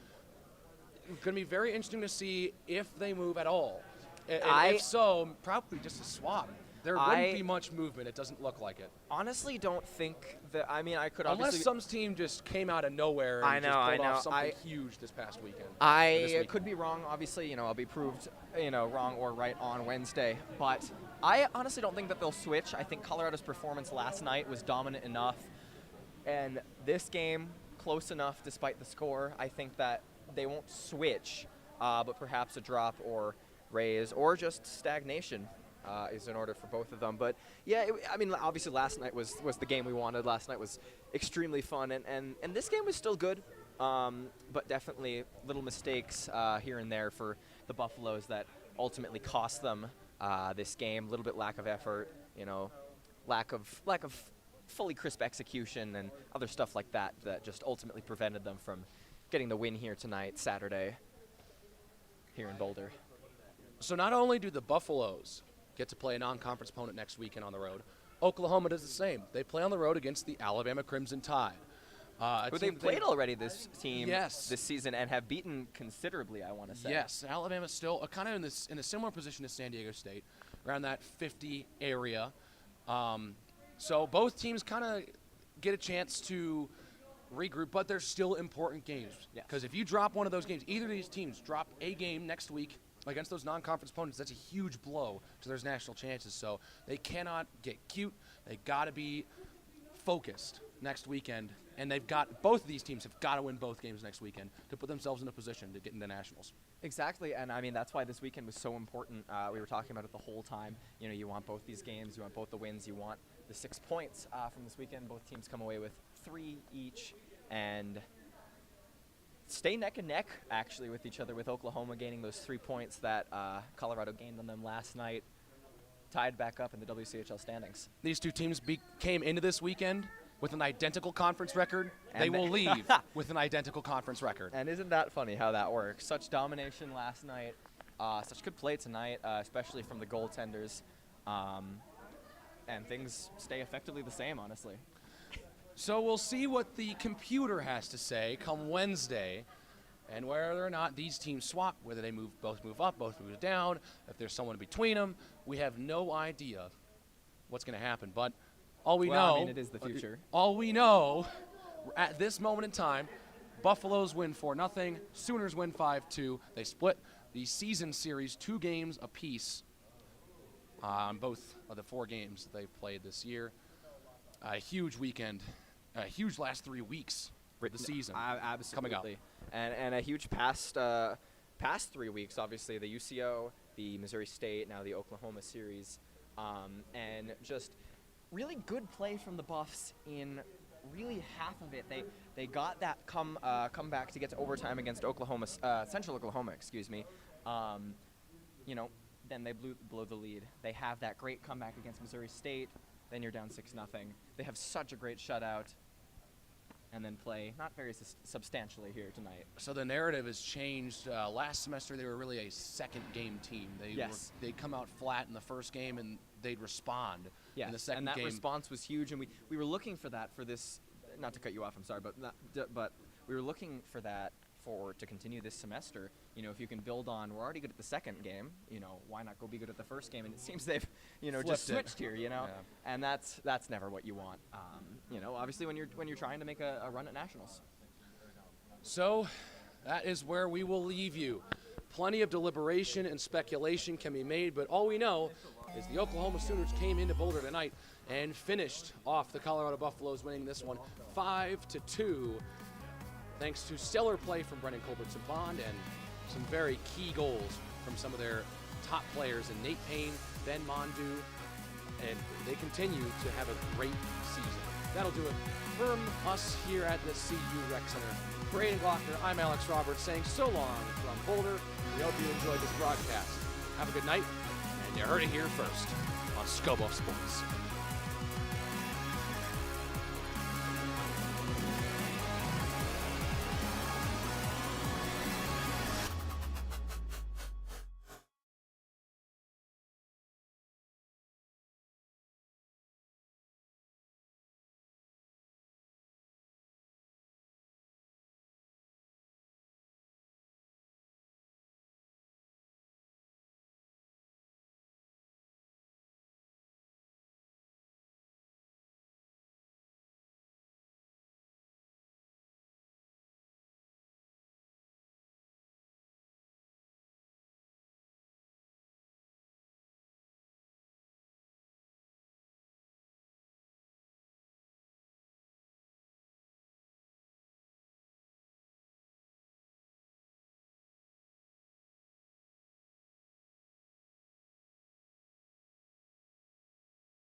it's going to be very interesting to see if they move at all. And if so, probably just a swap. There wouldn't be much movement. It doesn't look like it. Honestly, don't think that. I mean, I could unless some team just came out of nowhere and just pulled off something huge this past weekend. I could be wrong. Obviously, I'll be proved, wrong or right on Wednesday. But I honestly don't think that they'll switch. I think Colorado's performance last night was dominant enough, and This game, close enough despite the score. I think that they won't switch, but perhaps a drop or raise or just stagnation is in order for both of them. But yeah, I mean, obviously last night was the game we wanted. Last night was extremely fun, and this game was still good, but definitely little mistakes here and there for the Buffaloes that ultimately cost them this game. A little bit lack of effort, lack of fully crisp execution and other stuff like that just ultimately prevented them from getting the win here tonight, Saturday, here in Boulder. So not only do the Buffaloes get to play a non-conference opponent next weekend on the road, Oklahoma does the same. They play on the road against the Alabama Crimson Tide. But they've played already this team yes. this season and have beaten considerably, I want to say. Yes, Alabama's still kind of in a similar position as San Diego State, around that 50 area. So both teams kind of get a chance to regroup, but they're still important games. Because if you drop one of those games, either of these teams drop a game next week against those non-conference opponents, that's a huge blow to their national chances. So they cannot get cute. They got to be focused next weekend, and both of these teams have got to win both games next weekend to put themselves in a position to get into nationals. Exactly, and I mean that's why this weekend was so important. We were talking about it the whole time. You want both these games, you want both the wins, you want the 6 points from this weekend. Both teams come away with 3 each, and stay neck and neck actually with each other, with Oklahoma gaining those 3 points that Colorado gained on them last night, tied back up in the WCHL standings. These two teams came into this weekend with an identical conference record. They will leave with an identical conference record. And isn't that funny how that works? Such domination last night, such good play tonight, especially from the goaltenders, and things stay effectively the same, honestly. So we'll see what the computer has to say come Wednesday, and whether or not these teams swap, whether they both move up, both move down, if there's someone between them. We have no idea what's going to happen. But all we know, I mean, it is the future. All we know at this moment in time, Buffaloes win 4-0. Sooners win 5-2. They split the season series 2 games apiece on both of the 4 games they've played this year. A huge weekend, a huge last 3 weeks of the season. Absolutely. Coming up. And a huge past 3 weeks, obviously, the UCO, the Missouri State, now the Oklahoma series, and just really good play from the Buffs in really half of it. They got that comeback to get to overtime against Central Oklahoma, excuse me. Then they blow the lead. They have that great comeback against Missouri State. Then you're down 6-0. They have such a great shutout, and then play not very substantially here tonight. So the narrative has changed. Last semester, they were really a second-game team. They'd come out flat in the first game, and they'd respond in the second game. And that response was huge, and we were looking for that for this. Not to cut you off, I'm sorry, but we were looking for that to continue this semester. If you can build on, we're already good at the second game, why not go be good at the first game? And it seems they've, just switched here, Yeah. And that's never what you want. Obviously when you're trying to make a run at nationals. So that is where we will leave you. Plenty of deliberation and speculation can be made, but all we know is the Oklahoma Sooners came into Boulder tonight and finished off the Colorado Buffaloes, winning this one 5-2. Thanks to stellar play from Brendan Culbertson-Bond and some very key goals from some of their top players in Nate Payne, Ben Mondu, and they continue to have a great season. That'll do it from us here at the CU Rec Center. For Aidan Glockner, I'm Alex Roberts saying so long from Boulder. We hope you enjoyed this broadcast. Have a good night, and you heard it here first on Scobo Sports.